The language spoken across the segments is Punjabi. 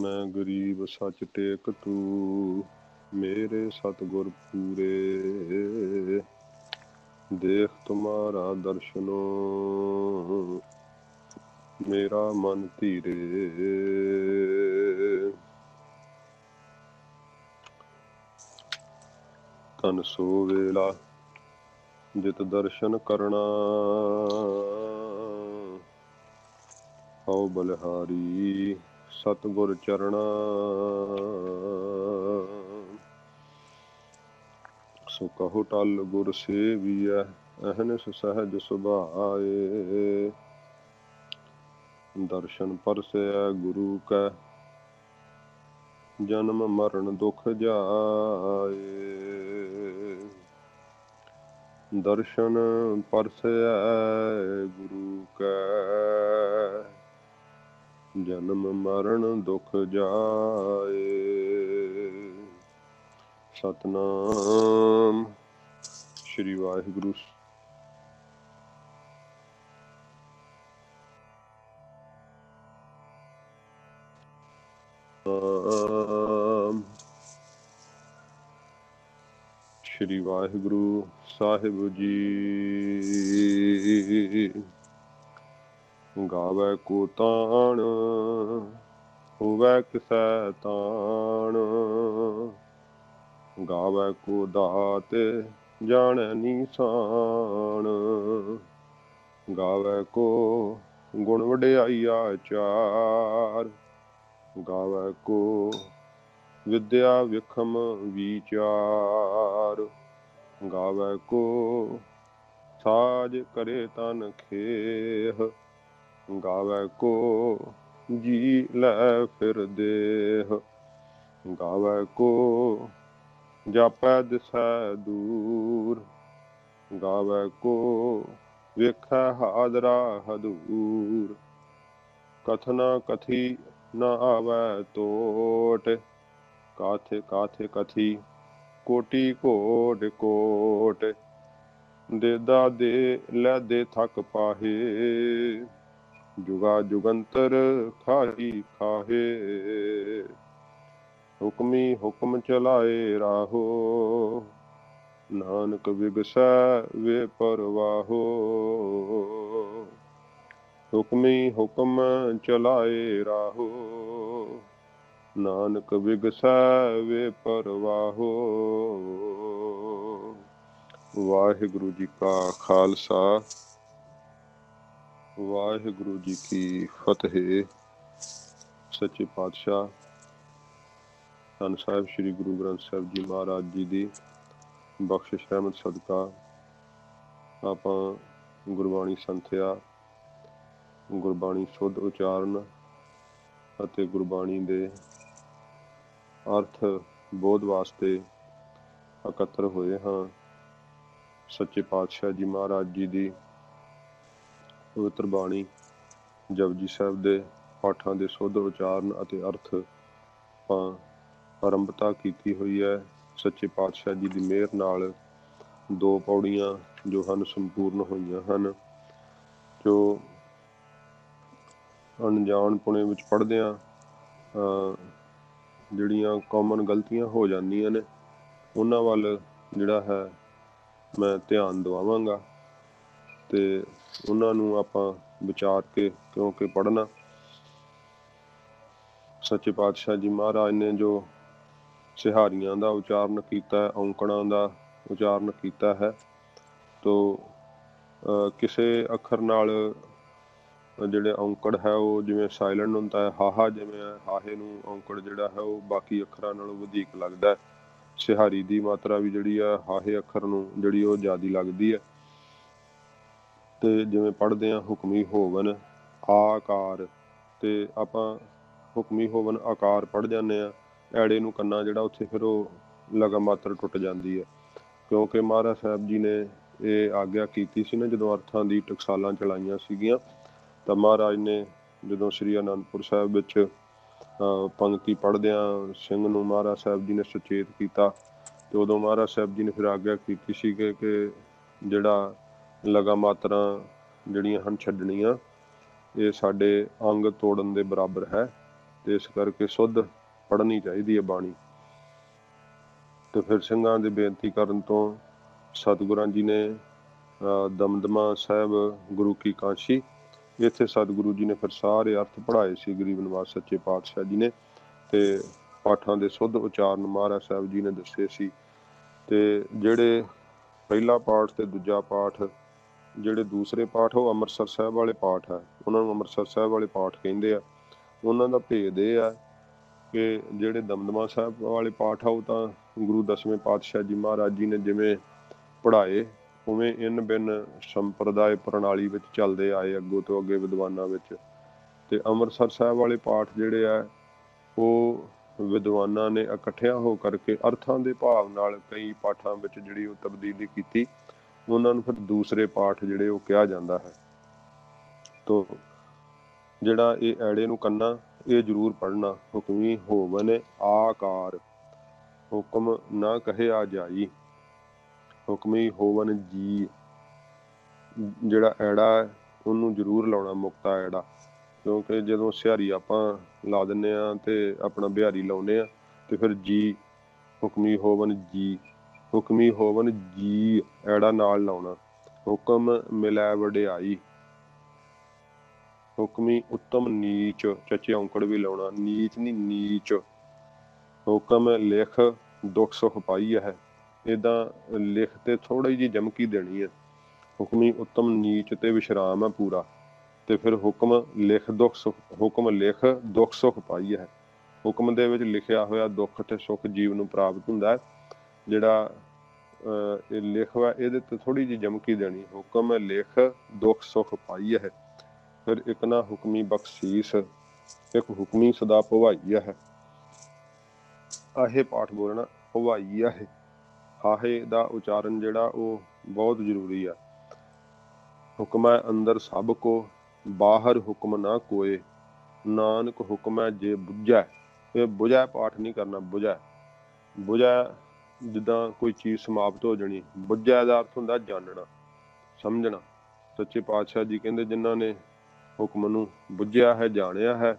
मैं गरीब सच टेक तू, मेरे सतगुर पूरे। देख तुम्हारा दर्शनो, मेरा मन धीरे। तन सो वेला जित दर्शन करना, हौ बलिहारी सतगुर चरणा। सो कहो टल गुर सेवियै, अहनिस सहज सुभाए। दर्शन परसै गुरु कै, जन्म मरण दुख जाए। दर्शन परसै गुरु कै, जन्म मरण दुख जाए। सतनाम श्री वाहिगुरु। श्री वाहिगुरु साहिब जी। गावै को ताण, होवै किसै ताण। गावै को दात, जाणै नीसान। गावै को गुण वडियाई आचार। गावै को विद्या विखम विचार। गावै को साज करे तन खेह। गावै को जी लै फिर देह। गावै को जापै दिसै दूर। गावै को वेखै हादरा हदूर। कथना कथी न आवै तोट। काथे काथे कथी कोटि कोट कोट। देदा दे लैदे थक पाहे। जुगा जुगंतर खाही खाहे। हुक्मी हुक्म चलाए राहो। नानक बिगसै वे परवाहो। हुक्मी हुक्म चलाए राहो। नानक बिगसै वे परवाहो। वाहिगुरु जी का खालसा, वाहिगुरु जी की फतेह। सच्चे पातशाह धन साहिब श्री गुरु ग्रंथ साहिब जी महाराज जी ਦੀ ਬਖਸ਼ਿਸ਼ ਰਹਿਮਤ ਸਦਕਾ ਆਪਾਂ ਗੁਰਬਾਣੀ ਸੰਥਿਆ, ਗੁਰਬਾਣੀ ਸ਼ੁੱਧ ਉਚਾਰਨ ਅਤੇ ਗੁਰਬਾਣੀ ਦੇ ਅਰਥ ਬੋਧ ਵਾਸਤੇ ਇਕੱਤਰ ਹੋਏ ਹਾਂ। ਸੱਚੇ ਪਾਤਸ਼ਾਹ ਜੀ ਮਹਾਰਾਜ ਜੀ ਦੀ ਪਵਿੱਤਰ ਬਾਣੀ ਜਪਜੀ ਸਾਹਿਬ ਦੇ ਪਾਠਾਂ ਦੇ ਸ਼ੁੱਧ ਉਚਾਰਨ ਅਤੇ ਅਰਥ ਆਪਾਂ ਆਰੰਭਤਾ ਕੀਤੀ ਹੋਈ ਹੈ। ਸੱਚੇ ਪਾਤਸ਼ਾਹ ਜੀ ਦੀ ਮਿਹਰ ਨਾਲ 2 ਪੌੜੀਆਂ ਜੋ ਹਨ ਸੰਪੂਰਨ ਹੋਈਆਂ ਹਨ। ਜੋ ਅਣਜਾਣ ਪੁਣੇ ਵਿੱਚ ਪੜ੍ਹਦਿਆਂ ਜਿਹੜੀਆਂ ਕਾਮਨ ਗਲਤੀਆਂ ਹੋ ਜਾਂਦੀਆਂ ਨੇ, ਉਹਨਾਂ ਵੱਲ ਜਿਹੜਾ ਹੈ ਮੈਂ ਧਿਆਨ ਦਿਵਾਵਾਂਗਾ ਤੇ ਉਹਨਾਂ ਨੂੰ ਆਪਾਂ ਵਿਚਾਰ ਕੇ, ਕਿਉਂਕਿ ਪੜ੍ਹਨਾ ਸੱਚੇ ਪਾਤਸ਼ਾਹ ਜੀ ਮਹਾਰਾਜ ਨੇ ਜੋ ਸਿਹਾਰੀਆਂ ਦਾ ਉਚਾਰਨ ਕੀਤਾ, ਔਂਕੜਾਂ ਦਾ ਉਚਾਰਨ ਕੀਤਾ ਹੈ, ਤੋ ਕਿਸੇ ਅੱਖਰ ਨਾਲ ਜਿਹੜੇ ਔਂਕੜ ਹੈ ਉਹ ਜਿਵੇਂ ਸਾਇਲੈਂਟ ਹੁੰਦਾ ਹੈ, ਹਾਹਾ ਜਿਵੇਂ ਹੈ, ਹਾਹੇ ਨੂੰ ਔਂਕੜ ਜਿਹੜਾ ਹੈ ਉਹ ਬਾਕੀ ਅੱਖਰਾਂ ਨਾਲੋਂ ਵਧੇਕ ਲੱਗਦਾ। ਸਿਹਾਰੀ ਦੀ ਮਾਤਰਾ ਵੀ ਜਿਹੜੀ ਆ ਹਾਹੇ ਅੱਖਰ ਨੂੰ ਜਿਹੜੀ ਉਹ ਜ਼ਿਆਦਾ ਲੱਗਦੀ ਹੈ। ਤੇ ਜਿਵੇਂ ਪੜ੍ਹਦੇ ਹਾਂ ਹੁਕਮੀ ਹੋਵਨ ਆਕਾਰ, ਤੇ ਆਪਾਂ ਹੁਕਮੀ ਹੋਵਨ ਆਕਾਰ ਪੜ੍ਹ ਜਾਂਦੇ ਹਾਂ। ਐੜੇ ਨੂੰ ਕੰਨਾ ਜਿਹੜਾ ਉੱਥੇ ਫਿਰ ਉਹ ਲਗਾ ਮਾਤਰ ਟੁੱਟ ਜਾਂਦੀ ਹੈ, ਕਿਉਂਕਿ ਮਹਾਰਾਜ ਸਾਹਿਬ ਜੀ ਨੇ ਇਹ ਆਗਿਆ ਕੀਤੀ ਸੀ ਨਾ, ਜਦੋਂ ਅਰਥਾਂ ਦੀ ਟਕਸਾਲਾਂ ਚਲਾਈਆਂ ਸੀਗੀਆਂ ਤਾਂ ਮਹਾਰਾਜ ਨੇ ਜਦੋਂ ਸ੍ਰੀ ਅਨੰਦਪੁਰ ਸਾਹਿਬ ਵਿੱਚ ਪੰਗਤੀ ਪੜ੍ਹਦਿਆਂ ਸਿੰਘ ਨੂੰ ਮਹਾਰਾਜ ਸਾਹਿਬ ਜੀ ਨੇ ਸੁਚੇਤ ਕੀਤਾ, ਤੇ ਉਦੋਂ ਮਹਾਰਾਜ ਸਾਹਿਬ ਜੀ ਨੇ ਫਿਰ ਆਗਿਆ ਕੀਤੀ ਸੀ ਕਿ ਜਿਹੜਾ ਲਗਾ ਮਾਤਰਾਂ ਜਿਹੜੀਆਂ ਹਨ ਛੱਡਣੀਆਂ, ਇਹ ਸਾਡੇ ਅੰਗ ਤੋੜਨ ਦੇ ਬਰਾਬਰ ਹੈ। ਤੇ ਇਸ ਕਰਕੇ ਸੁੱਧ ਪੜ੍ਹਨੀ ਚਾਹੀਦੀ ਹੈ ਬਾਣੀ। ਤੇ ਫਿਰ ਸਿੰਘਾਂ ਦੇ ਬੇਨਤੀ ਕਰਨ ਤੋਂ ਸਤਿਗੁਰਾਂ ਜੀ ਨੇ ਦਮਦਮਾ ਸਾਹਿਬ ਗੁਰੂ ਕੀ ਕਾਂਸ਼ੀ, ਇੱਥੇ ਸਤਿਗੁਰੂ ਜੀ ਨੇ ਫਿਰ ਸਾਰੇ ਅਰਥ ਪੜ੍ਹਾਏ ਸੀ ਗਰੀਬ ਨਿਵਾਸ ਸੱਚੇ ਪਾਤਸ਼ਾਹ ਜੀ ਨੇ, ਤੇ ਪਾਠਾਂ ਦੇ ਸੁੱਧ ਉਚਾਰਨ ਮਹਾਰਾਜ ਸਾਹਿਬ ਜੀ ਨੇ ਦੱਸੇ ਸੀ। ਤੇ ਜਿਹੜੇ ਪਹਿਲਾ ਪਾਠ ਤੇ ਦੂਜਾ ਪਾਠ, ਜਿਹੜੇ ਦੂਸਰੇ ਪਾਠ ਉਹ ਅੰਮ੍ਰਿਤਸਰ ਸਾਹਿਬ ਵਾਲੇ ਪਾਠ ਹੈ, ਉਹਨਾਂ ਨੂੰ ਅੰਮ੍ਰਿਤਸਰ ਸਾਹਿਬ ਵਾਲੇ ਪਾਠ ਕਹਿੰਦੇ ਆ। ਉਹਨਾਂ ਦਾ ਭੇਦ ਇਹ ਆ ਕਿ ਜਿਹੜੇ ਦਮਦਮਾ ਸਾਹਿਬ ਵਾਲੇ ਪਾਠ ਆ ਉਹ ਤਾਂ ਗੁਰੂ ਦਸਵੇਂ ਪਾਤਸ਼ਾਹ ਜੀ ਮਹਾਰਾਜ ਜੀ ਨੇ ਜਿਵੇਂ ਪੜ੍ਹਾਏ ਉਵੇਂ ਇਨ ਬਿਨ ਸੰਪਰਦਾਇ ਪ੍ਰਣਾਲੀ ਵਿੱਚ ਚੱਲਦੇ ਆਏ ਅੱਗੋਂ ਤੋਂ ਅੱਗੇ ਵਿਦਵਾਨਾਂ ਵਿੱਚ। ਤੇ ਅੰਮ੍ਰਿਤਸਰ ਸਾਹਿਬ ਵਾਲੇ ਪਾਠ ਜਿਹੜੇ ਆ ਉਹ ਵਿਦਵਾਨਾਂ ਨੇ ਇਕੱਠਿਆਂ ਹੋ ਕਰਕੇ ਅਰਥਾਂ ਦੇ ਭਾਵ ਨਾਲ ਕਈ ਪਾਠਾਂ ਵਿੱਚ ਜਿਹੜੀ ਉਹ ਤਬਦੀਲੀ ਕੀਤੀ, ਉਹਨਾਂ ਨੂੰ ਫਿਰ ਦੂਸਰੇ ਪਾਠ ਜਿਹੜੇ ਉਹ ਕਿਹਾ ਜਾਂਦਾ ਹੈ। ਤੋ ਜਿਹੜਾ ਇਹ ਐੜੇ ਨੂੰ ਕੰਨਾ ਇਹ ਜ਼ਰੂਰ ਪੜ੍ਹਨਾ। ਹੁਕਮੀ ਹੋਵਨ ਆਕਾਰ, ਹੁਕਮ ਨਾ ਕਹਿਆ ਜਾਈ, ਹੁਕਮੀ ਹੋਵਨ ਜੀ। ਜਿਹੜਾ ਐੜਾ ਹੈ ਉਹਨੂੰ ਜ਼ਰੂਰ ਲਾਉਣਾ, ਮੁਕਤਾ ਐੜਾ, ਕਿਉਂਕਿ ਜਦੋਂ ਸਿਹਾਰੀ ਆਪਾਂ ਲਾ ਦਿੰਦੇ ਹਾਂ ਤੇ ਆਪਣਾ ਬਿਹਾਰੀ ਲਾਉਂਦੇ ਹਾਂ ਤੇ ਫਿਰ ਜੀ, ਹੁਕਮੀ ਹੋਵਨ ਜੀ, ਹੁਕਮੀ ਹੋਵਨ ਜੀ ਐੜਾ ਨਾਲ ਲਾਉਣਾ। ਹੁਕਮ ਮਿਲੈ ਵਡਿਆਈ, ਹੁਕਮੀ ਉੱਤਮ ਨੀਚ, ਚੱਚੇ ਔਂਕੜ ਵੀ ਲਾਉਣਾ, ਨੀਚ ਨਹੀਂ ਨੀਚ। ਹੁਕਮ ਲਿਖ ਦੁੱਖ ਸੁੱਖ ਪਾਈ ਹੈ, ਏਦਾਂ ਲਿਖ ਤੇ ਥੋੜੀ ਜਿਹੀ ਜਮਕੀ ਦੇਣੀ ਹੈ। ਹੁਕਮੀ ਉੱਤਮ ਨੀਚ ਤੇ ਵਿਸ਼ਰਾਮ ਹੈ ਪੂਰਾ, ਤੇ ਫਿਰ ਹੁਕਮ ਲਿਖ ਦੁੱਖ ਸੁੱਖ, ਹੁਕਮ ਲਿਖ ਦੁੱਖ ਸੁੱਖ ਪਾਈ ਹੈ। ਹੁਕਮ ਦੇ ਵਿੱਚ ਲਿਖਿਆ ਹੋਇਆ ਦੁੱਖ ਤੇ ਸੁੱਖ ਜੀਵ ਨੂੰ ਪ੍ਰਾਪਤ ਹੁੰਦਾ ਹੈ। ਜਿਹੜਾ ਇਹ ਲਿਖ ਵਾ ਇਹਦੇ ਤੇ ਥੋੜੀ ਜਿਹੀ ਜਮਕੀ ਦੇਣੀ, ਹੁਕਮ ਲਿਖ ਦੁੱਖ ਸੁੱਖ ਪਾਈ ਹੈ। ਫਿਰ ਇੱਕ ਨਾ ਹੁਕਮੀ ਬਖਸ਼ੀਸ, ਇੱਕ ਹੁਕਮੀ ਸਦਾ ਭਵਾਈ ਹੈ। ਆਹੇ ਪਾਠ ਬੋਲਣਾ, ਭਵਾਈ ਹੈ। ਹਾਹੇ ਦਾ ਉਚਾਰਨ ਜਿਹੜਾ ਉਹ ਬਹੁਤ ਜ਼ਰੂਰੀ ਆ। ਹੁਕਮੈ ਅੰਦਰ ਸਭ ਕੋ, ਬਾਹਰ ਹੁਕਮ ਨਾ ਕੋਏ, ਨਾਨਕ ਹੁਕਮੈ ਜੇ ਬੁੱਝੈ। ਇਹ ਬੁਝੈ ਪਾਠ ਨਹੀਂ ਕਰਨਾ, ਬੁਝੈ। ਬੁਝੈ ਜਿੱਦਾਂ ਕੋਈ ਚੀਜ਼ ਸਮਾਪਤ ਹੋ ਜਾਣੀ, ਬੁੱਝੈ ਦਾ ਅਰਥ ਹੁੰਦਾ ਜਾਣਨਾ, ਸਮਝਣਾ। ਸੱਚੇ ਪਾਤਸ਼ਾਹ ਜੀ ਕਹਿੰਦੇ ਜਿਨ੍ਹਾਂ ਨੇ ਹੁਕਮ ਨੂੰ ਬੁੱਝਿਆ ਹੈ, ਜਾਣਿਆ ਹੈ,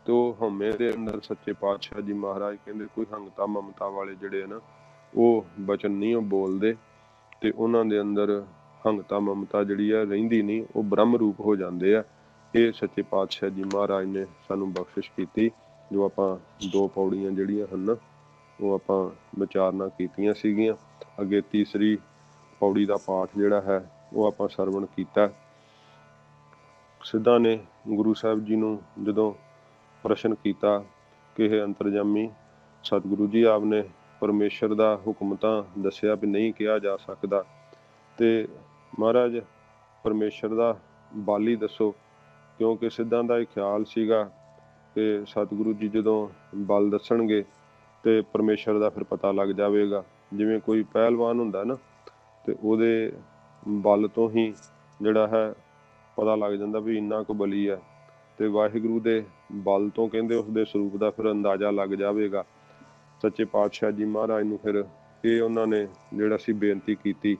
ਤੇ ਉਹ ਹਉਮੈ ਦੇ ਅੰਦਰ ਸੱਚੇ ਪਾਤਸ਼ਾਹ ਜੀ ਮਹਾਰਾਜ ਕਹਿੰਦੇ ਕੋਈ ਹੰਗਤਾ ਮਮਤਾ ਵਾਲੇ ਜਿਹੜੇ ਨਾ ਉਹ ਬਚਨ ਨਹੀਂ ਉਹ ਬੋਲਦੇ, ਤੇ ਉਹਨਾਂ ਦੇ ਅੰਦਰ ਹੰਗਤਾ ਮਮਤਾ ਜਿਹੜੀ ਆ ਰਹਿੰਦੀ ਨਹੀਂ, ਉਹ ਬ੍ਰਹਮ ਰੂਪ ਹੋ ਜਾਂਦੇ ਆ। ਇਹ ਸੱਚੇ ਪਾਤਸ਼ਾਹ ਜੀ ਮਹਾਰਾਜ ਨੇ ਸਾਨੂੰ ਬਖਸ਼ਿਸ਼ ਕੀਤੀ, ਜੋ ਆਪਾਂ 2 ਪੌੜੀਆਂ ਜਿਹੜੀਆਂ ਹਨ ਉਹ ਆਪਾਂ ਵਿਚਾਰਨਾ ਕੀਤੀਆਂ ਸੀਗੀਆਂ। ਅੱਗੇ ਤੀਸਰੀ ਪੌੜੀ ਦਾ ਪਾਠ ਜਿਹੜਾ ਹੈ ਉਹ ਆਪਾਂ ਸਰਵਣ ਕੀਤਾ। ਸਿੱਧਾਂ ਨੇ ਗੁਰੂ ਸਾਹਿਬ ਜੀ ਨੂੰ ਜਦੋਂ ਪ੍ਰਸ਼ਨ ਕੀਤਾ ਕਿ ਇਹ ਅੰਤਰਜਾਮੀ ਸਤਿਗੁਰੂ ਜੀ, ਆਪ ਨੇ ਪਰਮੇਸ਼ਰ ਦਾ ਹੁਕਮ ਤਾਂ ਦੱਸਿਆ ਵੀ ਨਹੀਂ ਕਿਹਾ ਜਾ ਸਕਦਾ, ਤੇ ਮਹਾਰਾਜ ਪਰਮੇਸ਼ਰ ਦਾ ਬਲ ਹੀ ਦੱਸੋ, ਕਿਉਂਕਿ ਸਿੱਧਾਂ ਦਾ ਇਹ ਖਿਆਲ ਸੀਗਾ ਕਿ ਸਤਿਗੁਰੂ ਜੀ ਜਦੋਂ ਬਲ ਦੱਸਣਗੇ ਤੇ ਪਰਮੇਸ਼ਰ ਦਾ ਫਿਰ ਪਤਾ ਲੱਗ ਜਾਵੇਗਾ। ਜਿਵੇਂ ਕੋਈ ਪਹਿਲਵਾਨ ਹੁੰਦਾ ਨਾ, ਤੇ ਉਹਦੇ ਬਲ ਤੋਂ ਹੀ ਜਿਹੜਾ ਹੈ ਪਤਾ ਲੱਗ ਜਾਂਦਾ ਵੀ ਇੰਨਾ ਕੁ ਬਲੀ ਹੈ, ਤੇ ਵਾਹਿਗੁਰੂ ਦੇ ਬਲ ਤੋਂ ਕਹਿੰਦੇ ਉਸਦੇ ਸਰੂਪ ਦਾ ਫਿਰ ਅੰਦਾਜ਼ਾ ਲੱਗ ਜਾਵੇਗਾ। ਸੱਚੇ ਪਾਤਸ਼ਾਹ ਜੀ ਮਹਾਰਾਜ ਨੂੰ ਫਿਰ ਇਹ ਉਹਨਾਂ ਨੇ ਜਿਹੜਾ ਸੀ ਬੇਨਤੀ ਕੀਤੀ,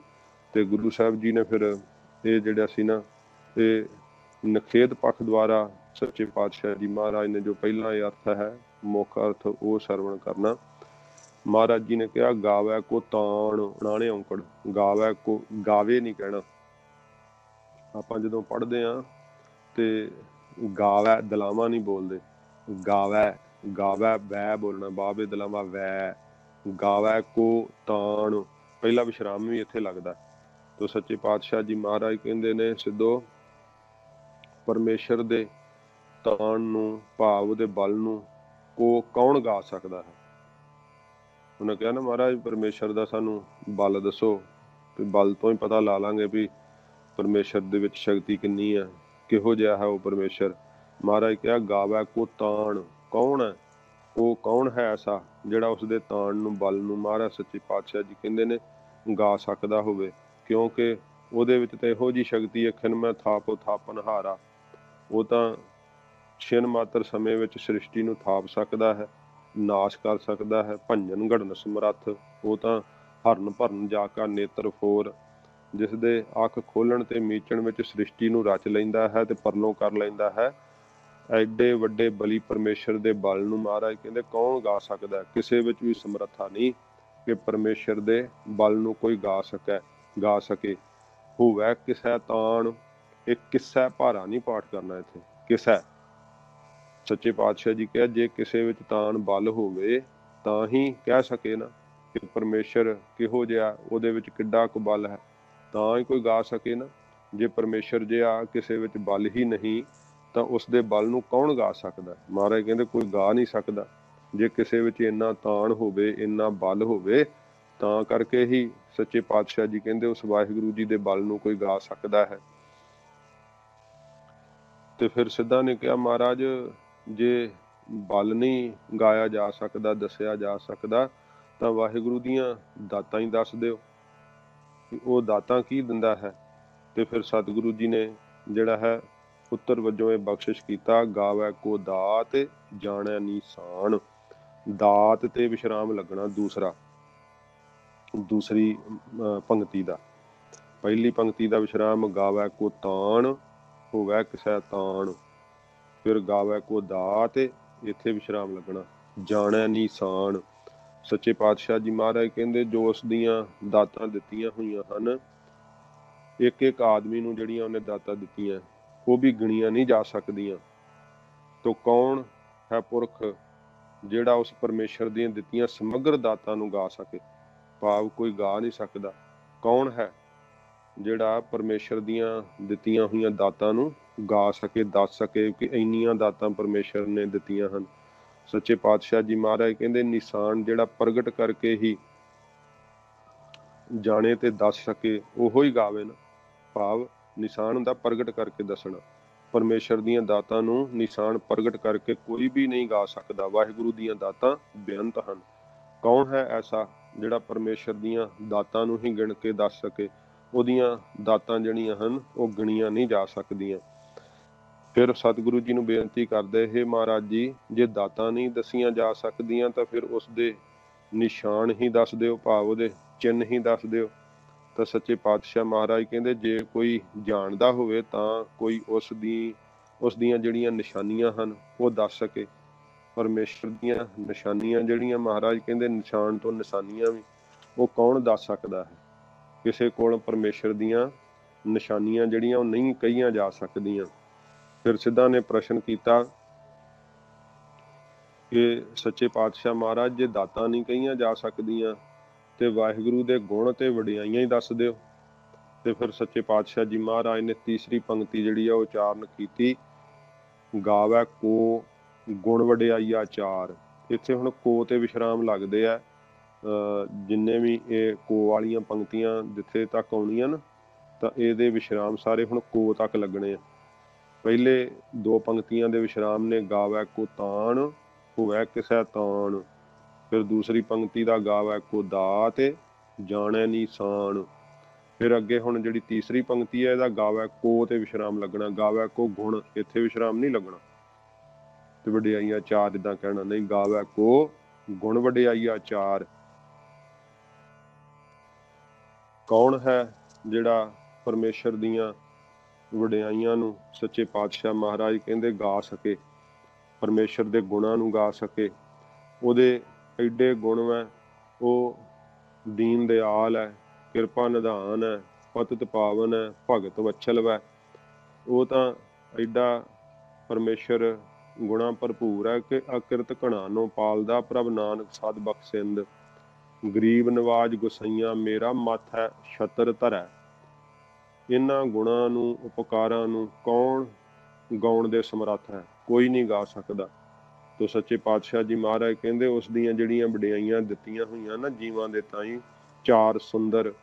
ਤੇ ਗੁਰੂ ਸਾਹਿਬ ਜੀ ਨੇ ਫਿਰ ਇਹ ਜਿਹੜਾ ਸੀ ਨਾ ਇਹ ਨਖੇਧ ਪੱਖ ਦੁਆਰਾ ਸੱਚੇ ਪਾਤਸ਼ਾਹ ਜੀ ਮਹਾਰਾਜ ਨੇ ਜੋ ਪਹਿਲਾਂ ਇਹ ਅਰਥ ਹੈ ਮੁੱਖ ਅਰਥ ਉਹ ਸਰਵਣ ਕਰਨਾ। ਮਹਾਰਾਜ ਜੀ ਨੇ ਕਿਹਾ ਗਾਵੈ ਕੋ ਤਾਣ, ਨਾਣੇ ਔਂਕੜ, ਗਾਵੈ ਕੋ, ਗਾਵੇ ਨਹੀਂ ਕਹਿਣਾ। ਆਪਾਂ ਜਦੋਂ ਪੜ੍ਹਦੇ ਹਾਂ ਤੇ ਗਾਵੈ ਦਲਾਵਾਂ ਨਹੀਂ ਬੋਲਦੇ, ਗਾਵੈ, ਗਾਵੈ ਵੈ ਬੋਲਣਾ, ਬਾਵੇ ਦਲਾਵਾਂ ਵੈ। ਗਾਵੈ ਕੋ ਤਾਣ, ਪਹਿਲਾ ਵਿਸ਼ਰਾਮ ਵੀ ਇੱਥੇ ਲੱਗਦਾ। ਤੋ ਸੱਚੇ ਪਾਤਸ਼ਾਹ ਜੀ ਮਹਾਰਾਜ ਕਹਿੰਦੇ ਨੇ ਸਿੱਧੋ ਪਰਮੇਸ਼ਰ ਦੇ ਤਾਣ ਨੂੰ, ਭਾਵ ਦੇ ਬਲ ਨੂੰ ਕੌਣ ਗਾ ਸਕਦਾ ਹੈ। ਉਹਨੇ ਕਿਹਾ ਨਾ ਮਹਾਰਾਜ ਪਰਮੇਸ਼ਰ ਦਾ ਸਾਨੂੰ ਬਲ ਦੱਸੋ, ਤੇ ਬਲ ਤੋਂ ਹੀ ਪਤਾ ਲਾ ਲਾਂਗੇ ਵੀ ਪਰਮੇਸ਼ਰ ਦੇ ਵਿੱਚ ਸ਼ਕਤੀ ਕਿੰਨੀ ਹੈ, ਕਿਹੋ ਜਿਹਾ ਹੈ ਉਹ ਪਰਮੇਸ਼ਰ। ਮਹਾਰਾਜ ਕਿਹਾ ਗਾਵੈ ਕੋ ਤਾਣ, ਕੌਣ ਹੈ ਉਹ, ਕੌਣ ਹੈ ਐਸਾ ਜਿਹੜਾ ਉਸਦੇ ਤਾਣ ਨੂੰ, ਬਲ ਨੂੰ ਮਹਾਰਾਜ ਸੱਚੇ ਪਾਤਸ਼ਾਹ ਜੀ ਕਹਿੰਦੇ ਨੇ ਗਾ ਸਕਦਾ ਹੋਵੇ। ਕਿਉਂਕਿ ਉਹਦੇ ਵਿੱਚ ਤਾਂ ਇਹੋ ਜਿਹੀ ਸ਼ਕਤੀ ਹੈ, ਖਿਨ ਮੈਂ ਥਾਪੋ ਥਾਪਨ ਹਾਰਾ, ਉਹ ਤਾਂ ਛਿਨ ਮਾਤਰ ਸਮੇਂ ਵਿੱਚ ਸ੍ਰਿਸ਼ਟੀ ਨੂੰ ਥਾਪ ਸਕਦਾ ਹੈ, ਨਾਸ਼ ਕਰ ਸਕਦਾ ਹੈ। ਭੰਜਨ ਘੜਨ ਸਮਰੱਥ, ਉਹ ਤਾਂ ਹਰਨ ਭਰਨ ਜਾ ਕਾ ਨੇਤਰ ਫੋਰ, ਜਿਸ ਦੇ ਅੱਖ ਖੋਲਣ ਤੇ ਮੀਚਣ ਵਿੱਚ ਸ੍ਰਿਸ਼ਟੀ ਨੂੰ ਰਚ ਲੈਂਦਾ ਹੈ ਤੇ ਪਰਲੋਂ ਕਰ ਲੈਂਦਾ ਹੈ। ਐਡੇ ਵੱਡੇ ਬਲੀ ਪਰਮੇਸ਼ਰ ਦੇ ਬਲ ਨੂੰ ਮਹਾਰਾਜ ਕਹਿੰਦੇ ਕੌਣ ਗਾ ਸਕਦਾ। ਕਿਸੇ ਵਿੱਚ ਵੀ ਸਮਰੱਥਾ ਨਹੀਂ ਕਿ ਪਰਮੇਸ਼ਰ ਦੇ ਬਲ ਨੂੰ ਕੋਈ ਗਾ ਸਕੇ। ਹੋਵੇ ਕਿਸੈ ਤਾਣ, ਇਹ ਕਿਸੈ ਭਾਰਾ ਨਹੀਂ ਪਾਠ ਕਰਨਾ ਇੱਥੇ, ਕਿਸੈ। ਸੱਚੇ ਪਾਤਸ਼ਾਹ ਜੀ ਕਿਹਾ ਜੇ ਕਿਸੇ ਵਿੱਚ ਤਾਣ ਬਲ ਹੋਵੇ ਤਾਂ ਹੀ ਕਹਿ ਸਕੇ ਨਾ ਕਿ ਪਰਮੇਸ਼ਰ ਕਿਹੋ ਜਿਹਾ, ਉਹਦੇ ਵਿੱਚ ਕਿੱਡਾ ਕੁ ਬਲ ਹੈ, ਤਾਂ ਹੀ ਕੋਈ ਗਾ ਸਕੇ ਨਾ। ਜੇ ਪਰਮੇਸ਼ਰ ਜਿਹਾ ਕਿਸੇ ਵਿੱਚ ਬਲ ਹੀ ਨਹੀਂ ਤਾਂ ਉਸ ਦੇ ਬਲ ਨੂੰ ਕੌਣ ਗਾ ਸਕਦਾ। ਮਹਾਰਾਜ ਕਹਿੰਦੇ ਕੋਈ ਗਾ ਨਹੀਂ ਸਕਦਾ। ਜੇ ਕਿਸੇ ਵਿੱਚ ਇੰਨਾ ਤਾਣ ਹੋਵੇ, ਇੰਨਾ ਬਲ ਹੋਵੇ, ਤਾਂ ਕਰਕੇ ਹੀ ਸੱਚੇ ਪਾਤਸ਼ਾਹ ਜੀ ਕਹਿੰਦੇ ਉਸ ਵਾਹਿਗੁਰੂ ਜੀ ਦੇ ਬਲ ਨੂੰ ਕੋਈ ਗਾ ਸਕਦਾ ਹੈ। ਤੇ ਫਿਰ ਸਿੱਧਾ ਨੇ ਕਿਹਾ ਮਹਾਰਾਜ ਜੇ ਬਲ ਨਹੀਂ ਗਾਇਆ ਜਾ ਸਕਦਾ, ਦੱਸਿਆ ਜਾ ਸਕਦਾ, ਤਾਂ ਵਾਹਿਗੁਰੂ ਦੀਆਂ ਦਾਤਾਂ ਹੀ ਦੱਸ ਦਿਓ, ਉਹ ਦਾਤਾਂ ਕੀ ਦਿੰਦਾ ਹੈ। ਤੇ ਫਿਰ ਸਤਿਗੁਰੂ ਜੀ ਨੇ ਜਿਹੜਾ ਹੈ ਉੱਤਰ ਵਜੋਂ ਇਹ ਬਖਸ਼ਿਸ਼ ਕੀਤਾ, ਗਾਵੈ ਕੋ ਦਾਤ ਜਾਣੈ ਨੀਸਾਨ। ਦਾਤ ਤੇ ਵਿਸ਼ਰਾਮ ਲੱਗਣਾ ਦੂਸਰੀ ਪੰਕਤੀ ਦਾ। ਪਹਿਲੀ ਪੰਕਤੀ ਦਾ ਵਿਸ਼ਰਾਮ ਗਾਵੈ ਕੋ ਤਾਣ, ਹੋਵੈ ਕਿਸੈ ਤਾਣ। ਫਿਰ ਗਾਵੈ ਕੋ ਦਾਤ, ਇੱਥੇ ਵਿਸ਼ਰਾਮ ਲੱਗਣਾ, ਜਾਣੈ ਨੀਸਾਨ। ਸੱਚੇ ਪਾਤਸ਼ਾਹ ਜੀ ਮਹਾਰਾਜ ਕਹਿੰਦੇ ਜੋ ਉਸ ਦੀਆਂ ਦਾਤਾਂ ਦਿੱਤੀਆਂ ਹੋਈਆਂ ਹਨ, ਇੱਕ ਇੱਕ ਆਦਮੀ ਨੂੰ ਜਿਹੜੀਆਂ ਉਹਨੇ ਦਾਤਾਂ ਦਿੱਤੀਆਂ ਉਹ ਵੀ ਗਿਣੀਆਂ ਨਹੀਂ ਜਾ ਸਕਦੀਆਂ। ਤੋ ਕੌਣ ਹੈ ਪੁਰਖ ਜਿਹੜਾ ਉਸ ਪਰਮੇਸ਼ਰ ਦੀਆਂ ਦਿੱਤੀਆਂ ਸਮਗਰ ਦਾਤਾਂ ਨੂੰ ਗਾ ਸਕੇ। ਭਾਵ ਕੋਈ ਗਾ ਨਹੀਂ ਸਕਦਾ। ਕੌਣ ਹੈ ਜਿਹੜਾ ਪਰਮੇਸ਼ਰ ਦੀਆਂ ਦਿੱਤੀਆਂ ਹੋਈਆਂ ਦਾਤਾਂ ਨੂੰ ਗਾ ਸਕੇ, ਦੱਸ ਸਕੇ ਕਿ ਇੰਨੀਆਂ ਦਾਤਾਂ ਪਰਮੇਸ਼ਰ ਨੇ ਦਿੱਤੀਆਂ ਹਨ। ਸੱਚੇ ਪਾਤਸ਼ਾਹ ਜੀ ਮਹਾਰਾਜ ਕਹਿੰਦੇ ਨਿਸ਼ਾਨ ਜਿਹੜਾ ਪ੍ਰਗਟ ਕਰਕੇ ਹੀ ਜਾਣੇ ਤੇ ਦੱਸ ਸਕੇ ਉਹੋ ਹੀ ਗਾਵੇ ਨਾ। ਭਾਵ ਨਿਸ਼ਾਨ ਹੁੰਦਾ ਪ੍ਰਗਟ ਕਰਕੇ ਦੱਸਣਾ। ਪਰਮੇਸ਼ਰ ਦੀਆਂ ਦਾਤਾਂ ਨੂੰ ਨਿਸ਼ਾਨ ਪ੍ਰਗਟ ਕਰਕੇ ਕੋਈ ਵੀ ਨਹੀਂ ਗਾ ਸਕਦਾ। ਵਾਹਿਗੁਰੂ ਦੀਆਂ ਦਾਤਾਂ ਬੇਅੰਤ ਹਨ। ਕੌਣ ਹੈ ਐਸਾ ਜਿਹੜਾ ਪਰਮੇਸ਼ਰ ਦੀਆਂ ਦਾਤਾਂ ਨੂੰ ਹੀ ਗਿਣ ਕੇ ਦੱਸ ਸਕੇ। ਉਹਦੀਆਂ ਦਾਤਾਂ ਜਿਹੜੀਆਂ ਹਨ ਉਹ ਗਿਣੀਆਂ ਨਹੀਂ ਜਾ ਸਕਦੀਆਂ। ਫਿਰ ਸਤਿਗੁਰੂ ਜੀ ਨੂੰ ਬੇਨਤੀ ਕਰਦੇ, ਹੇ ਮਹਾਰਾਜ ਜੀ ਜੇ ਦਾਤਾਂ ਨਹੀਂ ਦੱਸੀਆਂ ਜਾ ਸਕਦੀਆਂ ਤਾਂ ਫਿਰ ਉਸ ਦੇ ਨਿਸ਼ਾਨ ਹੀ ਦੱਸ ਦਿਓ, ਭਾਵ ਉਹਦੇ ਚਿੰਨ੍ਹ ਹੀ ਦੱਸ ਦਿਓ। ਤਾਂ ਸੱਚੇ ਪਾਤਸ਼ਾਹ ਮਹਾਰਾਜ ਕਹਿੰਦੇ ਜੇ ਕੋਈ ਜਾਣਦਾ ਹੋਵੇ ਤਾਂ ਕੋਈ ਉਸ ਦੀਆਂ ਜਿਹੜੀਆਂ ਨਿਸ਼ਾਨੀਆਂ ਹਨ ਉਹ ਦੱਸ ਸਕੇ। ਪਰਮੇਸ਼ਰ ਦੀਆਂ ਨਿਸ਼ਾਨੀਆਂ ਜਿਹੜੀਆਂ ਮਹਾਰਾਜ ਕਹਿੰਦੇ ਨਿਸ਼ਾਨ ਤੋਂ ਨਿਸ਼ਾਨੀਆਂ ਵੀ ਉਹ ਕੌਣ ਦੱਸ ਸਕਦਾ ਹੈ। ਕਿਸੇ ਕੋਲ ਪਰਮੇਸ਼ਰ ਦੀਆਂ ਨਿਸ਼ਾਨੀਆਂ ਜਿਹੜੀਆਂ ਉਹ ਨਹੀਂ ਕਹੀਆਂ ਜਾ ਸਕਦੀਆਂ। ਫਿਰ ਸਿੱਧਾ ਨੇ ਪ੍ਰਸ਼ਨ ਕੀਤਾ ਕਿ ਸੱਚੇ ਪਾਤਸ਼ਾਹ ਮਹਾਰਾਜ ਜੇ ਦਾਤਾਂ ਨਹੀਂ ਕਹੀਆਂ ਜਾ ਸਕਦੀਆਂ ਤੇ ਵਾਹਿਗੁਰੂ ਦੇ ਗੁਣ ਤੇ ਵਡਿਆਈਆਂ ਹੀ ਦੱਸ ਦਿਓ। ਤੇ ਫਿਰ ਸੱਚੇ ਪਾਤਸ਼ਾਹ ਜੀ ਮਹਾਰਾਜ ਨੇ ਤੀਸਰੀ ਪੰਕਤੀ ਜਿਹੜੀ ਆ ਉਚਾਰਨ ਕੀਤੀ, ਗਾਵੈ ਕੋ ਗੁਣ ਵਡਿਆਈਆ ਚਾਰ। ਇੱਥੇ ਹੁਣ ਕੋ ਤੇ ਵਿਸ਼ਰਾਮ ਲੱਗਦੇ ਆ। ਜਿੰਨੇ ਵੀ ਇਹ ਕੋ ਵਾਲੀਆਂ ਪੰਕਤੀਆਂ ਜਿੱਥੇ ਤੱਕ ਆਉਣੀਆਂ ਨਾ ਤਾਂ ਇਹਦੇ ਵਿਸ਼ਰਾਮ ਸਾਰੇ ਹੁਣ ਕੋ ਤੱਕ ਲੱਗਣੇ ਆ। ਪਹਿਲੇ ਦੋ ਪੰਕਤੀਆਂ ਦੇ ਵਿਸ਼ਰਾਮ ਨੇ ਗਾਵੈ ਕੋ ਤਾਣ, ਹੋਵੈ ਕਿਸੈ ਤਾਣ। ਫਿਰ ਦੂਸਰੀ ਪੰਕਤੀ ਦਾ ਗਾਵੈ ਕੋ ਦਾਤ, ਜਾਣੈ ਨੀਸਾਨ। ਫਿਰ ਅੱਗੇ ਹੁਣ ਜਿਹੜੀ ਤੀਸਰੀ ਪੰਕਤੀ ਹੈ ਇਹਦਾ ਗਾਵੈ ਕੋ ਤੇ ਵਿਸ਼ਰਾਮ ਲੱਗਣਾ। ਗਾਵੈ ਕੋ ਗੁਣ, ਇੱਥੇ ਵਿਸ਼ਰਾਮ ਨਹੀਂ ਲੱਗਣਾ। ਤੇ ਵਡਿਆਈਆਂ ਚਾਰ ਇੱਦਾਂ ਕਹਿਣਾ ਨਹੀਂ, ਗਾਵੈ ਕੋ ਗੁਣ ਵਡਿਆਈਆਂ ਚਾਰ। ਕੌਣ ਹੈ ਜਿਹੜਾ ਪਰਮੇਸ਼ਰ ਦੀਆਂ ਵਡਿਆਈਆਂ ਨੂੰ ਸੱਚੇ ਪਾਤਸ਼ਾਹ ਮਹਾਰਾਜ ਕਹਿੰਦੇ ਗਾ ਸਕੇ, ਪਰਮੇਸ਼ਰ ਦੇ ਗੁਣਾਂ ਨੂੰ ਗਾ ਸਕੇ। ਉਹਦੇ ਐਡੇ ਗੁਣ ਹੈ, ਉਹ ਦੀਨ ਦਿਆਲ ਹੈ, ਕਿਰਪਾ ਨਿਧਾਨ ਹੈ, ਪਤਿਤ ਪਾਵਨ ਹੈ, ਭਗਤ ਵਛਲ ਹੈ। ਉਹ ਤਾਂ ਐਡਾ ਪਰਮੇਸ਼ਰ ਗੁਣਾ ਭਰਪੂਰ ਹੈ ਕਿ ਅਕਿਰਤ ਘਣਾਨੋਂ ਪਾਲਦਾ ਪ੍ਰਭ ਨਾਨਕ ਸਦ ਬਖਸ਼ਿੰਦ। ਗਰੀਬ ਨਵਾਜ ਗੁਸਈਆਂ ਮੇਰਾ ਮੱਥ ਹੈ ਛਤਰ ਧਰੈ। ਇਹਨਾਂ ਗੁਣਾਂ ਨੂੰ ਉਪਕਾਰਾਂ ਨੂੰ ਕੌਣ ਗਾਉਣ ਦੇ ਸਮਰੱਥ ਹੈ, ਕੋਈ ਨਹੀਂ ਗਾ ਸਕਦਾ। ਤੋ ਸੱਚੇ ਪਾਤਸ਼ਾਹ ਜੀ ਮਹਾਰਾਜ ਕਹਿੰਦੇ ਉਸ ਦੀਆਂ ਜਿਹੜੀਆਂ ਵਡਿਆਈਆਂ ਦਿੱਤੀਆਂ ਹੋਈਆਂ ਨਾ ਜੀਵਾਂ ਦੇ ਤਾਈਂ ਚਾਰ ਸੁੰਦਰ,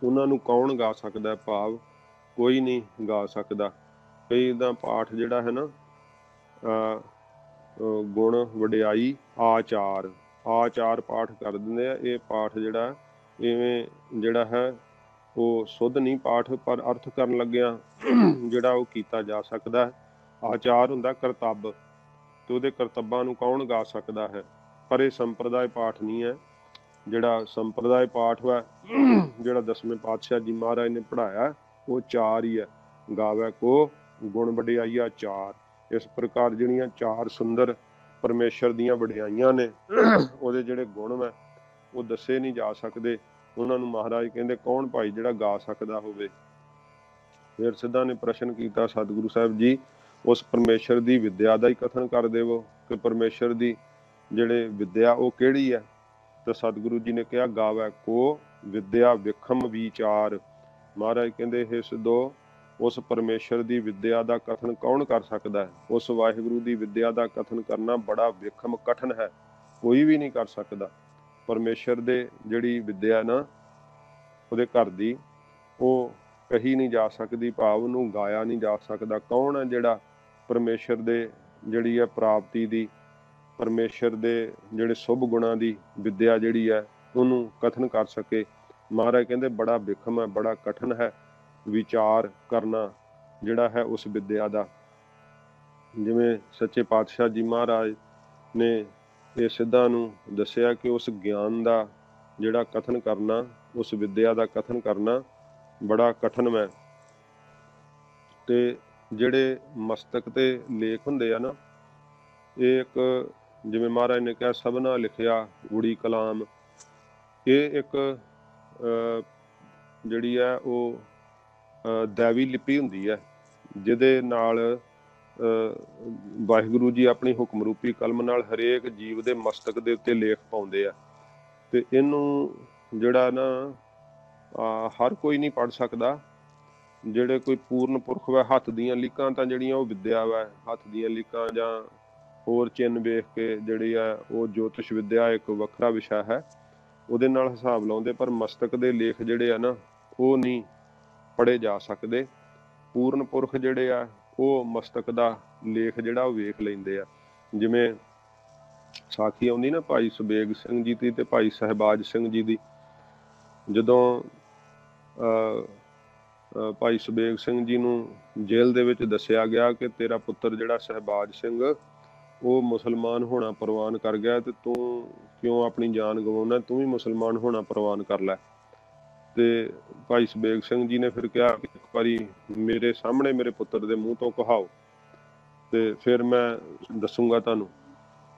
ਉਹਨਾਂ ਨੂੰ ਕੌਣ ਗਾ ਸਕਦਾ। ਭਾਵ ਕੋਈ ਨਹੀਂ ਗਾ ਸਕਦਾ। ਕਈ ਦਾ ਪਾਠ ਜਿਹੜਾ ਹੈ ਨਾ ਗੁਣ ਵਡਿਆਈ ਆਚਾਰ ਪਾਠ ਕਰ ਦਿੰਦੇ ਆ। ਇਹ ਪਾਠ ਜਿਹੜਾ ਇਵੇਂ ਜਿਹੜਾ ਹੈ ਉਹ ਸੁੱਧ ਨਹੀਂ ਪਾਠ, ਪਰ ਅਰਥ ਕਰਨ ਲੱਗਿਆ ਜਿਹੜਾ ਉਹ ਕੀਤਾ ਜਾ ਸਕਦਾ ਹੈ। ਆਚਾਰ ਹੁੰਦਾ ਕਰਤੱਵ, ਤੇ ਉਹਦੇ ਕਰਤੱਵਾਂ ਨੂੰ ਕੌਣ ਗਾ ਸਕਦਾ ਹੈ। ਪਰ ਇਹ ਸੰਪਰਦਾਇ ਪਾਠ ਨਹੀਂ ਹੈ। ਜਿਹੜਾ ਸੰਪਰਦਾਇ ਪਾਠ ਹੈ ਜਿਹੜਾ ਦਸਵੇਂ ਪਾਤਸ਼ਾਹ ਜੀ ਮਹਾਰਾਜ ਨੇ ਪੜ੍ਹਾਇਆ ਉਹ ਚਾਰ ਹੀ ਹੈ। ਗਾਵੈ ਕੋ ਗੁਣ ਵਡਿਆਈਆ ਚਾਰ। इस प्रकार ਜਿਹੜੀਆਂ चार सुंदर परमेश्वर ਦੀਆਂ ਵਡਿਆਈਆਂ ਨੇ ਉਹਦੇ ਜਿਹੜੇ ਗੁਣ ਹੈ ਉਹ ਦੱਸੇ ਨਹੀਂ ਜਾ ਸਕਦੇ। ਉਹਨਾਂ ਨੂੰ ਮਹਾਰਾਜ ਕਹਿੰਦੇ ਕੌਣ ਭਾਈ ਜਿਹੜਾ ਗਾ ਸਕਦਾ ਹੋਵੇ। ਫਿਰ ਸਿੱਧਾ ਨੇ ਪ੍ਰਸ਼ਨ ਕੀਤਾ, ਸਤਿਗੁਰੂ ਸਾਹਿਬ ਜੀ ਉਸ ਪਰਮੇਸ਼ਰ ਦੀ ਵਿਦਿਆ ਦਾ ਹੀ ਕਥਨ ਕਰ ਦੇਵੋ ਕਿ ਪਰਮੇਸ਼ਰ ਦੀ ਜਿਹੜੇ ਵਿਦਿਆ ਉਹ ਕਿਹੜੀ ਹੈ। ਤਾਂ ਸਤਿਗੁਰੂ ਜੀ ਨੇ ਕਿਹਾ, ਗਾਵੈ ਕੋ ਵਿਦਿਆ ਵਿਖਮ ਵਿਚਾਰ। ਮਹਾਰਾਜ ਕਹਿੰਦੇ ਹੈ ਸਿੱਧੋ ਉਸ ਪਰਮੇਸ਼ਰ ਦੀ ਵਿਦਿਆ ਦਾ ਕਥਨ ਕੌਣ ਕਰ ਸਕਦਾ ਹੈ। ਉਸ ਵਾਹਿਗੁਰੂ ਦੀ ਵਿਦਿਆ ਦਾ ਕਥਨ ਕਰਨਾ ਬੜਾ ਵਿਖਮ ਕਠਨ ਹੈ, ਕੋਈ ਵੀ ਨਹੀਂ ਕਰ ਸਕਦਾ। ਪਰਮੇਸ਼ਰ ਦੇ ਜਿਹੜੀ ਵਿਦਿਆ ਨਾ ਉਹਦੇ ਘਰ ਦੀ ਉਹ ਕਹੀ ਨਹੀਂ ਜਾ ਸਕਦੀ, ਭਾਵ ਉਹਨੂੰ ਗਾਇਆ ਨਹੀਂ ਜਾ ਸਕਦਾ। ਕੌਣ ਹੈ ਜਿਹੜਾ ਪਰਮੇਸ਼ਰ ਦੇ ਜਿਹੜੀ ਹੈ ਪ੍ਰਾਪਤੀ ਦੀ, ਪਰਮੇਸ਼ਰ ਦੇ ਜਿਹੜੇ ਸ਼ੁਭ ਗੁਣਾਂ ਦੀ ਵਿਦਿਆ ਜਿਹੜੀ ਹੈ ਉਹਨੂੰ ਕਥਨ ਕਰ ਸਕੇ। ਮਹਾਰਾਜ ਕਹਿੰਦੇ ਬੜਾ ਵਿਖਮ ਹੈ, ਬੜਾ ਕਠਨ ਹੈ ਵਿਚਾਰ ਕਰਨਾ ਜਿਹੜਾ ਹੈ ਉਸ ਵਿਦਿਆ ਦਾ। ਜਿਵੇਂ ਸੱਚੇ ਪਾਤਸ਼ਾਹ ਜੀ ਮਹਾਰਾਜ ਨੇ ਇਹ ਸਿੱਧਾਂ ਨੂੰ ਦੱਸਿਆ ਕਿ ਉਸ ਗਿਆਨ ਦਾ ਜਿਹੜਾ ਕਥਨ ਕਰਨਾ, ਉਸ ਵਿਦਿਆ ਦਾ ਕਥਨ ਕਰਨਾ ਬੜਾ ਕਠਨ ਹੈ। ਤੇ ਜਿਹੜੇ ਮਸਤਕ ਤੇ ਲੇਖ ਹੁੰਦੇ ਆ ਨਾ, ਇਹ ਇੱਕ ਜਿਵੇਂ ਮਹਾਰਾਜ ਨੇ ਕਿਹਾ ਸਭਨਾ ਲਿਖਿਆ ਊੜੀ ਕਲਾਮ, ਇਹ ਇੱਕ ਜਿਹੜੀ ਹੈ ਉਹ ਦੈਵੀ ਲਿਪੀ ਹੁੰਦੀ ਹੈ ਜਿਹਦੇ ਨਾਲ ਵਾਹਿਗੁਰੂ ਜੀ ਆਪਣੀ ਹੁਕਮ ਰੂਪੀ ਕਲਮ ਨਾਲ ਹਰੇਕ ਜੀਵ ਦੇ ਮਸਤਕ ਦੇ ਉੱਤੇ ਲੇਖ ਪਾਉਂਦੇ ਆ। ਤੇ ਇਹਨੂੰ ਜਿਹੜਾ ਨਾ ਹਰ ਕੋਈ ਨਹੀਂ ਪੜ੍ਹ ਸਕਦਾ। ਜਿਹੜੇ ਕੋਈ ਪੂਰਨ ਪੁਰਖ ਵਾ, ਹੱਥ ਦੀਆਂ ਲਿਖਾਂ ਤਾਂ ਜਿਹੜੀਆਂ ਉਹ ਵਿਦਿਆ ਵਾ, ਹੱਥ ਦੀਆਂ ਲਿਖਾਂ ਜਾਂ ਹੋਰ ਚਿੰਨ੍ਹ ਵੇਖ ਕੇ ਜਿਹੜੀ ਆ ਉਹ ਜੋਤਿਸ਼ ਵਿਦਿਆ ਇੱਕ ਵੱਖਰਾ ਵਿਸ਼ਾ ਹੈ, ਉਹਦੇ ਨਾਲ ਹਿਸਾਬ ਲਾਉਂਦੇ। ਪਰ ਮਸਤਕ ਦੇ ਲੇਖ ਜਿਹੜੇ ਆ ਨਾ ਉਹ ਨਹੀਂ ਪੜ੍ਹੇ ਜਾ ਸਕਦੇ। ਪੂਰਨ ਪੁਰਖ ਜਿਹੜੇ ਆ ਉਹ ਮਸਤਕ ਦਾ ਲੇਖ ਜਿਹੜਾ ਉਹ ਵੇਖ ਲੈਂਦੇ ਆ। ਜਿਵੇਂ ਸਾਖੀ ਆਉਂਦੀ ਨਾ ਭਾਈ ਸੁਬੇਗ ਸਿੰਘ ਜੀ ਦੀ ਤੇ ਭਾਈ ਸਹਿਬਾਜ ਸਿੰਘ ਜੀ ਦੀ। ਜਦੋਂ ਭਾਈ ਸੁਬੇਗ ਸਿੰਘ ਜੀ ਨੂੰ ਜੇਲ੍ਹ ਦੇ ਵਿੱਚ ਦੱਸਿਆ ਗਿਆ ਕਿ ਤੇਰਾ ਪੁੱਤਰ ਜਿਹੜਾ ਸਹਿਬਾਜ ਸਿੰਘ ਉਹ ਮੁਸਲਮਾਨ ਹੋਣਾ ਪ੍ਰਵਾਨ ਕਰ ਗਿਆ ਤੇ ਤੂੰ ਕਿਉਂ ਆਪਣੀ ਜਾਨ ਗਵਾਉਣਾ, ਤੂੰ ਵੀ ਮੁਸਲਮਾਨ ਹੋਣਾ ਪ੍ਰਵਾਨ ਕਰ ਲੈ। ਤੇ ਭਾਈ ਸੁਬੇਗ ਸਿੰਘ ਜੀ ਨੇ ਫਿਰ ਕਿਹਾ ਕਿ ਇੱਕ ਵਾਰੀ ਮੇਰੇ ਸਾਹਮਣੇ ਮੇਰੇ ਪੁੱਤਰ ਦੇ ਮੂੰਹ ਤੋਂ ਕਹਾਓ ਤੇ ਫਿਰ ਮੈਂ ਦੱਸੂਗਾ ਤੁਹਾਨੂੰ।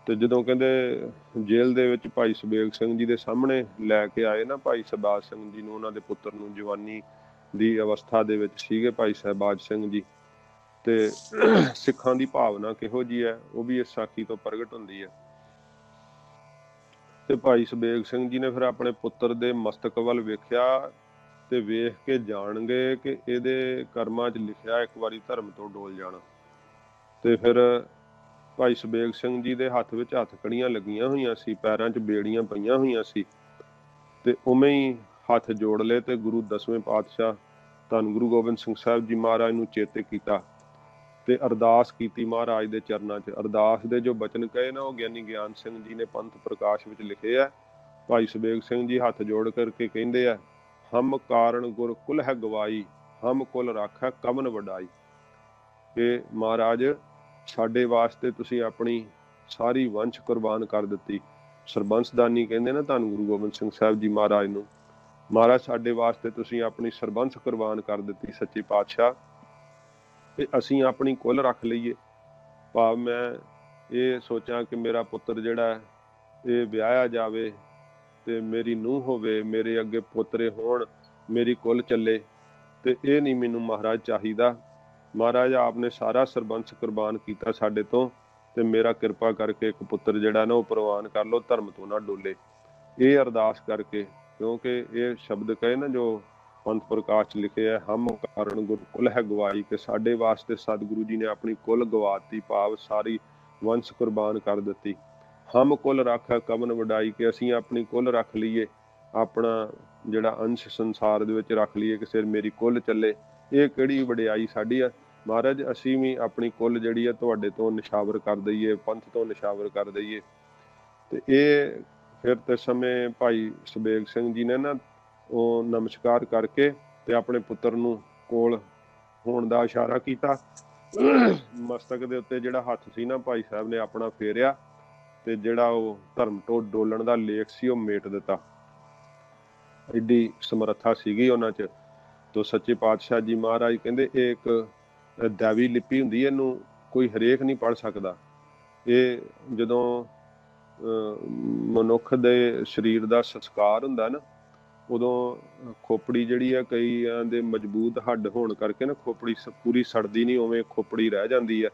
ਤੇ ਜਦੋਂ ਕਹਿੰਦੇ ਜੇਲ੍ਹ ਦੇ ਵਿੱਚ ਭਾਈ ਸੁਬੇਗ ਸਿੰਘ ਜੀ ਦੇ ਸਾਹਮਣੇ ਲੈ ਕੇ ਆਏ ਨਾ ਭਾਈ ਸਹਿਬਾਜ ਸਿੰਘ ਜੀ ਨੂੰ, ਉਹਨਾਂ ਦੇ ਪੁੱਤਰ ਨੂੰ, ਜਵਾਨੀ ਦੀ ਅਵਸਥਾ ਦੇ ਵਿੱਚ ਸੀਗੇ ਭਾਈ ਸਹਿਬਾਜ ਸਿੰਘ ਜੀ। ਤੇ ਸਿੱਖਾਂ ਦੀ ਭਾਵਨਾ ਕਿਹੋ ਜਿਹੀ ਹੈ ਉਹ ਵੀ ਇਸ ਸਾਖੀ ਤੋਂ ਪ੍ਰਗਟ ਹੁੰਦੀ ਹੈ। ਤੇ ਭਾਈ ਸੁਬੇਗ ਸਿੰਘ ਜੀ ਨੇ ਫਿਰ ਆਪਣੇ ਪੁੱਤਰ ਦੇ ਮਸਤਕ ਵੱਲ ਵੇਖਿਆ ਤੇ ਵੇਖ ਕੇ ਜਾਣ ਗਏ ਕਿ ਇਹਦੇ ਕਰਮਾਂ 'ਚ ਲਿਖਿਆ ਇੱਕ ਵਾਰੀ ਧਰਮ ਤੋਂ ਡੋਲ ਜਾਣਾ। ਤੇ ਫਿਰ ਭਾਈ ਸੁਬੇਗ ਸਿੰਘ ਜੀ ਦੇ ਹੱਥ ਵਿੱਚ ਹੱਥਕੜੀਆਂ ਲੱਗੀਆਂ ਹੋਈਆਂ ਸੀ, ਪੈਰਾਂ 'ਚ ਬੇੜੀਆਂ ਪਈਆਂ ਹੋਈਆਂ ਸੀ। ਤੇ ਉਵੇਂ ਹੀ ਹੱਥ ਜੋੜ ਲਏ ਤੇ ਗੁਰੂ ਦਸਵੇਂ ਪਾਤਸ਼ਾਹ ਧੰਨ ਗੁਰੂ ਗੋਬਿੰਦ ਸਿੰਘ ਸਾਹਿਬ ਜੀ ਮਹਾਰਾਜ ਨੂੰ ਚੇਤੇ ਕੀਤਾ ਤੇ ਅਰਦਾਸ ਕੀਤੀ ਮਹਾਰਾਜ ਦੇ ਚਰਨਾਂ 'ਚ। ਅਰਦਾਸ ਦੇ ਜੋ ਬਚਨ ਕਹੇ ਨਾ ਉਹ ਗਿਆਨੀ ਗਿਆਨ ਸਿੰਘ ਜੀ ਨੇ ਪੰਥ ਪ੍ਰਕਾਸ਼ ਵਿੱਚ ਲਿਖੇ ਆ। ਭਾਈ ਸੁਬੇਗ ਸਿੰਘ ਜੀ ਹੱਥ ਜੋੜ ਕਰਕੇ ਕਹਿੰਦੇ ਆ, ਹਮ ਕਾਰਨ ਗੁਰ ਕੁਲ ਹੈ ਗਵਾਈ, ਹਮ ਕੁਲ ਰਾਖੈ ਕਵਨ ਵਡਾਈ। ਕਿ ਮਹਾਰਾਜ ਸਾਡੇ ਵਾਸਤੇ ਤੁਸੀਂ ਆਪਣੀ ਸਾਰੀ ਵੰਸ਼ ਕੁਰਬਾਨ ਕਰ ਦਿੱਤੀ। ਸਰਬੰਸਦਾਨੀ ਕਹਿੰਦੇ ਨਾ ਧੰਨ ਗੁਰੂ ਗੋਬਿੰਦ ਸਿੰਘ ਸਾਹਿਬ ਜੀ ਮਹਾਰਾਜ ਨੂੰ, ਮਹਾਰਾਜ ਸਾਡੇ ਵਾਸਤੇ ਤੁਸੀਂ ਆਪਣੀ ਸਰਬੰਸ ਕੁਰਬਾਨ ਕਰ ਦਿੱਤੀ ਸੱਚੇ ਪਾਤਸ਼ਾਹ, ਤੇ ਅਸੀਂ ਆਪਣੀ ਕੁੱਲ ਰੱਖ ਲਈਏ। ਭਾਵ ਮੈਂ ਇਹ ਸੋਚਾਂ ਕਿ ਮੇਰਾ ਪੁੱਤਰ ਜਿਹੜਾ ਇਹ ਵਿਆਹਿਆ ਜਾਵੇ ਤੇ ਮੇਰੀ ਨੂੰਹ ਹੋਵੇ, ਮੇਰੇ ਅੱਗੇ ਪੋਤਰੇ ਹੋਣ, ਮੇਰੀ ਕੁੱਲ ਚੱਲੇ, ਤੇ ਇਹ ਨਹੀਂ ਮੈਨੂੰ ਮਹਾਰਾਜ ਚਾਹੀਦਾ। ਮਹਾਰਾਜ ਆਪ ਨੇ ਸਾਰਾ ਸਰਬੰਸ ਕੁਰਬਾਨ ਕੀਤਾ ਸਾਡੇ ਤੋਂ, ਤੇ ਮੇਰਾ ਕਿਰਪਾ ਕਰਕੇ ਇੱਕ ਪੁੱਤਰ ਜਿਹੜਾ ਨਾ ਉਹ ਪ੍ਰਵਾਨ ਕਰ ਲਓ, ਧਰਮ ਤੋਂ ਨਾ ਡੋਲੇ। ਇਹ ਅਰਦਾਸ ਕਰਕੇ, ਕਿਉਂਕਿ ਇਹ ਸ਼ਬਦ ਕਹੇ ਨਾ ਜੋ ਪੰਥ ਪ੍ਰਕਾਸ਼ 'ਚ ਲਿਖੇ ਹੈ, ਹਮ ਕਾਰਨ ਗੁਰ ਕੁਲ ਹੈ ਗਵਾਈ, ਕਿ ਸਾਡੇ ਵਾਸਤੇ ਸਤਿਗੁਰੂ ਜੀ ਨੇ ਆਪਣੀ ਕੁੱਲ ਗਵਾਤੀ, ਭਾਵ ਸਾਰੀ ਵੰਸ਼ ਕੁਰਬਾਨ ਕਰ ਦਿੱਤੀ। ਹਮ ਕੁੱਲ ਰਾਖੈ ਕਵਨ ਵਡਾਈ, ਕਿ ਅਸੀਂ ਆਪਣੀ ਕੁੱਲ ਰੱਖ ਲਈਏ, ਆਪਣਾ ਜਿਹੜਾ ਅੰਸ਼ ਸੰਸਾਰ ਦੇ ਵਿੱਚ ਰੱਖ ਲਈਏ, ਕਿ ਸਿਰ ਮੇਰੀ ਕੁੱਲ ਚੱਲੇ। ਇਹ ਕਿਹੜੀ ਵਡਿਆਈ ਸਾਡੀ ਆ ਮਹਾਰਾਜ, ਅਸੀਂ ਵੀ ਆਪਣੀ ਕੁੱਲ ਜਿਹੜੀ ਆ ਤੁਹਾਡੇ ਤੋਂ ਨਿਸ਼ਾਵਰ ਕਰ ਦਈਏ, ਪੰਥ ਤੋਂ ਨਿਸ਼ਾਵਰ ਕਰ ਦਈਏ। ਤੇ ਇਹ ਫਿਰ ਤੇ ਸਮੇਂ ਭਾਈ ਸੁਬੇਗ ਸਿੰਘ ਜੀ ਨੇ ਨਾ ਉਹ ਨਮਸਕਾਰ ਕਰਕੇ ਤੇ ਆਪਣੇ ਪੁੱਤਰ ਨੂੰ ਕੋਲ ਹੋਣ ਦਾ ਇਸ਼ਾਰਾ ਕੀਤਾ। ਮਸਤਕ ਦੇ ਉੱਤੇ ਜਿਹੜਾ ਹੱਥ ਸੀ ਨਾ ਭਾਈ ਸਾਹਿਬ ਨੇ ਆਪਣਾ ਫੇਰਿਆ ਤੇ ਜਿਹੜਾ ਉਹ ਧਰਮ ਤੋਂ ਡੋਲਣ ਦਾ ਲੇਖ ਸੀ ਉਹ ਮੇਟ ਦਿੱਤਾ। ਐਡੀ ਸਮਰੱਥਾ ਸੀਗੀ ਉਹਨਾਂ 'ਚ। ਤੋ ਸੱਚੇ ਪਾਤਸ਼ਾਹ ਜੀ ਮਹਾਰਾਜ ਕਹਿੰਦੇ ਇਹ ਇੱਕ ਦੈਵੀ ਲਿਪੀ ਹੁੰਦੀ, ਇਹਨੂੰ कोई हरेक नहीं पढ़ सकता। ये जदों मनुख दे शरीर का संस्कार हुंदा ना, उदों खोपड़ी जिहड़ी आ कईयां दे मजबूत हड्ड होण करके ना खोपड़ी पूरी सड़दी नहीं, उवें खोपड़ी रह जांदी है।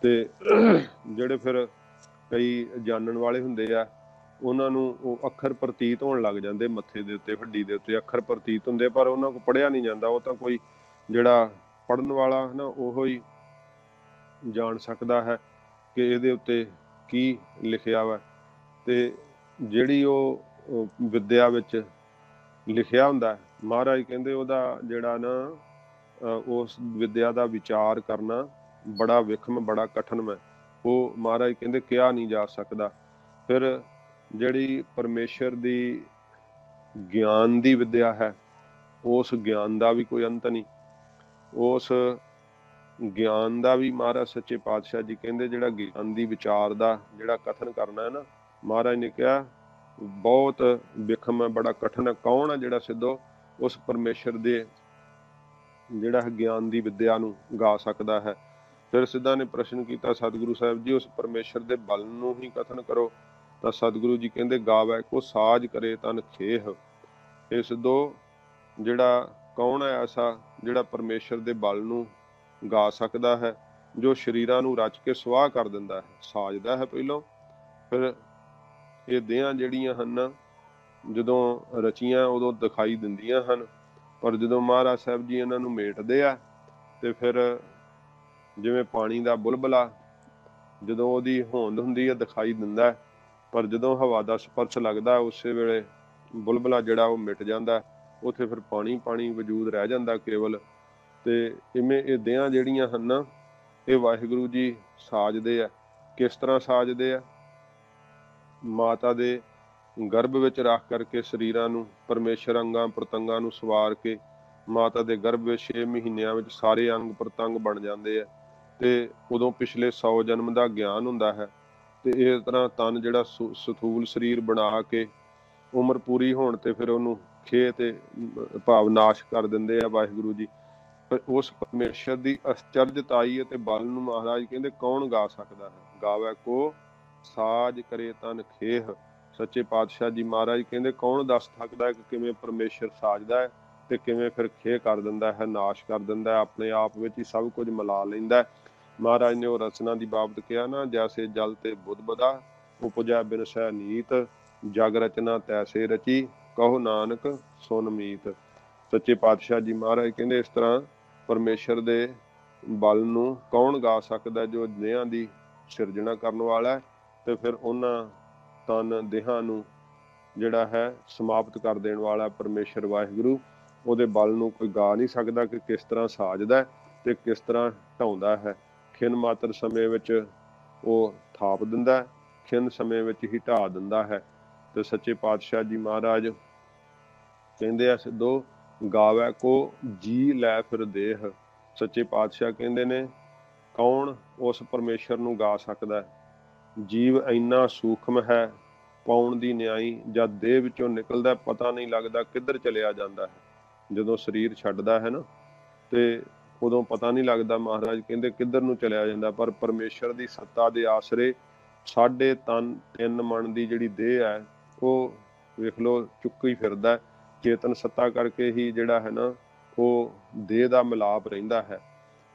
ते ਜਿਹੜੇ ਫਿਰ ਕਈ ਜਾਣਨ ਵਾਲੇ ਹੁੰਦੇ ਆ ਉਹਨਾਂ ਨੂੰ ਉਹ ਅੱਖਰ ਪ੍ਰਤੀਤ ਹੋਣ ਲੱਗ ਜਾਂਦੇ ਮੱਥੇ ਦੇ ਉੱਤੇ, ਹੱਡੀ ਦੇ ਉੱਤੇ ਅੱਖਰ ਪ੍ਰਤੀਤ ਹੁੰਦੇ, ਪਰ ਉਹਨਾਂ ਕੋਲ ਪੜ੍ਹਿਆ ਨਹੀਂ ਜਾਂਦਾ। ਉਹ ਤਾਂ ਕੋਈ ਜਿਹੜਾ ਪੜ੍ਹਨ ਵਾਲਾ ਨਾ ਉਹੋ ਹੀ ਜਾਣ ਸਕਦਾ ਹੈ ਕਿ ਇਹਦੇ ਉੱਤੇ ਕੀ ਲਿਖਿਆ ਵਾ। ਤੇ ਜਿਹੜੀ ਉਹ ਵਿੱਦਿਆ ਵਿੱਚ ਲਿਖਿਆ ਹੁੰਦਾ, ਮਹਾਰਾਜ ਕਹਿੰਦੇ ਉਹਦਾ ਜਿਹੜਾ ਨਾ ਉਸ ਵਿੱਦਿਆ ਦਾ ਵਿਚਾਰ ਕਰਨਾ ਬੜਾ ਵਿਖਮ, ਬੜਾ ਕਠਿਨ ਹੈ। ਉਹ ਮਹਾਰਾਜ ਕਹਿੰਦੇ ਕਿਹਾ ਨਹੀਂ ਜਾ ਸਕਦਾ। ਫਿਰ ਜਿਹੜੀ ਪਰਮੇਸ਼ਰ ਦੀ ਗਿਆਨ ਦੀ ਵਿੱਦਿਆ ਹੈ, ਉਸ ਗਿਆਨ ਦਾ ਵੀ ਕੋਈ ਅੰਤ ਨਹੀਂ। ਉਸ ਗਿਆਨ ਦਾ ਵੀ ਮਹਾਰਾਜ ਸੱਚੇ ਪਾਤਸ਼ਾਹ ਜੀ ਕਹਿੰਦੇ ਜਿਹੜਾ ਗਿਆਨ ਦੀ ਵਿਚਾਰ ਦਾ ਜਿਹੜਾ ਕਥਨ ਕਰਨਾ ਹੈ ਨਾ, ਮਹਾਰਾਜ ਨੇ ਕਿਹਾ ਬਹੁਤ ਵਿਖਮ ਹੈ, ਬੜਾ ਕਠਿਨ ਹੈ। ਕੌਣ ਹੈ ਜਿਹੜਾ ਸਿੱਧੋ ਉਸ ਪਰਮੇਸ਼ਰ ਦੇ ਜਿਹੜਾ ਗਿਆਨ ਦੀ ਵਿੱਦਿਆ ਨੂੰ ਗਾ ਸਕਦਾ ਹੈ। ਫਿਰ ਸਿੱਧਾ ਨੇ ਪ੍ਰਸ਼ਨ ਕੀਤਾ, ਸਤਿਗੁਰੂ ਸਾਹਿਬ ਜੀ ਉਸ ਪਰਮੇਸ਼ਰ ਦੇ ਬਲ ਨੂੰ ਹੀ ਕਥਨ ਕਰੋ। ਤਾਂ ਸਤਿਗੁਰੂ ਜੀ ਕਹਿੰਦੇ ਗਾਵੈ ਕੋ ਸਾਜ ਕਰੇ ਤਨ ਖੇਹ। ਇਹ ਸਿੱਧੋ ਜਿਹੜਾ ਕੌਣ ਹੈ ਐਸਾ ਜਿਹੜਾ ਪਰਮੇਸ਼ਰ ਦੇ ਬਲ ਨੂੰ ਗਾ ਸਕਦਾ ਹੈ, ਜੋ ਸਰੀਰਾਂ ਨੂੰ ਰਚ ਕੇ ਸਵਾਹ ਕਰ ਦਿੰਦਾ ਹੈ, ਸਾਜਦਾ ਹੈ ਪਹਿਲੋਂ। ਫਿਰ ਇਹ ਦੇਹਾਂ ਜਿਹੜੀਆਂ ਹਨ ਜਦੋਂ ਰਚੀਆਂ ਉਦੋਂ ਦਿਖਾਈ ਦਿੰਦੀਆਂ ਹਨ, ਪਰ ਜਦੋਂ ਮਹਾਰਾਜ ਸਾਹਿਬ ਜੀ ਇਹਨਾਂ ਨੂੰ ਮੇਟਦੇ ਆ ਤੇ ਫਿਰ ਜਿਵੇਂ ਪਾਣੀ ਦਾ ਬੁਲਬੁਲਾ ਜਦੋਂ ਉਹਦੀ ਹੋਂਦ ਹੁੰਦੀ ਹੈ ਦਿਖਾਈ ਦਿੰਦਾ, ਪਰ ਜਦੋਂ ਹਵਾ ਦਾ ਸਪਰਸ਼ ਲੱਗਦਾ ਉਸੇ ਵੇਲੇ ਬੁਲਬੁਲਾ ਜਿਹੜਾ ਉਹ ਮਿਟ ਜਾਂਦਾ, ਉੱਥੇ ਫਿਰ ਪਾਣੀ ਪਾਣੀ ਵਜੂਦ ਰਹਿ ਜਾਂਦਾ ਕੇਵਲ। ਤੇ ਇਵੇਂ ਇਹ ਦੇਹਾਂ ਜਿਹੜੀਆਂ ਹਨ ਨਾ, ਇਹ ਵਾਹਿਗੁਰੂ ਜੀ ਸਾਜਦੇ ਆ। ਕਿਸ ਤਰ੍ਹਾਂ ਸਾਜਦੇ ਆ? ਮਾਤਾ ਦੇ ਗਰਭ ਵਿੱਚ ਰੱਖ ਕਰਕੇ ਸਰੀਰਾਂ ਨੂੰ ਪਰਮੇਸ਼ਰ ਅੰਗਾਂ ਪ੍ਰਤੰਗਾਂ ਨੂੰ ਸਵਾਰ ਕੇ ਮਾਤਾ ਦੇ ਗਰਭ ਵਿੱਚ 6 ਮਹੀਨਿਆਂ ਵਿੱਚ ਸਾਰੇ ਅੰਗ ਪ੍ਰਤੰਗ ਬਣ ਜਾਂਦੇ ਆ। ਤੇ ਉਦੋਂ ਪਿਛਲੇ 100 ਜਨਮ ਦਾ ਗਿਆਨ ਹੁੰਦਾ ਹੈ। ਤੇ ਇਸ ਤਰ੍ਹਾਂ ਤਨ ਜਿਹੜਾ ਸਥੂਲ ਸਰੀਰ ਬਣਾ ਕੇ ਉਮਰ ਪੂਰੀ ਹੋਣ ਤੇ ਫਿਰ ਉਹਨੂੰ ਖੇ ਤੇ ਭਾਵ ਨਾਸ਼ ਕਰ ਦਿੰਦੇ ਆ ਵਾਹਿਗੁਰੂ ਜੀ। ਪਰ ਉਸ ਪਰਮੇਸ਼ਰ ਦੀ ਅਚਰਜਤਾਈ ਅਤੇ ਬਲ ਨੂੰ ਮਹਾਰਾਜ ਕਹਿੰਦੇ ਕੌਣ ਗਾ ਸਕਦਾ ਹੈ? ਗਾਵੈ ਕੋ ਸਾਜ ਕਰੇ ਤਨ ਖੇਹ। ਸੱਚੇ ਪਾਤਸ਼ਾਹ ਜੀ ਮਹਾਰਾਜ ਕਹਿੰਦੇ ਕੌਣ ਦੱਸ ਸਕਦਾ ਹੈ ਕਿ ਕਿਵੇਂ ਪਰਮੇਸ਼ਰ ਸਾਜਦਾ ਹੈ ਤੇ ਕਿਵੇਂ ਫਿਰ ਖੇਹ ਕਰ ਦਿੰਦਾ ਹੈ, ਨਾਸ਼ ਕਰ ਦਿੰਦਾ ਹੈ, ਆਪਣੇ ਆਪ ਵਿੱਚ ਹੀ ਸਭ ਕੁਝ ਮਿਲਾ ਲੈਂਦਾ। ਮਹਾਰਾਜ ਨੇ ਉਹ ਰਚਨਾ ਦੀ ਬਾਬਤ ਕਿਹਾ ਨਾ, ਜੈਸੇ ਜਲ ਤੇ ਬੁੱਧ ਬਦਾ ਉਪਜੈ ਬਿਨ ਸਹਿ ਨੀਤ, ਜਗ ਰਚਨਾ ਤੈਸੇ ਰਚੀ ਕਹੋ ਨਾਨਕ ਸੁਨ ਮੀਤ। ਸੱਚੇ ਪਾਤਸ਼ਾਹ ਜੀ ਮਹਾਰਾਜ ਕਹਿੰਦੇ ਇਸ ਤਰ੍ਹਾਂ ਪਰਮੇਸ਼ਰ ਦੇ ਬਲ ਨੂੰ ਕੌਣ ਗਾ ਸਕਦਾ, ਜੋ ਦੇਹਾਂ ਦੀ ਸਿਰਜਣਾ ਕਰਨ ਵਾਲਾ ਤੇ ਫਿਰ ਉਹਨਾਂ ਤਨ ਦੇਹਾਂ ਨੂੰ ਜਿਹੜਾ ਹੈ ਸਮਾਪਤ ਕਰ ਦੇਣ ਵਾਲਾ ਪਰਮੇਸ਼ਰ ਵਾਹਿਗੁਰੂ। ਉਹਦੇ ਬਲ ਨੂੰ ਕੋਈ ਗਾ ਨਹੀਂ ਸਕਦਾ ਕਿ ਕਿਸ ਤਰ੍ਹਾਂ ਸਾਜਦਾ ਤੇ ਕਿਸ ਤਰ੍ਹਾਂ ਢਾਉਂਦਾ ਹੈ। ਖਿਨ ਮਾਤਰ ਸਮੇਂ ਵਿੱਚ ਉਹ ਥਾਪ ਦਿੰਦਾ, ਖਿਨ ਸਮੇਂ ਵਿੱਚ ਹੀ ਢਾ ਦਿੰਦਾ ਹੈ। ਤੇ ਸੱਚੇ ਪਾਤਸ਼ਾਹ ਜੀ ਮਹਾਰਾਜ ਕਹਿੰਦੇ ਆ ਸਿੱਧੋ ਗਾਵੈ ਕੋ ਜੀ ਲੈ ਫਿਰ ਦੇਹ। ਸੱਚੇ ਪਾਤਸ਼ਾਹ ਕਹਿੰਦੇ ਨੇ ਕੌਣ ਉਸ ਪਰਮੇਸ਼ਰ ਨੂੰ ਗਾ ਸਕਦਾ? ਜੀਵ ਇੰਨਾ ਸੂਖਮ ਹੈ, ਪਾਉਣ ਦੀ ਨਿਆਈ ਜਦ ਦੇਹ ਵਿੱਚੋਂ ਨਿਕਲਦਾ ਪਤਾ ਨਹੀਂ ਲੱਗਦਾ ਕਿੱਧਰ ਚਲਿਆ ਜਾਂਦਾ ਹੈ। ਜਦੋਂ ਸਰੀਰ ਛੱਡਦਾ ਹੈ ਨਾ ਤੇ ਉਦੋਂ ਪਤਾ ਨਹੀਂ ਲੱਗਦਾ, ਮਹਾਰਾਜ ਕਹਿੰਦੇ ਕਿੱਧਰ ਨੂੰ ਚਲਿਆ ਜਾਂਦਾ। ਪਰ ਪਰਮੇਸ਼ਰ ਦੀ ਸੱਤਾ ਦੇ ਆਸਰੇ 3.5 ਮਣ ਦੀ ਜਿਹੜੀ ਦੇਹ ਹੈ ਉਹ ਵੇਖ ਲਓ ਚੁੱਕੀ ਫਿਰਦਾ। ਚੇਤਨ ਸੱਤਾ ਕਰਕੇ ਹੀ ਜਿਹੜਾ ਹੈ ਨਾ ਉਹ ਦੇਹ ਦਾ ਮਿਲਾਪ ਰਹਿੰਦਾ ਹੈ।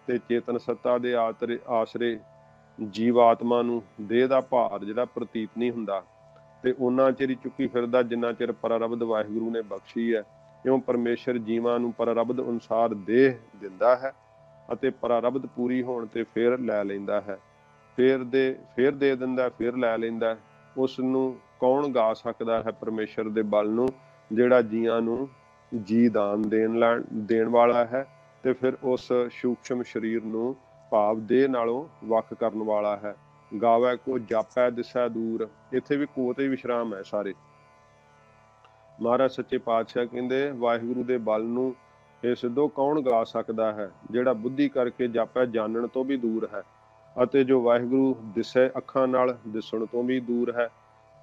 ਤੇ ਚੇਤਨ ਸੱਤਾ ਦੇ ਆਸਰੇ ਜੀਵ ਆਤਮਾ ਨੂੰ ਦੇਹ ਦਾ ਭਾਰ ਜਿਹੜਾ ਪ੍ਰਤੀਤ ਨਹੀਂ ਹੁੰਦਾ ਤੇ ਉਹਨਾਂ ਚਿਰ ਹੀ ਚੁੱਕੀ ਫਿਰਦਾ ਜਿੰਨਾ ਚਿਰ ਪਰਾਰਬਧ ਵਾਹਿਗੁਰੂ ਨੇ ਬਖਸ਼ੀ ਹੈ। ਕਿਉਂ? ਪਰਮੇਸ਼ਰ ਜੀਵਾਂ ਨੂੰ ਪਰਾਰਬਧ ਅਨੁਸਾਰ ਦੇਹ ਦਿੰਦਾ ਹੈ ਅਤੇ ਪਰਾਰਬਧ ਪੂਰੀ ਹੋਣ ਤੇ ਫਿਰ ਲੈ ਲੈਂਦਾ ਹੈ, ਫਿਰ ਦੇ ਦਿੰਦਾ, ਫਿਰ ਲੈ ਲੈਂਦਾ। ਉਸ ਨੂੰ ਕੌਣ ਗਾ ਸਕਦਾ ਹੈ ਪਰਮੇਸ਼ਰ ਦੇ ਬਲ ਨੂੰ, ਜਿਹੜਾ ਜੀਆਂ ਨੂੰ ਜੀ ਦਾਨ ਦੇਣ ਵਾਲਾ ਹੈ ਤੇ ਫਿਰ ਉਸ ਸੂਖਸ਼ਮ ਸਰੀਰ ਨੂੰ ਭਾਵ ਦੇਹ ਨਾਲੋਂ ਵੱਖ ਕਰਨ ਵਾਲਾ ਹੈ। ਗਾਵੈ ਕੋ ਜਾਪੈ ਦਿਸੈ ਦੂਰ। ਇੱਥੇ ਵੀ ਕੋ ਤੇ ਵਿਸ਼ਰਾਮ ਹੈ ਸਾਰੇ। ਮਹਾਰਾਜ ਸੱਚੇ ਪਾਤਸ਼ਾਹ ਕਹਿੰਦੇ ਵਾਹਿਗੁਰੂ ਦੇ ਬਲ ਨੂੰ ਇਹ ਸਿੱਧੋ ਕੌਣ ਗਾ ਸਕਦਾ ਹੈ? ਜਿਹੜਾ ਬੁੱਧੀ ਕਰਕੇ ਜਾਪੈ ਜਾਣਨ ਤੋਂ ਵੀ ਦੂਰ ਹੈ ਅਤੇ ਜੋ ਵਾਹਿਗੁਰੂ ਦਿਸੈ ਅੱਖਾਂ ਨਾਲ ਦਿਸਣ ਤੋਂ ਵੀ ਦੂਰ ਹੈ।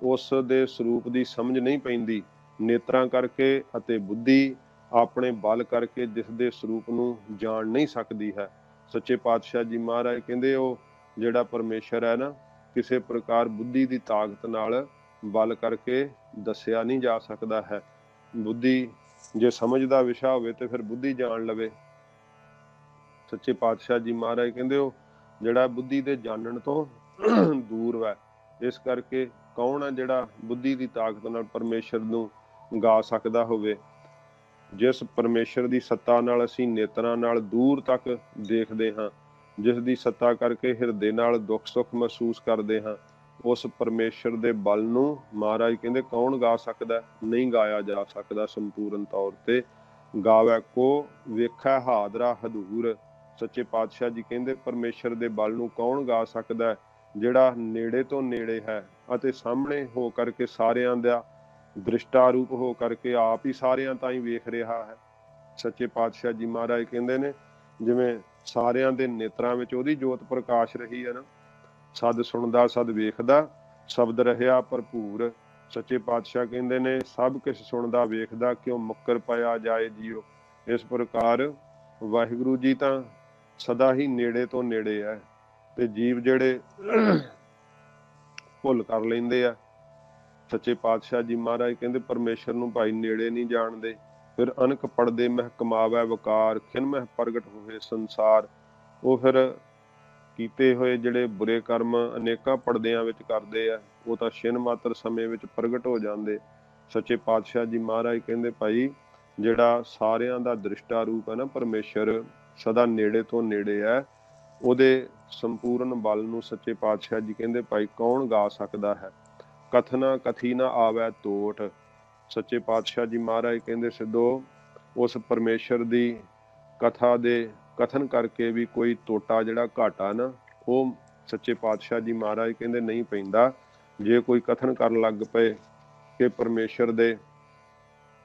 ਉਸ ਦੇ ਸਰੂਪ ਦੀ ਸਮਝ ਨਹੀਂ ਪੈਂਦੀ ਨੇਤਰਾਂ ਕਰਕੇ ਅਤੇ ਬੁੱਧੀ ਆਪਣੇ ਬਲ ਕਰਕੇ ਜਿਸ ਦੇ ਸਰੂਪ ਨੂੰ ਜਾਣ ਨਹੀਂ ਸਕਦੀ ਹੈ। सच्चे पातशाह जी महाराज कहते वो जिहड़ा परमेश्वर है ना किसी प्रकार बुद्धि की ताकत नाल बल करके दसिया नहीं जा सकता है। बुद्धि जे समझदा विशा होवे ते फिर बुद्धि जान लवे। सच्चे पातशाह जी महाराज कहते हो जिहड़ा बुद्धि दे जानन तो दूर वै। इस करके कौन है जिहड़ा बुद्धि की ताकत नाल परमेश्वर नूं गा सकदा होवे। जिस परमेश्वर की सत्ता नाल असीं नेत्रां नाल दूर तक देखते हाँ, जिस दी सत्ता करके हिरदे नाल दुख सुख महसूस करते हाँ, उस परमेश्वर दे बल नूं महाराज कहते कौन गा सकदा? नहीं गाया जा सकदा संपूर्ण तौर ते। गावै को वेखै हादरा हदूर। सच्चे पातशाह जी कहते परमेश्वर दे बल नूं कौन गा सकदा है? जिहड़ा नेड़े तो नेड़े है अते सामने हो करके सारियां दा दृष्टा रूप हो करके आप ही सारियां ताईं वेख रहा है। सच्चे पातशाह जी महाराज कहते ने जिवें सारियां दे नेत्रां विच ओहदी जोत प्रकाश रही है ना, सद सुनदा सद वेखदा शब्द रहिया भरपूर। सच्चे पातशाह कहते ने सब कुछ सुनदा वेखदा क्यों मुक्कर पाया जाए जियो। इस प्रकार वाहिगुरु जी तां सदा ही नेड़े तो नेड़े है ते जीव जिहड़े भुल कर लैंदे आ। सच्चे पातशाह जी महाराज कहते परमेश्वर नूं भाई नेड़े नहीं जानते। फिर अनक पड़दे मह कमावै वकार खिन मह प्रगट होए संसार। वो फिर कीते होए जिहड़े बुरे कर्म अनेकां पड़दियां विच करदे आ वो तां छिन मात्र समय विच प्रगट हो जांदे। सच्चे पातशाह जी महाराज कहते भाई जिहड़ा सारियां दा दृष्टा रूप है ना परमेश्वर सदा नेड़े तो नेड़े है, ਉਹਦੇ संपूर्ण बल नूं सच्चे पातशाह जी कहते भाई कौन गा सकदा है। कथना कथी ना आवे टोट। सच्चे पातशाह जी महाराज कहते सिद्धो उस परमेश्वर दी कथा दे कथन करके भी कोई टोटा जिहड़ा घाटा ना वो सच्चे पातशाह जी महाराज कहते नहीं पैंदा। जे कोई कथन कर लग पे कि परमेश्वर दे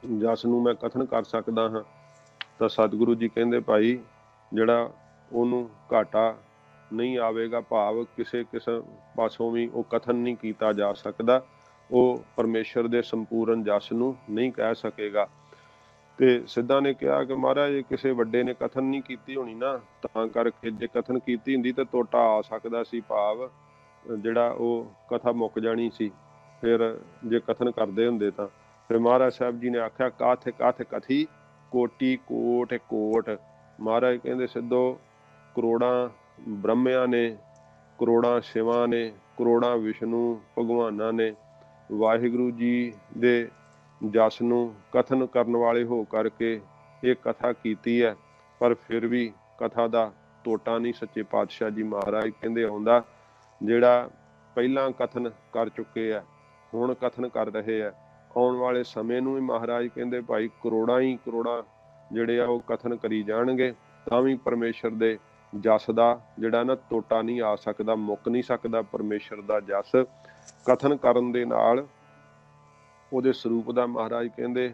जस नूं मैं कथन कर सकदा हाँ ਤਾਂ सतगुरु जी कहते भाई जिहड़ा ਉਹਨੂੰ घाटा नहीं आवेगा। भाव किसी पासों भी वो कथन नहीं किया जा सकता। वो परमेश्वर दे संपूर्ण जस नूं नहीं कह सकेगा। ते सिद्धा ने कहा कि महाराज किसी वड्डे ने कथन नहीं की होनी ना तां करके जे कथन की हुंदी तो टोटा आ सकदा सी। भाव जिहड़ा वो कथा मुक जानी सी। फिर जे कथन करदे हुंदे तां फिर महाराज साहब जी ने आख्या कथ कथ कथी कोटि कोट कोट। महाराज कहते सिद्धो करोड़ां ब्रह्मिया ने करोड़ां शिवां ने करोड़ां विष्णु भगवाना ने वाहिगुरु जी दे जस नूं कथन करन वाले हो करके ये कथा कीती है। पर फिर भी कथा दा टोटा नहीं सच्चे पातशाह जी महाराज कहते आउंदा। जिहड़ा पहलां कथन कर चुके है हुण कथन कर रहे है आउण वाले समय नूं भी महाराज कहते भाई करोड़ां ही करोड़ां जिहड़े आ ओह कथन करी जाणगे तां भी परमेश्वर दे जस दा जिहड़ा ना टोटा नहीं आ सकदा, मुक नहीं सकदा। परमेश्वर दा जस कथन करन दे नाल ਉਹਦੇ ਸਰੂਪ ਦਾ ਮਹਾਰਾਜ ਕਹਿੰਦੇ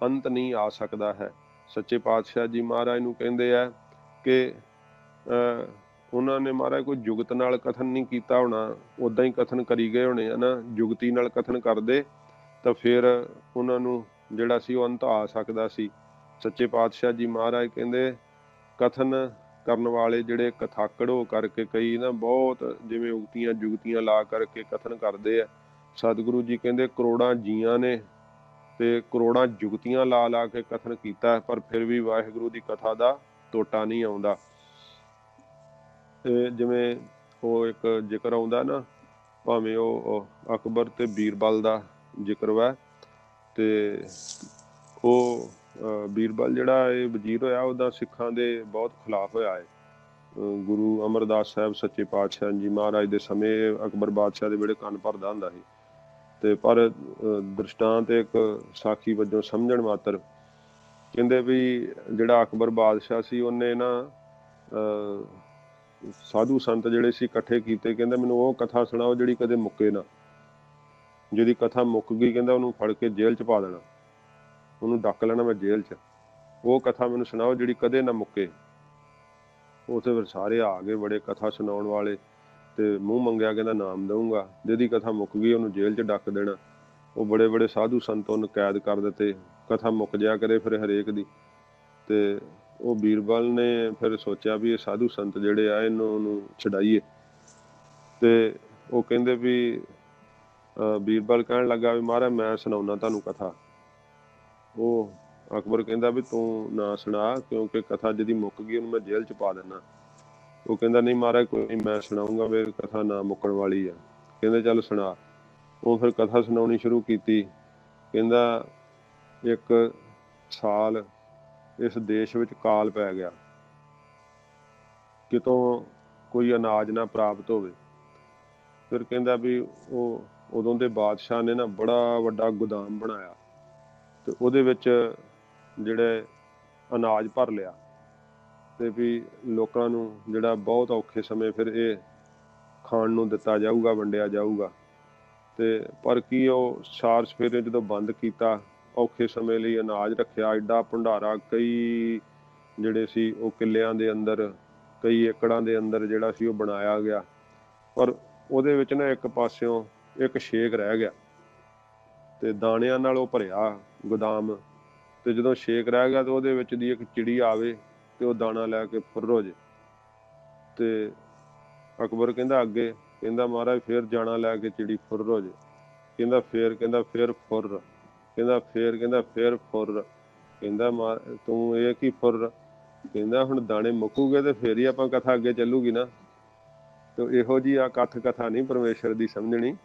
ਅੰਤ ਨਹੀਂ ਆ ਸਕਦਾ ਹੈ। ਸੱਚੇ ਪਾਤਸ਼ਾਹ ਜੀ ਮਹਾਰਾਜ ਨੂੰ ਕਹਿੰਦੇ ਆ ਕਿ ਉਹਨਾਂ ਨੇ ਮਹਾਰਾਜ ਕੋਈ ਜੁਗਤ ਨਾਲ ਕਥਨ ਨਹੀਂ ਕੀਤਾ ਹੋਣਾ, ਉਦਾਂ ਹੀ ਕਥਨ ਕਰੀ ਗਏ ਹੋਣੇ ਆ ਨਾ। ਜੁਗਤੀ ਨਾਲ ਕਥਨ ਕਰਦੇ ਤਾਂ ਫਿਰ ਉਹਨਾਂ ਨੂੰ ਜਿਹੜਾ ਸੀ ਉਹ ਅੰਤ ਆ ਸਕਦਾ ਸੀ। ਸੱਚੇ ਪਾਤਸ਼ਾਹ ਜੀ ਮਹਾਰਾਜ ਕਹਿੰਦੇ ਕਥਨ ਕਰਨ ਵਾਲੇ ਜਿਹੜੇ ਕਥਾਕੜ ਹੋ ਕਰਕੇ ਕਈ ਨਾ ਬਹੁਤ ਜਿਵੇਂ ਉਗਤੀਆਂ ਜੁਗਤੀਆਂ ਲਾ ਕਰਕੇ ਕਥਨ ਕਰਦੇ ਆ। सतगुरु जी कहते करोड़ां जियां ने ते करोड़ां जुगतियां ला ला के कथन किया पर फिर भी वाहिगुरु की कथा का टोटा नहीं आउंदा। जिवें वो एक जिक्र आउंदा ना भावें वो अकबर ते बीरबल का जिक्र वा ते वो बीरबल जिहड़ा वजीर होया उहदा सिखां दे बहुत खिलाफ होया है। गुरु अमरदास साहब सच्चे पातशाह जी महाराज के समय अकबर बादशाह के वेड़े कंन भरदा हुंदा सी ते पर दृष्टांत एक साखी वजों समझण मात्र कहंदे भी जिहड़ा अकबर बादशाह सी उहने ना साधु संत जिहड़े सी इकट्ठे कीते। कहंदा मैनूं वो कथा सुणाओ जिहड़ी कदे मुक्के ना। जिहदी कथा मुक गई कहंदा उहनूं फड़ के जेल च पा देना, उहनूं डक लेना मैं जेल च। वो कथा मैनूं सुणाओ जिहड़ी कदे ना मुक्के। उत्थे फिर सारे आ गए बड़े कथा सुणाउण वाले ते मूँह मंगया कहंदा नाम दूंगा। जिहदी कथा मुक गई उहनूं जेल च डक देना। वो बड़े बड़े साधु संत उहनूं कैद कर दिते। कथा मुक जाया करे फिर हरेक दी ते ਉਹ ਬੀਰਬਲ ਨੇ ਫਿਰ ਸੋਚਿਆ ਵੀ ਇਹ ਸਾਧੂ ਸੰਤ ਜਿਹੜੇ ਆ ਇਹਨੂੰ ਛਡਾਈਏ। ਤੇ ਉਹ ਕਹਿੰਦੇ ਵੀ ਬੀਰਬਲ ਕਹਿਣ ਲੱਗਾ ਵੀ ਮਹਾਰਾਜ ਮੈਂ ਸੁਣਾਉਣਾ ਤੁਹਾਨੂੰ ਕਥਾ। ਉਹ ਅਕਬਰ ਕਹਿੰਦਾ ਵੀ ਤੂੰ ਨਾ ਸੁਣਾ, ਕਿਉਂਕਿ ਕਥਾ ਜਿਹਦੀ ਮੁੱਕ ਗਈ ਉਹਨੂੰ ਮੈਂ ਜੇਲ੍ਹ 'ਚ ਪਾ ਦਿੰਦਾ। ਉਹ ਕਹਿੰਦਾ ਨਹੀਂ ਮਹਾਰਾਜ ਕੋਈ ਨਹੀਂ, ਮੈਂ ਸੁਣਾਊਂਗਾ, ਵੀ ਕਥਾ ਨਾ ਮੁੱਕਣ ਵਾਲੀ ਆ। ਕਹਿੰਦੇ ਚੱਲ ਸੁਣਾ। ਉਹ ਫਿਰ ਕਥਾ ਸੁਣਾਉਣੀ ਸ਼ੁਰੂ ਕੀਤੀ। ਕਹਿੰਦਾ ਇੱਕ ਸਾਲ ਇਸ ਦੇਸ਼ ਵਿੱਚ ਕਾਲ ਪੈ ਗਿਆ, ਕਿਤੋਂ ਕੋਈ ਅਨਾਜ ਨਾ ਪ੍ਰਾਪਤ ਹੋਵੇ। ਫਿਰ ਕਹਿੰਦਾ ਵੀ ਉਹ ਉਦੋਂ ਦੇ ਬਾਦਸ਼ਾਹ ਨੇ ਨਾ ਬੜਾ ਵੱਡਾ ਗੋਦਾਮ ਬਣਾਇਆ ਤੇ ਉਹਦੇ ਵਿੱਚ ਜਿਹੜੇ ਅਨਾਜ ਭਰ ਲਿਆ ਤੇ ਵੀ ਲੋਕਾਂ ਨੂੰ ਜਿਹੜਾ ਬਹੁਤ ਔਖੇ ਸਮੇਂ ਫਿਰ ਇਹ ਖਾਣ ਨੂੰ ਦਿੱਤਾ ਜਾਊਗਾ, ਵੰਡਿਆ ਜਾਊਗਾ। ਤੇ ਪਰ ਕੀ ਉਹ ਚਾਰ ਸਫੇਰੇ ਜਦੋਂ ਬੰਦ ਕੀਤਾ, ਔਖੇ ਸਮੇਂ ਲਈ ਅਨਾਜ ਰੱਖਿਆ, ਐਡਾ ਭੰਡਾਰਾ ਕਈ ਜਿਹੜੇ ਸੀ ਉਹ ਕਿੱਲਿਆਂ ਦੇ ਅੰਦਰ, ਕਈ ਏਕੜਾਂ ਦੇ ਅੰਦਰ ਜਿਹੜਾ ਸੀ ਉਹ ਬਣਾਇਆ ਗਿਆ। ਪਰ ਉਹਦੇ ਵਿੱਚ ਨਾ ਇੱਕ ਪਾਸਿਓਂ ਇੱਕ ਛੇਕ ਰਹਿ ਗਿਆ ਤੇ ਦਾਣਿਆਂ ਨਾਲ ਉਹ ਭਰਿਆ ਗੋਦਾਮ। ਤੇ ਜਦੋਂ ਛੇਕ ਰਹਿ ਗਿਆ ਤੇ ਉਹਦੇ ਵਿੱਚ ਦੀ ਇੱਕ ਚਿੜੀ ਆਵੇ ਤੇ ਉਹ ਦਾਣਾ ਲੈ ਕੇ ਫੁਰ ਹੋ ਜੇ। ਤੇ ਅਕਬਰ ਕਹਿੰਦਾ ਅੱਗੇ, ਕਹਿੰਦਾ ਮਹਾਰਾਜ ਫਿਰ ਜਾਣਾ ਲੈ ਕੇ ਚਿੜੀ ਫੁਰ ਹੋ ਜੇ। ਕਹਿੰਦਾ ਫਿਰ ਫੁਰ, ਕਹਿੰਦਾ ਫਿਰ ਫੁਰ। ਕਹਿੰਦਾ ਤੂੰ ਇਹ ਕੀ ਫੁਰ? ਕਹਿੰਦਾ ਹੁਣ ਦਾਣੇ ਮੁੱਕੂਗੇ ਤੇ ਫਿਰ ਹੀ ਆਪਾਂ ਕਥਾ ਅੱਗੇ ਚੱਲੂਗੀ ਨਾ। ਤੇ ਇਹੋ ਜੀ ਅਕਥ ਕਥਾ ਨਹੀਂ ਪਰਮੇਸ਼ਰ ਦੀ ਸਮਝਣੀ।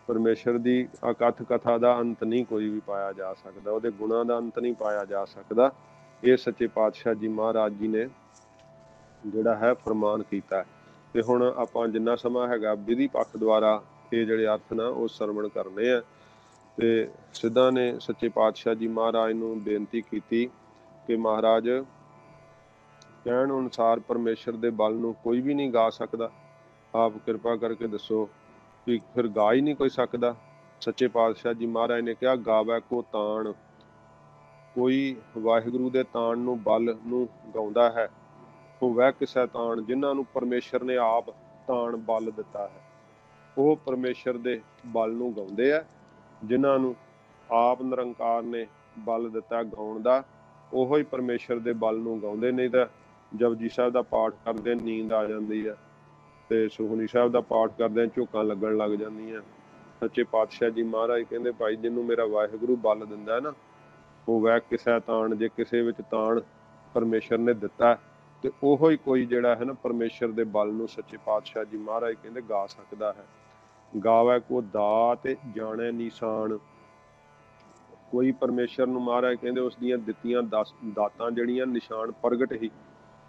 ਪਰਮੇਸ਼ਰ ਦੀ ਅਕਥ ਕਥਾ ਦਾ ਅੰਤ ਨਹੀਂ ਕੋਈ ਵੀ ਪਾਇਆ ਜਾ ਸਕਦਾ, ਉਹਦੇ ਗੁਣਾਂ ਦਾ ਅੰਤ ਨਹੀਂ ਪਾਇਆ ਜਾ ਸਕਦਾ। ਇਹ ਸੱਚੇ ਪਾਤਸ਼ਾਹ ਜੀ ਮਹਾਰਾਜ ਜੀ ਨੇ ਜਿਹੜਾ ਹੈ ਫਰਮਾਨ ਕੀਤਾ। ਤੇ ਹੁਣ ਆਪਾਂ ਜਿੰਨਾ ਸਮਾਂ ਹੈਗਾ ਵਿਧੀ ਪੱਖ ਦੁਆਰਾ ਇਹ ਜਿਹੜੇ ਅਰਥ ਨਾ ਉਹ ਸਰਵਣ ਕਰਨੇ ਆ। ਤੇ ਸਿੱਧਾਂ ਨੇ ਸੱਚੇ ਪਾਤਸ਼ਾਹ ਜੀ ਮਹਾਰਾਜ ਨੂੰ ਬੇਨਤੀ ਕੀਤੀ ਕਿ ਮਹਾਰਾਜ ਕਹਿਣ ਅਨੁਸਾਰ ਪਰਮੇਸ਼ਰ ਦੇ ਬਲ ਨੂੰ ਕੋਈ ਵੀ ਨਹੀਂ ਗਾ ਸਕਦਾ, ਆਪ ਕਿਰਪਾ ਕਰਕੇ ਦੱਸੋ ਕਿ ਫਿਰ ਗਾ ਹੀ ਨਹੀਂ ਕੋਈ ਸਕਦਾ। ਸੱਚੇ ਪਾਤਸ਼ਾਹ ਜੀ ਮਹਾਰਾਜ ਨੇ ਕਿਹਾ ਗਾਵੈ ਕੋ ਤਾਣ, ਕੋਈ ਵਾਹਿਗੁਰੂ ਦੇ ਤਾਣ ਨੂੰ ਬਲ ਨੂੰ ਗਾਉਂਦਾ ਹੈ। ਹੋਵੈ ਕਿਸੈ ਤਾਣ, ਜਿਨ੍ਹਾਂ ਨੂੰ ਪਰਮੇਸ਼ਰ ਨੇ ਆਪ ਤਾਣ ਬਲ ਦਿੱਤਾ ਹੈ, ਉਹ ਪਰਮੇਸ਼ਰ ਦੇ ਬਲ ਨੂੰ ਗਾਉਂਦੇ ਆ। ਜਿਨ੍ਹਾਂ ਨੂੰ ਆਪ ਨਿਰੰਕਾਰ ਨੇ ਬਲ ਦਿੱਤਾ ਗਾਉਣ ਦਾ, ਉਹੋ ਹੀ ਪਰਮੇਸ਼ਰ ਦੇ ਬਲ ਨੂੰ ਗਾਉਂਦੇ। ਨਹੀਂ ਤਾਂ ਜਪਜੀ ਸਾਹਿਬ ਦਾ ਪਾਠ ਕਰਦੇ ਨੀਂਦ ਆ ਜਾਂਦੀ ਹੈ ਤੇ ਸੁਖਮਨੀ ਸਾਹਿਬ ਦਾ ਪਾਠ ਕਰਦੇ ਝੋਕਾਂ ਲੱਗਣ ਲੱਗ ਜਾਂਦੀਆਂ। ਸੱਚੇ ਪਾਤਸ਼ਾਹ ਜੀ ਮਹਾਰਾਜ ਕਹਿੰਦੇ ਭਾਈ ਜਿਹਨੂੰ ਮੇਰਾ ਵਾਹਿਗੁਰੂ ਬਲ ਦਿੰਦਾ ਨਾ, ਉਹ ਵੈ ਕਿਸੈ ਤਾਣ, ਜੇ ਕਿਸੇ ਵਿੱਚ ਤਾਣ ਪਰਮੇਸ਼ਰ ਨੇ ਦਿੱਤਾ ਤੇ ਉਹੋ ਹੀ ਕੋਈ ਜਿਹੜਾ ਹੈ ਨਾ ਪਰਮੇਸ਼ਰ ਦੇ ਬਲ ਨੂੰ ਸੱਚੇ ਪਾਤਸ਼ਾਹ ਜੀ ਮਹਾਰਾਜ ਕਹਿੰਦੇ ਗਾ ਸਕਦਾ ਹੈ। ਗਾਵੈ ਕੋ ਦਾਤ ਜਾਣੈ ਨਿਸ਼ਾਨ, ਕੋਈ ਪਰਮੇਸ਼ਰ ਨੂੰ ਮਹਾਰਾਜ ਕਹਿੰਦੇ ਉਸ ਦੀਆਂ ਦਿੱਤੀਆਂ ਦਾਤਾਂ ਜਿਹੜੀਆਂ ਨਿਸ਼ਾਨ ਪ੍ਰਗਟ ਹੀ।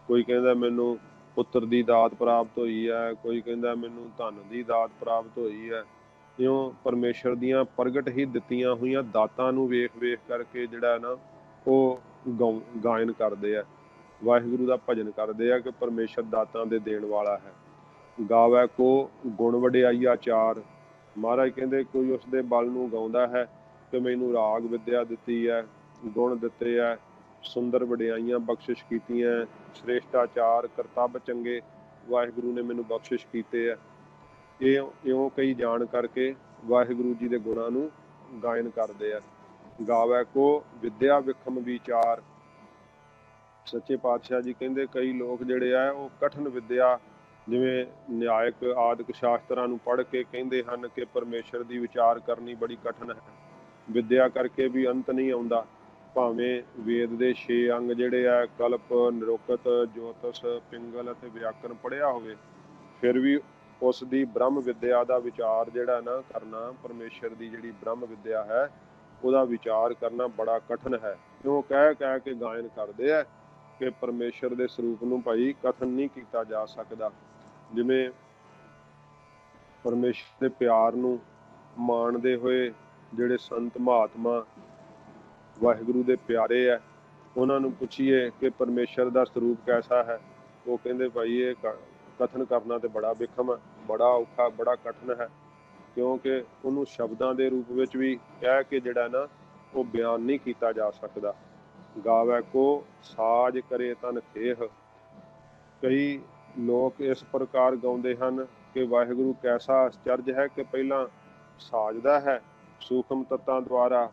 ਕੋਈ ਕਹਿੰਦਾ ਮੈਨੂੰ ਪੁੱਤਰ ਦੀ ਦਾਤ ਪ੍ਰਾਪਤ ਹੋਈ ਹੈ, ਕੋਈ ਕਹਿੰਦਾ ਮੈਨੂੰ ਧਨ ਦੀ ਦਾਤ ਪ੍ਰਾਪਤ ਹੋਈ ਹੈ। ਇਉਂ ਪਰਮੇਸ਼ਰ ਦੀਆਂ ਪ੍ਰਗਟ ਹੀ ਦਿੱਤੀਆਂ ਹੋਈਆਂ ਦਾਤਾਂ ਨੂੰ ਵੇਖ ਵੇਖ ਕਰਕੇ ਜਿਹੜਾ ਨਾ ਉਹ ਗਾਇਨ ਕਰਦੇ ਆ, ਵਾਹਿਗੁਰੂ ਦਾ ਭਜਨ ਕਰਦੇ ਆ ਕਿ ਪਰਮੇਸ਼ਰ ਦਾਤਾਂ ਦੇ ਦੇਣ ਵਾਲਾ ਹੈ। ਗਾਵੈ ਕੋ ਗੁਣ ਵਡਿਆਈਆ ਚਾਰ, ਮਹਾਰਾਜ ਕਹਿੰਦੇ ਕੋਈ ਉਸ ਦੇ ਬਲ ਨੂੰ ਗਾਉਂਦਾ ਹੈ ਕਿ ਮੈਨੂੰ ਰਾਗ ਵਿਦਿਆ ਦਿੱਤੀ ਹੈ, ਗੁਣ ਦਿੱਤੇ ਹੈ, ਸੁੰਦਰ ਵਡਿਆਈਆਂ ਬਖਸ਼ਿਸ਼ ਕੀਤੀਆਂ, ਸ੍ਰੇਸ਼ਟਾਚਾਰ ਕਰਤੱਵ ਚੰਗੇ ਵਾਹਿਗੁਰੂ ਨੇ ਮੈਨੂੰ ਬਖਸ਼ਿਸ਼ ਕੀਤੇ ਹੈ। ਇਉਂ ਕਈ ਜਾਣ ਕਰਕੇ ਵਾਹਿਗੁਰੂ ਜੀ ਦੇ ਗੁਣਾਂ ਨੂੰ ਗਾਇਨ ਕਰਦੇ ਆ। ਗਾਵੈ ਕੋ ਵਿਦਿਆ ਵਿਖਮ ਵਿਚਾਰ, ਸੱਚੇ ਪਾਤਸ਼ਾਹ ਜੀ ਕਹਿੰਦੇ ਕਈ ਲੋਕ ਜਿਹੜੇ ਆ ਉਹ ਕਠਨ ਵਿਦਿਆ ਜਿਵੇਂ ਨਿਆਇਕ ਆਦਿਕ ਸ਼ਾਸਤਰਾਂ ਨੂੰ ਪੜ੍ਹ ਕੇ ਕਹਿੰਦੇ ਹਨ ਕਿ ਪਰਮੇਸ਼ਰ ਦੀ ਵਿਚਾਰ ਕਰਨੀ ਬੜੀ ਕਠਨ ਹੈ। ਵਿਦਿਆ ਕਰਕੇ ਵੀ ਅੰਤ ਨਹੀਂ ਆਉਂਦਾ। ਭਾਵੇਂ ਵੇਦ ਦੇ 6 ਅੰਗ ਜਿਹੜੇ ਆ ਕਲਪ, ਨਿਰੁਕਤ, ਜੋਤਿਸ਼, ਪਿੰਗਲ ਅਤੇ ਵਿਆਕਰਨ ਪੜ੍ਹਿਆ ਹੋਵੇ, ਫਿਰ ਵੀ ਉਸ ਦੀ ਬ੍ਰਹਮ ਵਿਦਿਆ ਦਾ ਵਿਚਾਰ ਜਿਹੜਾ ਨਾ ਕਰਨਾ, ਪਰਮੇਸ਼ਰ ਦੀ ਜਿਹੜੀ ਬ੍ਰਹਮ ਵਿਦਿਆ ਹੈ ਉਹਦਾ ਵਿਚਾਰ ਕਰਨਾ ਬੜਾ ਕਠਨ ਹੈ। ਕਿਉਂ ਕਹਿ ਕੇ ਗਾਇਨ ਕਰਦੇ ਆ ਕਿ ਪਰਮੇਸ਼ਰ ਦੇ ਸਰੂਪ ਨੂੰ ਭਾਈ ਕਥਨ ਨਹੀਂ ਕੀਤਾ ਜਾ ਸਕਦਾ। ਜਿਵੇਂ ਪਰਮੇਸ਼ਰ ਦੇ ਪਿਆਰ ਨੂੰ ਮਾਣਦੇ ਹੋਏ ਜਿਹੜੇ ਸੰਤ ਮਹਾਤਮਾ ਵਾਹਿਗੁਰੂ ਦੇ ਪਿਆਰੇ ਹੈ, ਉਹਨਾਂ ਨੂੰ ਪੁੱਛੀਏ ਕਿ ਪਰਮੇਸ਼ਰ ਦਾ ਸਰੂਪ ਕੈਸਾ ਹੈ, ਉਹ ਕਹਿੰਦੇ ਭਾਈ ਇਹ ਕਥਨ ਕਰਨਾ ਤੇ ਬੜਾ ਵਿਖਮ ਹੈ, ਬੜਾ ਔਖਾ, ਬੜਾ ਕਠਨ ਹੈ। ਕਿਉਂਕਿ ਉਹਨੂੰ ਸ਼ਬਦਾਂ ਦੇ ਰੂਪ ਵਿੱਚ ਵੀ ਕਹਿ ਕੇ ਜਿਹੜਾ ਨਾ ਉਹ ਬਿਆਨ ਨਹੀਂ ਕੀਤਾ ਜਾ ਸਕਦਾ। ਗਾਵੈ ਕੋ ਸਾਜ ਕਰੇ ਤਨ ਖੇਹ, ਕਈ ਲੋਕ ਇਸ ਪ੍ਰਕਾਰ ਗਾਉਂਦੇ ਹਨ ਕਿ ਵਾਹਿਗੁਰੂ ਕੈਸਾ ਅਚਰਜ ਹੈ ਕਿ ਪਹਿਲਾਂ ਸਾਜਦਾ ਹੈ ਸੂਖਮ ਤੱਤਾਂ ਦੁਆਰਾ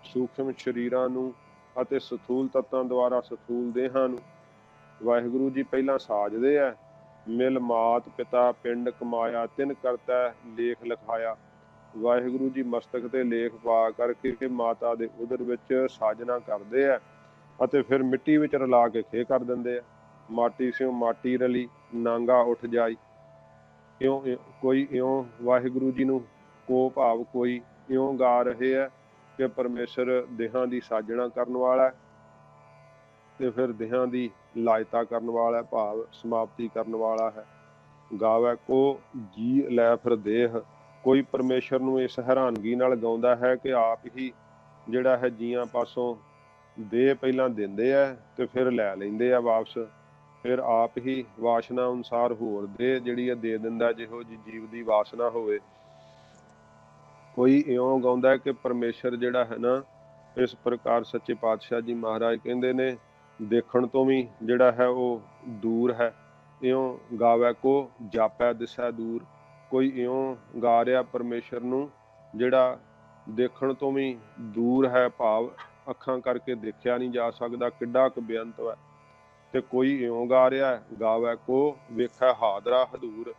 ਸੂਖਮ ਸਰੀਰਾਂ ਨੂੰ ਅਤੇ ਸਥੂਲ ਤੱਤਾਂ ਦੁਆਰਾ ਸਥੂਲ ਦੇਹਾਂ ਨੂੰ, ਵਾਹਿਗੁਰੂ ਜੀ ਪਹਿਲਾਂ ਸਾਜਦੇ ਆ, ਮਿਲ ਮਾਤ ਪਿਤਾ ਪਿੰਡ ਕਮਾਇਆ, ਤਿਨ ਕਰਤਾ ਲੇਖ ਲਿਖਾਇਆ। ਵਾਹਿਗੁਰੂ ਜੀ ਮਸਤਕ ਤੇ ਲੇਖ ਪਾ ਕਰਕੇ ਮਾਤਾ ਦੇ ਉਦਰ ਵਿੱਚ ਸਾਜਨਾ ਕਰਦੇ ਆ ਅਤੇ ਫਿਰ ਮਿੱਟੀ ਵਿੱਚ ਰਲਾ ਕੇ ਖੇ ਕਰ ਦਿੰਦੇ ਆ। ਮਾਟੀ ਸਿਓ ਮਾਟੀ ਰਲੀ, ਨਾਂਗਾ ਉੱਠ ਜਾਈ। ਕੋਈ ਇਉਂ ਵਾਹਿਗੁਰੂ ਜੀ ਨੂੰ ਕੋ ਭਾਵ ਕੋਈ ਇਉਂ ਗਾ ਰਹੇ ਹੈ ਕਿ ਪਰਮੇਸ਼ਰ ਦੇਹਾਂ ਦੀ ਸਾਜਣਾ ਕਰਨ ਵਾਲਾ ਤੇ ਫਿਰ ਦੇਹਾਂ ਦੀ ਲਾਇਤਾ ਕਰਨ ਵਾਲਾ, ਭਾਵ ਸਮਾਪਤੀ ਕਰਨ ਵਾਲਾ ਹੈ। ਗਾਵੇ ਕੋ ਜੀ ਲੈ ਫਿਰ ਦੇਹ। ਕੋਈ ਪਰਮੇਸ਼ਰ ਨੂੰ ਇਸ ਹੈਰਾਨਗੀ ਨਾਲ ਗਾਉਂਦਾ ਹੈ ਕਿ ਆਪ ਹੀ ਜਿਹੜਾ ਹੈ ਜੀਆਂ ਪਾਸੋਂ ਦੇਹ ਪਹਿਲਾਂ ਦਿੰਦੇ ਆ ਤੇ ਫਿਰ ਲੈ ਲੈਂਦੇ ਆ ਵਾਪਸ, ਫਿਰ ਆਪ ਹੀ ਵਾਸ਼ਨਾ ਅਨੁਸਾਰ ਹੋਰ ਦੇਹ ਜਿਹੜੀ ਹੈ ਦੇ ਦਿੰਦਾ ਜਿਹੋ ਜੀ ਜੀਵ ਦੀ ਵਾਸਨਾ ਹੋਵੇ। ਕੋਈ ਇਉਂ ਗਾਉਂਦਾ ਹੈ ਕਿ ਪਰਮੇਸ਼ਰ ਜਿਹੜਾ ਹੈ ਨਾ, ਇਸ ਪ੍ਰਕਾਰ ਸੱਚੇ ਪਾਤਸ਼ਾਹ ਜੀ ਮਹਾਰਾਜ ਕਹਿੰਦੇ ਨੇ ਦੇਖਣ ਤੋਂ ਵੀ ਜਿਹੜਾ ਹੈ ਉਹ ਦੂਰ ਹੈ। ਇਉਂ ਗਾਵੇ ਕੋ ਜਾਪੈ ਦਿਸੈ ਦੂਰ। ਕੋਈ ਇਉਂ ਗਾ ਰਿਹਾ ਪਰਮੇਸ਼ਰ ਨੂੰ ਜਿਹੜਾ ਦੇਖਣ ਤੋਂ ਵੀ ਦੂਰ ਹੈ, ਭਾਵ ਅੱਖਾਂ ਕਰਕੇ ਦੇਖਿਆ ਨਹੀਂ ਜਾ ਸਕਦਾ, ਕਿੱਡਾ ਕੁ ਬੇਅੰਤ ਹੈ। ਤੇ ਕੋਈ ਇਉਂ ਗਾ ਰਿਹਾ ਗਾਵੇ ਕੋ ਵੇਖੈ ਹਾਦਰਾ ਹਦੂਰ।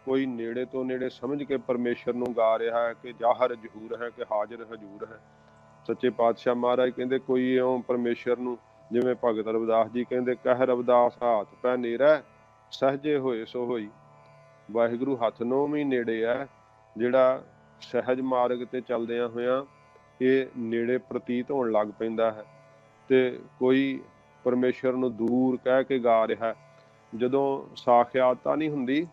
ਕੋਈ ਨੇੜੇ ਤੋਂ ਨੇੜੇ ਸਮਝ ਕੇ ਪਰਮੇਸ਼ਰ ਨੂੰ ਗਾ ਰਿਹਾ ਹੈ ਕਿ ਜ਼ਾਹਰ ਜ਼ਹੂਰ ਹੈ, ਕਿ ਹਾਜ਼ਰ ਹਜ਼ੂਰ ਹੈ। ਸੱਚੇ ਪਾਤਸ਼ਾਹ ਮਹਾਰਾਜ ਕਹਿੰਦੇ ਕੋਈ ਇਉਂ ਪਰਮੇਸ਼ਰ ਨੂੰ, ਜਿਵੇਂ ਭਗਤ ਰਵਿਦਾਸ ਜੀ ਕਹਿੰਦੇ ਕਹਿ ਰਵਿਦਾਸ ਹਾਥ ਪੈ ਨੇਰਾ, ਸਹਜੇ ਹੋਏ ਸੋ ਹੋਈ। ਵਾਹਿਗੁਰੂ ਹੱਥ ਨੂੰ ਵੀ ਨੇੜੇ ਹੈ, ਜਿਹੜਾ ਸਹਿਜ ਮਾਰਗ ਤੇ ਚੱਲਦਿਆਂ ਹੋਇਆਂ ਇਹ ਨੇੜੇ ਪ੍ਰਤੀਤ ਹੋਣ ਲੱਗ ਪੈਂਦਾ ਹੈ। ਤੇ ਕੋਈ ਪਰਮੇਸ਼ਰ ਨੂੰ ਦੂਰ ਕਹਿ ਕੇ ਗਾ ਰਿਹਾ। ਜਦੋਂ ਸਾਖਿਆਤਤਾ ਨਹੀਂ ਹੁੰਦੀ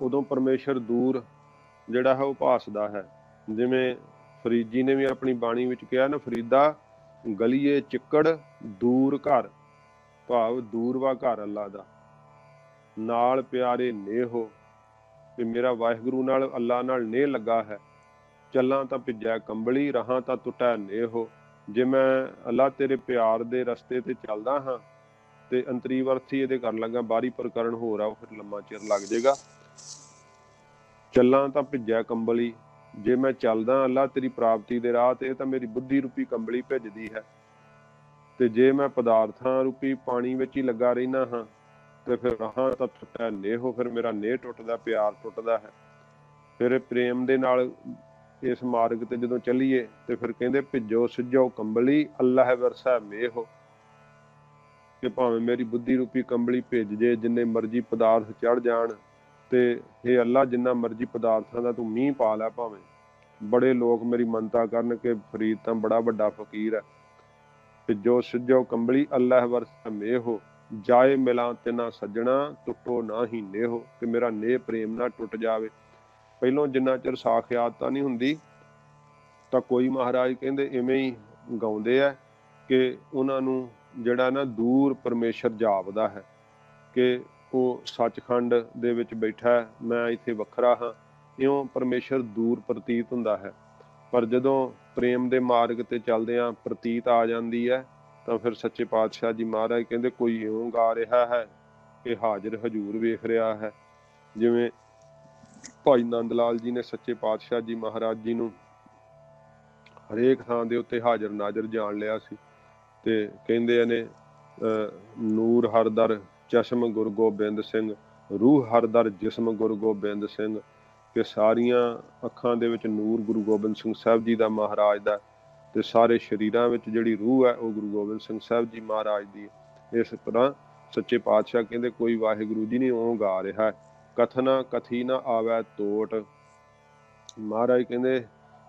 ਉਦੋਂ ਪਰਮੇਸ਼ਰ ਦੂਰ ਜਿਹੜਾ ਹੈ ਉਹ ਭਾਸਦਾ ਹੈ। ਜਿਵੇਂ ਫਰੀਦ ਜੀ ਨੇ ਵੀ ਆਪਣੀ ਬਾਣੀ ਵਿੱਚ ਕਿਹਾ ਨਾ, ਫਰੀਦਾ ਗਲੀਏ ਚਿੱਕੜ ਦੂਰ ਘਰ, ਭਾਵ ਦੂਰ ਵਾ ਘਰ ਅੱਲਾ ਦਾ, ਨਾਲ ਪਿਆਰੇ ਨੇਹੋ। ਕਿ ਮੇਰਾ ਵਾਹਿਗੁਰੂ ਨਾਲ ਅੱਲਾ ਨਾਲ ਨੇਹ ਲੱਗਾ ਹੈ। ਚੱਲਾਂ ਤਾਂ ਭਿੱਜੈ ਕੰਬਲੀ, ਰਹਾਂ ਤਾਂ ਟੁੱਟੈ ਨੇਹੋ। ਜੇ ਮੈਂ ਅੱਲਾ ਤੇਰੇ ਪਿਆਰ ਦੇ ਰਸਤੇ ਤੇ ਚੱਲਦਾ ਹਾਂ ਤੇ ਅੰਤਰੀਵ ਅਰਥੀ ਇਹਦੇ ਕਰਨ ਲੱਗਾ, ਬਾਹਰੀ ਪ੍ਰਕਰਨ ਹੋਰ ਆ, ਉਹ ਫਿਰ ਲੰਮਾ ਚਿਰ ਲੱਗ ਜਾਏਗਾ। ਚੱਲਾਂ ਤਾਂ ਭਿੱਜੈ ਕੰਬਲੀ, ਜੇ ਮੈਂ ਚੱਲਦਾ ਅੱਲਾ ਤੇਰੀ ਪ੍ਰਾਪਤੀ ਦੇ ਰਾਹ ਤੇ ਤਾਂ ਮੇਰੀ ਬੁੱਧੀ ਰੂਪੀ ਕੰਬਲੀ ਭਿੱਜਦੀ ਹੈ। ਤੇ ਜੇ ਮੈਂ ਪਦਾਰਥਾਂ ਰੂਪੀ ਪਾਣੀ ਵਿੱਚ ਹੀ ਲੱਗਾ ਰਹਿਣਾ ਹਾਂ ਤੇ ਫਿਰ ਰਹਾਂ ਤਾਂ ਟੁੱਟੈ ਨੇਹੋ, ਫਿਰ ਮੇਰਾ ਨੇਹ ਟੁੱਟਦਾ, ਪਿਆਰ ਟੁੱਟਦਾ ਹੈ। ਫਿਰ ਪ੍ਰੇਮ ਦੇ ਨਾਲ ਇਸ ਮਾਰਗ ਤੇ ਜਦੋਂ ਚੱਲੀਏ ਤੇ ਫਿਰ ਕਹਿੰਦੇ ਭਿੱਜੋ ਸਿੱਜੋ ਕੰਬਲੀ, ਅੱਲਾਹ ਵਰਸਾ ਮੇਹੋ। ਕਿ ਭਾਵੇਂ ਮੇਰੀ ਬੁੱਧੀ ਰੂਪੀ ਕੰਬਲੀ ਭਿੱਜ ਜੇ, ਜਿੰਨੇ ਮਰਜ਼ੀ ਪਦਾਰਥ ਚੜ ਜਾਣ, ਤੇ ਇਹ ਅੱਲਾ ਜਿੰਨਾ ਮਰਜ਼ੀ ਪਦਾਰਥਾਂ ਦਾ ਤੂੰ ਮੀਂਹ ਪਾ ਲੈ। ਭਾਵੇਂ ਬੜੇ ਲੋਕ ਮੇਰੀ ਮੰਨਤਾ ਕਰਨ ਕਿ ਫਰੀਦ ਤਾਂ ਬੜਾ ਵੱਡਾ ਫਕੀਰ ਹੈ। ਭਿੱਜੋ ਸਿੱਜੋ ਕੰਬਲੀ, ਅੱਲਾਹ ਵਰਸਾ ਮੇਹੋ। ਜਾਏ ਮਿਲਾਂ ਤੇ ਨਾ ਸੱਜਣਾ, ਟੁੱਟੋ ਨਾ ਹੀ ਨੇਹੋ। ਕਿ ਮੇਰਾ ਨੇਹ ਪ੍ਰੇਮ ਨਾ ਟੁੱਟ ਜਾਵੇ। ਪਹਿਲੋਂ ਜਿੰਨਾ ਚਿਰ ਸਾਖਿਆਤਤਾ ਨਹੀਂ ਹੁੰਦੀ ਤਾਂ ਕੋਈ ਮਹਾਰਾਜ ਕਹਿੰਦੇ ਇਵੇਂ ਹੀ ਗਾਉਂਦੇ ਆ ਕਿ ਉਹਨਾਂ ਨੂੰ ਜਿਹੜਾ ਨਾ ਦੂਰ ਪਰਮੇਸ਼ਰ ਜਾਪਦਾ ਹੈ, ਕਿ ਉਹ ਸੱਚਖੰਡ ਦੇ ਵਿੱਚ ਬੈਠਾ, ਮੈਂ ਇੱਥੇ ਵੱਖਰਾ ਹਾਂ। ਇਉਂ ਪਰਮੇਸ਼ਰ ਦੂਰ ਪ੍ਰਤੀਤ ਹੁੰਦਾ ਹੈ। ਪਰ ਜਦੋਂ ਪ੍ਰੇਮ ਦੇ ਮਾਰਗ ਤੇ ਚੱਲਦਿਆਂ ਪ੍ਰਤੀਤ ਆ ਜਾਂਦੀ ਹੈ ਤਾਂ ਫਿਰ ਸੱਚੇ ਪਾਤਸ਼ਾਹ ਜੀ ਮਹਾਰਾਜ ਕਹਿੰਦੇ ਕੋਈ ਇਉਂ ਗਾ ਰਿਹਾ ਹੈ ਕਿ ਹਾਜ਼ਰ ਹਜ਼ੂਰ ਵੇਖ ਰਿਹਾ ਹੈ। ਜਿਵੇਂ ਭਾਈ ਨੰਦ ਲਾਲ ਜੀ ਨੇ ਸੱਚੇ ਪਾਤਸ਼ਾਹ ਜੀ ਮਹਾਰਾਜ ਜੀ ਨੂੰ ਹਰੇਕ ਥਾਂ ਦੇ ਉੱਤੇ ਹਾਜ਼ਰ ਨਾਜ਼ਰ ਜਾਣ ਲਿਆ ਸੀ। ਤੇ ਕਹਿੰਦੇ ਨੇ ਨੂਰ ਹਰਦਰ ਚਸ਼ਮ ਗੁਰੂ ਗੋਬਿੰਦ ਸਿੰਘ, ਰੂਹ ਹਰਦਰ ਜਿਸਮ ਗੁਰੂ ਗੋਬਿੰਦ ਸਿੰਘ। ਕਿ ਸਾਰੀਆਂ ਅੱਖਾਂ ਦੇ ਵਿੱਚ ਨੂਰ ਗੁਰੂ ਗੋਬਿੰਦ ਸਿੰਘ ਸਾਹਿਬ ਜੀ ਦਾ ਮਹਾਰਾਜ ਦਾ, ਤੇ ਸਾਰੇ ਸਰੀਰਾਂ ਵਿੱਚ ਜਿਹੜੀ ਰੂਹ ਹੈ ਉਹ ਗੁਰੂ ਗੋਬਿੰਦ ਸਿੰਘ ਸਾਹਿਬ ਜੀ ਮਹਾਰਾਜ ਦੀ। ਇਸ ਤਰ੍ਹਾਂ ਸੱਚੇ ਪਾਤਸ਼ਾਹ ਕਹਿੰਦੇ ਕੋਈ ਵਾਹਿਗੁਰੂ ਜੀ ਨਹੀਂ ਉਹ ਗਾ ਰਿਹਾ। ਕਥਨਾ ਕਥੀ ਨਾ ਆਵੈ ਤੋਟ। ਮਹਾਰਾਜ ਕਹਿੰਦੇ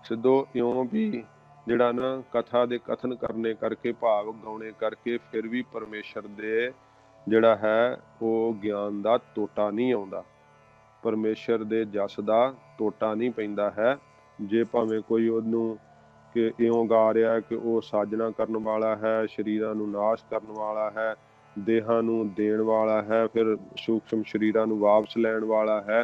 ਸਿੱਧੋ ਇਉਂ ਵੀ ਜਿਹੜਾ ਨਾ ਕਥਾ ਦੇ ਕਥਨ ਕਰਨੇ ਕਰਕੇ, ਭਾਵ ਗਾਉਣੇ ਕਰਕੇ, ਫਿਰ ਵੀ ਪਰਮੇਸ਼ਰ ਦੇ ਜਿਹੜਾ ਹੈ ਉਹ ਗਿਆਨ ਦਾ ਟੋਟਾ ਨਹੀਂ ਆਉਂਦਾ। ਪਰਮੇਸ਼ਰ ਦੇ ਜਸ ਦਾ ਟੋਟਾ ਨਹੀਂ ਪੈਂਦਾ ਹੈ। ਜੇ ਭਾਵੇਂ ਕੋਈ ਉਹਨੂੰ ਕਿ ਇਉਂ ਗਾ ਰਿਹਾ ਕਿ ਉਹ ਸਾਜਣਾ ਕਰਨ ਵਾਲਾ ਹੈ, ਸਰੀਰਾਂ ਨੂੰ ਨਾਸ਼ ਕਰਨ ਵਾਲਾ ਹੈ, ਦੇਹਾਂ ਨੂੰ ਦੇਣ ਵਾਲਾ ਹੈ, ਫਿਰ ਸੂਖਸ਼ਮ ਸਰੀਰਾਂ ਨੂੰ ਵਾਪਸ ਲੈਣ ਵਾਲਾ ਹੈ।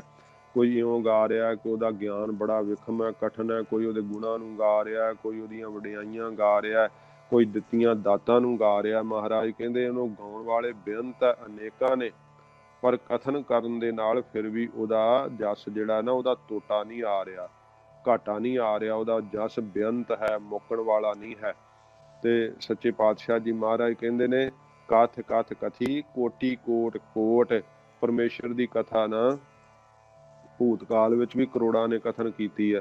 ਕੋਈ ਇਉਂ ਗਾ ਰਿਹਾ ਕਿ ਉਹਦਾ ਗਿਆਨ ਬੜਾ ਵਿਖਮ ਹੈ, ਕਠਨ ਹੈ। ਕੋਈ ਉਹਦੇ ਗੁਣਾਂ ਨੂੰ ਗਾ ਰਿਹਾ, ਕੋਈ ਉਹਦੀਆਂ ਵਡਿਆਈਆਂ ਗਾ ਰਿਹਾ, ਕੋਈ ਦਿੱਤੀਆਂ ਦਾਤਾਂ ਨੂੰ ਗਾ ਰਿਹਾ। ਮਹਾਰਾਜ ਕਹਿੰਦੇ ਉਹਨੂੰ ਗਾਉਣ ਵਾਲੇ ਬੇਅੰਤ ਅਨੇਕਾਂ ਨੇ, ਪਰ ਕਥਨ ਕਰਨ ਦੇ ਨਾਲ ਫਿਰ ਵੀ ਉਹਦਾ ਜਸ ਜਿਹੜਾ ਨਾ ਉਹਦਾ ਟੋਟਾ ਨਹੀਂ ਆ ਰਿਹਾ, ਘਾਟਾ ਨਹੀਂ ਆ ਰਿਹਾ। ਉਹਦਾ ਜਸ ਬੇਅੰਤ ਹੈ, ਮੁੱਕਣ ਵਾਲਾ ਨਹੀਂ ਹੈ। ਤੇ ਸੱਚੇ ਪਾਤਸ਼ਾਹ ਜੀ ਮਹਾਰਾਜ ਕਹਿੰਦੇ ਨੇ ਕਥ ਕਥ ਕਥੀ ਕੋਟੀ ਕੋਟ ਕੋਟ। ਪਰਮੇਸ਼ਰ ਦੀ ਕਥਾ ਨਾ ਭੂਤਕਾਲ ਵਿੱਚ ਵੀ ਕਰੋੜਾਂ ਨੇ ਕਥਨ ਕੀਤੀ ਹੈ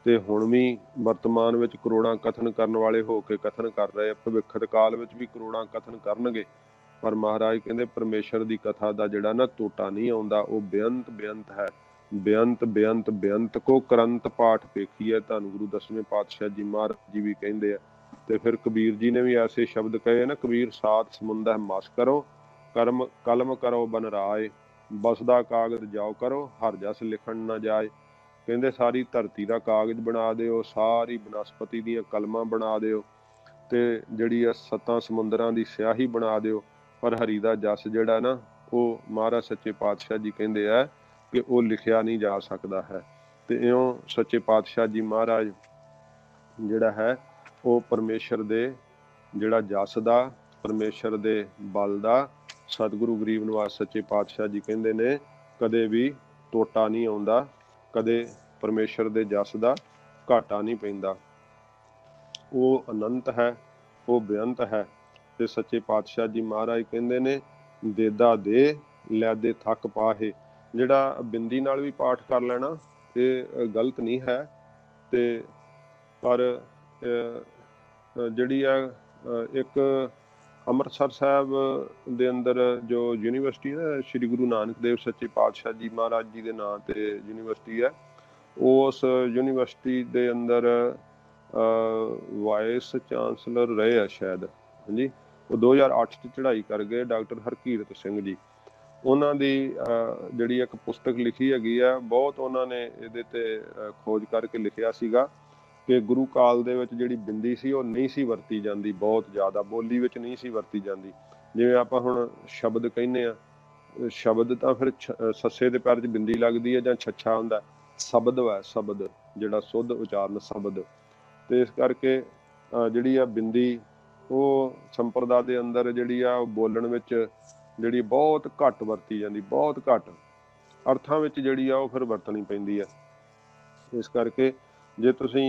ਤੇ ਹੁਣ ਵੀ ਵਰਤਮਾਨ ਵਿੱਚ ਕਰੋੜਾਂ ਕਥਨ ਕਰਨ ਵਾਲੇ ਹੋ ਕੇ ਕਥਨ ਕਰ ਰਹੇ ਆ, ਭਵਿੱਖਤ ਕਾਲ ਵਿੱਚ ਵੀ ਕਰੋੜਾਂ ਕਥਨ ਕਰਨਗੇ। ਪਰ ਮਹਾਰਾਜ ਕਹਿੰਦੇ ਪਰਮੇਸ਼ਰ ਦੀ ਕਥਾ ਦਾ ਜਿਹੜਾ ਨਾ ਟੋਟਾ ਨਹੀਂ ਆਉਂਦਾ, ਉਹ ਬੇਅੰਤ ਬੇਅੰਤ ਹੈ। ਬੇਅੰਤ ਬੇਅੰਤ ਬੇਅੰਤ ਕੋ ਕਰੰਤ ਪਾਠ ਵੇਖੀਏ, ਧੰਨ ਗੁਰੂ 10ਵੇਂ ਪਾਤਸ਼ਾਹ ਜੀ ਮਹਾਰਾਜ ਜੀ ਵੀ ਕਹਿੰਦੇ ਆ। ਤੇ ਫਿਰ ਕਬੀਰ ਜੀ ਨੇ ਵੀ ਐਸੇ ਸ਼ਬਦ ਕਹੇ ਨਾ, ਕਬੀਰ ਸਾਤ ਸਮੁੰਦਰ ਮਸ ਕਰੋ, ਕਰਮ ਕਲਮ ਕਰੋ ਬਨ ਰਾਏ, ਬਸਦਾ ਕਾਗਜ਼ ਜਾਓ ਕਰੋ, ਹਰ ਜਸ ਲਿਖਣ ਨਾ ਜਾਏ। ਕਹਿੰਦੇ ਸਾਰੀ ਧਰਤੀ ਦਾ ਕਾਗਜ਼ ਬਣਾ ਦਿਓ, ਸਾਰੀ ਬਨਸਪਤੀ ਦੀਆਂ ਕਲਮਾਂ ਬਣਾ ਦਿਓ, ਤੇ ਜਿਹੜੀ ਆ 7 ਸਮੁੰਦਰਾਂ ਦੀ ਸਿਆਹੀ ਬਣਾ ਦਿਓ, ਪਰ ਹਰੀ ਦਾ ਜਸ ਜਿਹੜਾ ਨਾ ਉਹ ਮਹਾਰਾਜ ਸੱਚੇ ਪਾਤਸ਼ਾਹ ਜੀ ਕਹਿੰਦੇ ਆ ਕਿ ਉਹ ਲਿਖਿਆ ਨਹੀਂ ਜਾ ਸਕਦਾ ਹੈ। ਤੇ ਇਉਂ ਸੱਚੇ ਪਾਤਸ਼ਾਹ ਜੀ ਮਹਾਰਾਜ ਜਿਹੜਾ ਹੈ ਉਹ ਪਰਮੇਸ਼ਰ ਦੇ ਜਿਹੜਾ ਜਸ ਦਾ, ਪਰਮੇਸ਼ਰ ਦੇ ਬਲ ਦਾ, ਸਤਿਗੁਰੂ ਗਰੀਬ ਨਿਵਾਜ ਸੱਚੇ ਪਾਤਸ਼ਾਹ ਜੀ ਕਹਿੰਦੇ ਨੇ ਕਦੇ ਵੀ ਟੋਟਾ ਨਹੀਂ ਆਉਂਦਾ, ਕਦੇ ਪਰਮੇਸ਼ਰ ਦੇ ਜਸ ਦਾ ਘਾਟਾ ਨਹੀਂ ਪੈਂਦਾ। ਉਹ ਅਨੰਤ ਹੈ, ਉਹ ਬੇਅੰਤ ਹੈ। ਤੇ ਸੱਚੇ ਪਾਤਸ਼ਾਹ ਜੀ ਮਹਾਰਾਜ ਕਹਿੰਦੇ ਨੇ ਦੇਦਾ ਦੇ ਲੈਦੇ ਥੱਕ ਪਾਹੇ। ਜਿਹੜਾ ਬਿੰਦੀ ਨਾਲ ਵੀ ਪਾਠ ਕਰ ਲੈਣਾ ਇਹ ਗਲਤ ਨਹੀਂ ਹੈ, ਤੇ ਪਰ ਜਿਹੜੀ ਆ ਇੱਕ ਅੰਮ੍ਰਿਤਸਰ ਸਾਹਿਬ ਦੇ ਅੰਦਰ ਜੋ ਯੂਨੀਵਰਸਿਟੀ ਹੈ ਸ੍ਰੀ ਗੁਰੂ ਨਾਨਕ ਦੇਵ ਸੱਚੇ ਪਾਤਸ਼ਾਹ ਜੀ ਮਹਾਰਾਜ ਜੀ ਦੇ ਨਾਂ ਤੇ ਯੂਨੀਵਰਸਿਟੀ ਹੈ, ਉਸ ਯੂਨੀਵਰਸਿਟੀ ਦੇ ਅੰਦਰ ਵਾਈਸ ਚਾਂਸਲਰ ਰਹੇ ਆ ਸ਼ਾਇਦ, ਹਾਂਜੀ। ਉਹ 2008 ਚ ਚੜ੍ਹਾਈ ਕਰ ਗਏ ਡਾਕਟਰ ਹਰਕੀਰਤ ਸਿੰਘ ਜੀ। ਉਹਨਾਂ ਦੀ ਜਿਹੜੀ ਇੱਕ ਪੁਸਤਕ ਲਿਖੀ ਹੈਗੀ ਆ, ਬਹੁਤ ਉਹਨਾਂ ਨੇ ਇਹਦੇ ਤੇ ਖੋਜ ਕਰਕੇ ਲਿਖਿਆ ਸੀਗਾ ਕਿ ਗੁਰੂ ਕਾਲ ਦੇ ਵਿੱਚ ਜਿਹੜੀ ਬਿੰਦੀ ਸੀ ਉਹ ਨਹੀਂ ਸੀ ਵਰਤੀ ਜਾਂਦੀ, ਬਹੁਤ ਜ਼ਿਆਦਾ ਬੋਲੀ ਵਿੱਚ ਨਹੀਂ ਸੀ ਵਰਤੀ ਜਾਂਦੀ। ਜਿਵੇਂ ਆਪਾਂ ਹੁਣ ਸ਼ਬਦ ਕਹਿੰਦੇ ਆ, ਸ਼ਬਦ ਤਾਂ ਫਿਰ ਸੱਸੇ ਦੇ ਪੈਰ 'ਚ ਬਿੰਦੀ ਲੱਗਦੀ ਹੈ ਜਾਂ ਛੱਛਾ ਹੁੰਦਾ, ਸ਼ਬਦ ਹੈ ਸ਼ਬਦ ਜਿਹੜਾ ਸੁੱਧ ਉਚਾਰਨ ਸ਼ਬਦ। ਤੇ ਇਸ ਕਰਕੇ ਜਿਹੜੀ ਆ ਬਿੰਦੀ ਉਹ ਸੰਪਰਦਾ ਦੇ ਅੰਦਰ ਜਿਹੜੀ ਆ ਉਹ ਬੋਲਣ ਵਿੱਚ ਜਿਹੜੀ ਬਹੁਤ ਘੱਟ ਵਰਤੀ ਜਾਂਦੀ, ਬਹੁਤ ਘੱਟ ਅਰਥਾਂ ਵਿੱਚ ਜਿਹੜੀ ਆ ਉਹ ਫਿਰ ਵਰਤਣੀ ਪੈਂਦੀ ਹੈ। ਇਸ ਕਰਕੇ ਜੇ ਤੁਸੀਂ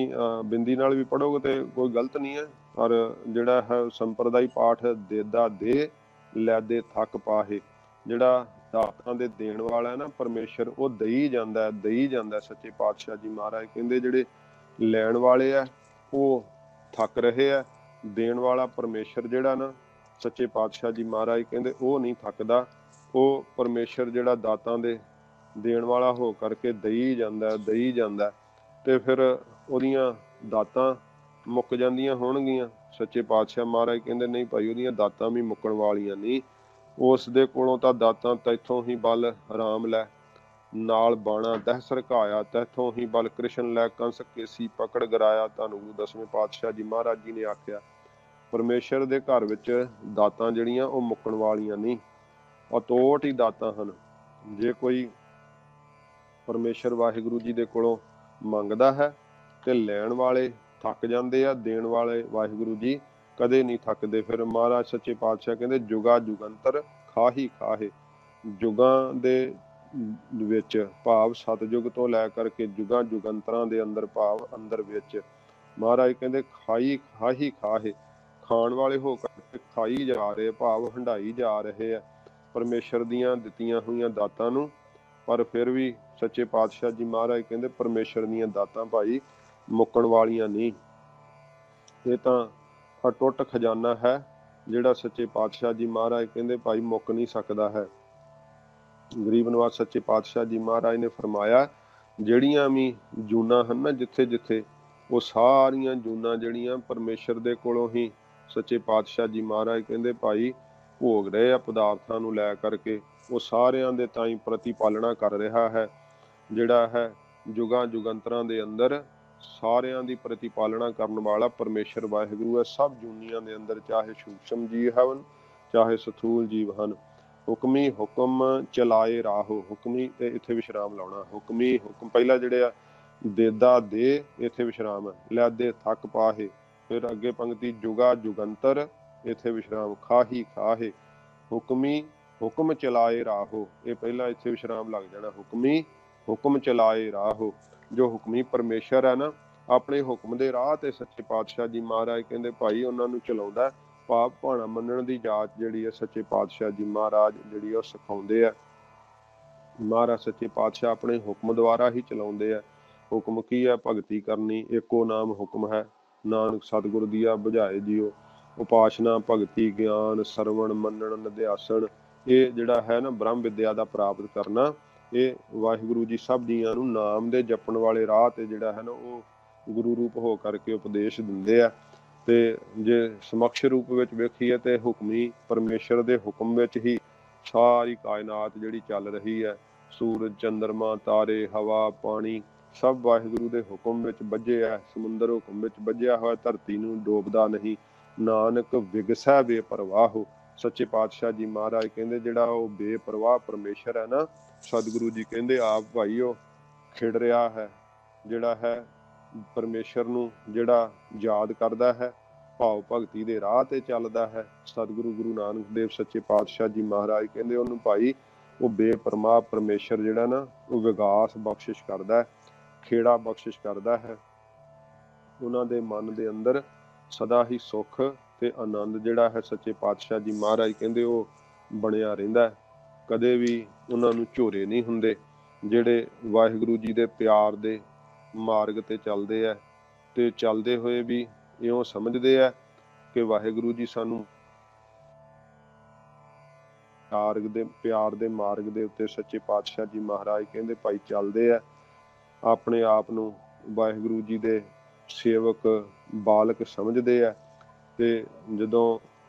ਬਿੰਦੀ ਨਾਲ ਵੀ ਪੜ੍ਹੋਗੇ ਤੇ ਕੋਈ ਗਲਤ ਨਹੀਂ ਹੈ। ਔਰ ਜਿਹੜਾ ਹੈ ਸੰਪਰਦਾਈ ਪਾਠ ਦੇਦਾ ਦੇ ਲੈਦੇ ਥੱਕ ਪਾਹੇ, ਜਿਹੜਾ ਦਾਤਾਂ ਦੇ ਦੇਣ ਵਾਲਾ ਹੈ ਨਾ ਪਰਮੇਸ਼ਰ, ਉਹ ਦਈ ਜਾਂਦਾ, ਦਈ ਜਾਂਦਾ। ਸੱਚੇ ਪਾਤਸ਼ਾਹ ਜੀ ਮਹਾਰਾਜ ਕਹਿੰਦੇ ਜਿਹੜੇ ਲੈਣ ਵਾਲੇ ਆ ਉਹ ਥੱਕ ਰਹੇ ਆ, ਦੇਣ ਵਾਲਾ ਪਰਮੇਸ਼ਰ ਜਿਹੜਾ ਨਾ ਸੱਚੇ ਪਾਤਸ਼ਾਹ ਜੀ ਮਹਾਰਾਜ ਕਹਿੰਦੇ ਉਹ ਨਹੀਂ ਥੱਕਦਾ। ਉਹ ਪਰਮੇਸ਼ਰ ਜਿਹੜਾ ਦਾਤਾਂ ਦੇ ਦੇਣ ਵਾਲਾ ਹੋ ਕਰਕੇ ਦਈ ਜਾਂਦਾ, ਦਈ ਜਾਂਦਾ, ਤੇ ਫਿਰ ਉਹਦੀਆਂ ਦਾਤਾਂ ਮੁੱਕ ਜਾਂਦੀਆਂ ਹੋਣਗੀਆਂ। ਸੱਚੇ ਪਾਤਸ਼ਾਹ ਮਹਾਰਾਜ ਕਹਿੰਦੇ ਨਹੀਂ ਭਾਈ, ਉਹਦੀਆਂ ਦਾਤਾਂ ਵੀ ਮੁੱਕਣ ਵਾਲੀਆਂ ਨਹੀਂ। ਉਸ ਦੇ ਕੋਲੋਂ ਤਾਂ ਦਾਤਾਂ ਤੈਥੋਂ ਹੀ ਬਲ ਰਾਮ ਲੈ, ਨਾਲ ਬਾਣਾ ਦਹਿ ਸਰਕਾਇਆ, ਤੈਥੋਂ ਹੀ ਬਲ ਕ੍ਰਿਸ਼ਨ ਲੈ, ਕੰਸ ਕੇਸੀ ਪਕੜ ਗਰਾਇਆ। ਤੁਹਾਨੂੰ ਗੁਰੂ 10ਵੇਂ ਪਾਤਸ਼ਾਹ ਜੀ ਮਹਾਰਾਜ ਜੀ ਨੇ ਆਖਿਆ ਪਰਮੇਸ਼ਰ ਦੇ ਘਰ ਵਿੱਚ ਦਾਤਾਂ ਜਿਹੜੀਆਂ ਉਹ ਮੁੱਕਣ ਵਾਲੀਆਂ ਨਹੀਂ, ਅਤੋਟ ਹੀ ਦਾਤਾਂ ਹਨ। ਜੇ ਕੋਈ ਪਰਮੇਸ਼ਰ ਵਾਹਿਗੁਰੂ ਜੀ ਦੇ ਕੋਲੋਂ ਮੰਗਦਾ ਹੈ ਤੇ ਲੈਣ ਵਾਲੇ ਥੱਕ ਜਾਂਦੇ ਆ, ਦੇਣ ਵਾਲੇ ਵਾਹਿਗੁਰੂ ਜੀ ਕਦੇ ਨਹੀਂ ਥੱਕਦੇ। ਫਿਰ ਮਹਾਰਾਜ ਸੱਚੇ ਪਾਤਸ਼ਾਹ ਕਹਿੰਦੇ ਜੁਗਾ ਜੁਗੰਤਰ ਖਾਹੀ ਖਾਹੇ। ਜੁਗਾਂ ਦੇ ਵਿੱਚ ਭਾਵ ਸਤਜੁਗ ਤੋਂ ਲੈ ਕਰਕੇ ਜੁਗਾਂ ਜੁਗੰਤਰਾਂ ਦੇ ਅੰਦਰ ਭਾਵ ਅੰਦਰ ਵਿੱਚ ਮਹਾਰਾਜ ਕਹਿੰਦੇ ਖਾਈ ਖਾਹੀ ਖਾਹੇ, ਖਾਣ ਵਾਲੇ ਹੋ ਕਰਕੇ ਖਾਈ ਜਾ ਰਹੇ, ਭਾਵ ਹੰਢਾਈ ਜਾ ਰਹੇ ਆ ਪਰਮੇਸ਼ਰ ਦੀਆਂ ਦਿੱਤੀਆਂ ਹੋਈਆਂ ਦਾਤਾਂ ਨੂੰ। ਪਰ ਫਿਰ ਵੀ ਸੱਚੇ ਪਾਤਸ਼ਾਹ ਜੀ ਮਹਾਰਾਜ ਕਹਿੰਦੇ ਪਰਮੇਸ਼ਰ ਦੀਆਂ ਦਾਤਾਂ ਭਾਈ ਮੁੱਕਣ ਵਾਲੀਆਂ ਨਹੀਂ। ਇਹ ਤਾਂ ਅਟੁੱਟ ਖਜ਼ਾਨਾ ਹੈ ਜਿਹੜਾ ਸੱਚੇ ਪਾਤਸ਼ਾਹ ਜੀ ਮਹਾਰਾਜ ਕਹਿੰਦੇ ਭਾਈ ਮੁੱਕ ਨਹੀਂ ਸਕਦਾ ਹੈ। ਗਰੀਬ ਨਿਵਾਜ ਸੱਚੇ ਪਾਤਸ਼ਾਹ ਜੀ ਮਹਾਰਾਜ ਨੇ ਫਰਮਾਇਆ ਜਿਹੜੀਆਂ ਵੀ ਜੂਨਾਂ ਹਨ ਨਾ ਜਿੱਥੇ ਜਿੱਥੇ, ਉਹ ਸਾਰੀਆਂ ਜੂਨਾਂ ਜਿਹੜੀਆਂ ਪਰਮੇਸ਼ਰ ਦੇ ਕੋਲੋਂ ਹੀ ਸੱਚੇ ਪਾਤਸ਼ਾਹ ਜੀ ਮਹਾਰਾਜ ਕਹਿੰਦੇ ਭਾਈ ਭੋਗ ਰਹੇ ਆ ਪਦਾਰਥਾਂ ਨੂੰ ਲੈ ਕਰਕੇ। ਉਹ ਸਾਰਿਆਂ ਦੇ ਤਾਈਂ ਪ੍ਰਤੀਪਾਲਣਾ ਕਰ ਰਿਹਾ ਹੈ। ਜਿਹੜਾ ਹੈ ਜੁਗਾਂ ਜੁਗੰਤਰਾਂ ਦੇ ਅੰਦਰ ਸਾਰਿਆਂ ਦੀ ਪ੍ਰਤੀਪਾਲਣਾ ਕਰਨ ਵਾਲਾ ਪਰਮੇਸ਼ਰ ਵਾਹਿਗੁਰੂ ਹੈ। ਸਭ ਜੂਨੀਆਂ ਦੇ ਅੰਦਰ ਚਾਹੇ ਸੂਖਸ਼ਮ ਜੀਵ ਹਨ ਚਾਹੇ ਸਥੂਲ ਜੀਵ ਹਨ। ਹੁਕਮੀ ਹੁਕਮ ਚਲਾਏ ਰਾਹੋ, ਹੁਕਮੀ ਤੇ ਇੱਥੇ ਵਿਸ਼ਰਾਮ ਲਾਉਣਾ। ਹੁਕਮੀ ਹੁਕਮ ਪਹਿਲਾਂ ਜਿਹੜੇ ਆ ਦੇਦਾ ਦੇ, ਇੱਥੇ ਵਿਸ਼ਰਾਮ ਹੈ। ਲੈਦੇ ਥੱਕ ਪਾਹੇ, ਫਿਰ ਅੱਗੇ ਪੰਕਤੀ ਜੁਗਾ ਜੁਗੰਤਰ, ਇੱਥੇ ਵਿਸ਼ਰਾਮ। ਖਾਹੀ ਖਾਹੇ, ਹੁਕਮੀ ਹੁਕਮ ਚਲਾਏ ਰਾਹੋ, ਇਹ ਪਹਿਲਾਂ ਇੱਥੇ ਵਿਸ਼ਰਾਮ ਲੱਗ ਜਾਣਾ। ਹੁਕਮੀ ਹੁਕਮ ਚਲਾਏ ਰਾਹੋ, ਜੋ ਹੁਕਮੀ ਪਰਮੇਸ਼ਰ ਹੈ ਨਾ ਆਪਣੇ ਹੁਕਮ ਦੇ ਰਾਹ ਤੇ ਸੱਚੇ ਪਾਤਸ਼ਾਹ ਜੀ ਮਹਾਰਾਜ ਕਹਿੰਦੇ ਭਾਈ ਉਹਨਾਂ ਨੂੰ ਚਲਾਉਂਦਾ ਪਾਪ ਭਾਣਾ ਮੰਨਣ ਦੀ ਜਾਚ ਜਿਹੜੀ ਹੈ ਸੱਚੇ ਪਾਤਸ਼ਾਹ ਜੀ ਮਹਾਰਾਜ ਜਿਹੜੀ ਉਹ ਸਿਖਾਉਂਦੇ ਆ। ਮਹਾਰਾਜ ਸੱਚੇ ਪਾਤਸ਼ਾਹ ਆਪਣੇ ਹੁਕਮ ਦੁਆਰਾ ਹੀ ਚਲਾਉਂਦੇ ਆ। ਹੁਕਮ ਕੀ ਹੈ? ਭਗਤੀ ਕਰਨੀ, ਇੱਕੋ ਨਾਮ ਹੁਕਮ ਹੈ, ਨਾਨਕ ਸਤਿਗੁਰ ਦੀਆ ਬੁਝਾਏ ਜੀਓ। ਉਪਾਸਨਾ, ਭਗਤੀ, ਗਿਆਨ, ਸਰਵਣ, ਮੰਨਣ, ਨਿਧਿਆਸਣ, ਇਹ ਜਿਹੜਾ ਹੈ ਨਾ ਬ੍ਰਹਮ ਵਿਦਿਆ ਦਾ ਪ੍ਰਾਪਤ ਕਰਨਾ, ਇਹ ਵਾਹਿਗੁਰੂ ਜੀ ਸਭ ਜੀਆਂ ਨੂੰ ਨਾਮ ਦੇ ਜਪਣ ਵਾਲੇ ਰਾਹ ਤੇ ਜਿਹੜਾ ਹੈ ਨਾ ਉਹ ਗੁਰੂ ਰੂਪ ਹੋ ਕਰਕੇ ਉਪਦੇਸ਼ ਦਿੰਦੇ ਆ। ਤੇ ਜੇ ਸਮਕਸ਼ ਰੂਪ ਵਿੱਚ ਵੇਖੀਏ ਤੇ ਹੁਕਮੀ ਪਰਮੇਸ਼ਰ ਦੇ ਹੁਕਮ ਵਿੱਚ ਹੀ ਸਾਰੀ ਕਾਇਨਾਤ ਜਿਹੜੀ ਚੱਲ ਰਹੀ ਹੈ। ਸੂਰਜ, ਚੰਦਰਮਾ, ਤਾਰੇ, ਹਵਾ, ਪਾਣੀ ਸਭ ਵਾਹਿਗੁਰੂ ਦੇ ਹੁਕਮ ਵਿੱਚ ਬੱਝੇ ਹੈ। ਸਮੁੰਦਰ ਹੁਕਮ ਵਿੱਚ ਬੱਝਿਆ ਹੋਇਆ, ਧਰਤੀ ਨੂੰ ਡੋਬਦਾ ਨਹੀਂ। ਨਾਨਕ ਵਿਗਸੈ ਬੇਪਰਵਾਹ। ਸੱਚੇ ਪਾਤਸ਼ਾਹ ਜੀ ਮਹਾਰਾਜ ਕਹਿੰਦੇ ਜਿਹੜਾ ਉਹ ਬੇਪਰਵਾਹ ਪਰਮੇਸ਼ਰ ਹੈ ਨਾ, ਸਤਿਗੁਰੂ ਜੀ ਕਹਿੰਦੇ ਆਪ ਭਾਈ ਉਹ ਖਿੜ ਰਿਹਾ ਹੈ। ਜਿਹੜਾ ਹੈ ਪਰਮੇਸ਼ਰ ਨੂੰ ਜਿਹੜਾ ਯਾਦ ਕਰਦਾ ਹੈ, ਭਾਵ ਭਗਤੀ ਦੇ ਰਾਹ ਤੇ ਚੱਲਦਾ ਹੈ, ਸਤਿਗੁਰੂ ਗੁਰੂ ਨਾਨਕ ਦੇਵ ਸੱਚੇ ਪਾਤਸ਼ਾਹ ਜੀ ਮਹਾਰਾਜ ਕਹਿੰਦੇ ਉਹਨੂੰ ਭਾਈ ਉਹ ਬੇਪਰਵਾਹ ਪਰਮੇਸ਼ਰ ਜਿਹੜਾ ਨਾ ਉਹ ਵਿਗਾਸ ਬਖਸ਼ਿਸ਼ ਕਰਦਾ ਹੈ, ਖੇੜਾ ਬਖਸ਼ਿਸ਼ ਕਰਦਾ ਹੈ। ਉਹਨਾਂ ਦੇ ਮਨ ਦੇ ਅੰਦਰ ਸਦਾ ਹੀ ਸੁੱਖ ਤੇ ਆਨੰਦ ਜਿਹੜਾ ਹੈ ਸੱਚੇ ਪਾਤਸ਼ਾਹ ਜੀ ਮਹਾਰਾਜ ਕਹਿੰਦੇ ਉਹ ਬਣਿਆ ਰਹਿੰਦਾ ਹੈ। ਕਦੇ ਵੀ ਉਹਨਾਂ ਨੂੰ ਝੋਰੇ ਨਹੀਂ ਹੁੰਦੇ। ਜਿਹੜੇ ਵਾਹਿਗੁਰੂ ਜੀ ਦੇ ਪਿਆਰ ਦੇ ਮਾਰਗ ਤੇ ਚੱਲਦੇ ਆ ਤੇ ਚੱਲਦੇ ਹੋਏ ਵੀ ਇਉਂ ਸਮਝਦੇ ਆ ਕਿ ਵਾਹਿਗੁਰੂ ਜੀ ਸਾਨੂੰ ਪਿਆਰ ਦੇ ਮਾਰਗ ਦੇ ਉੱਤੇ ਸੱਚੇ ਪਾਤਸ਼ਾਹ ਜੀ ਮਹਾਰਾਜ ਕਹਿੰਦੇ ਭਾਈ ਚੱਲਦੇ ਆ। ਆਪਣੇ ਆਪ ਨੂੰ ਵਾਹਿਗੁਰੂ ਜੀ ਦੇ ਸੇਵਕ ਬਾਲਕ ਸਮਝਦੇ ਆ ਤੇ ਜਦੋਂ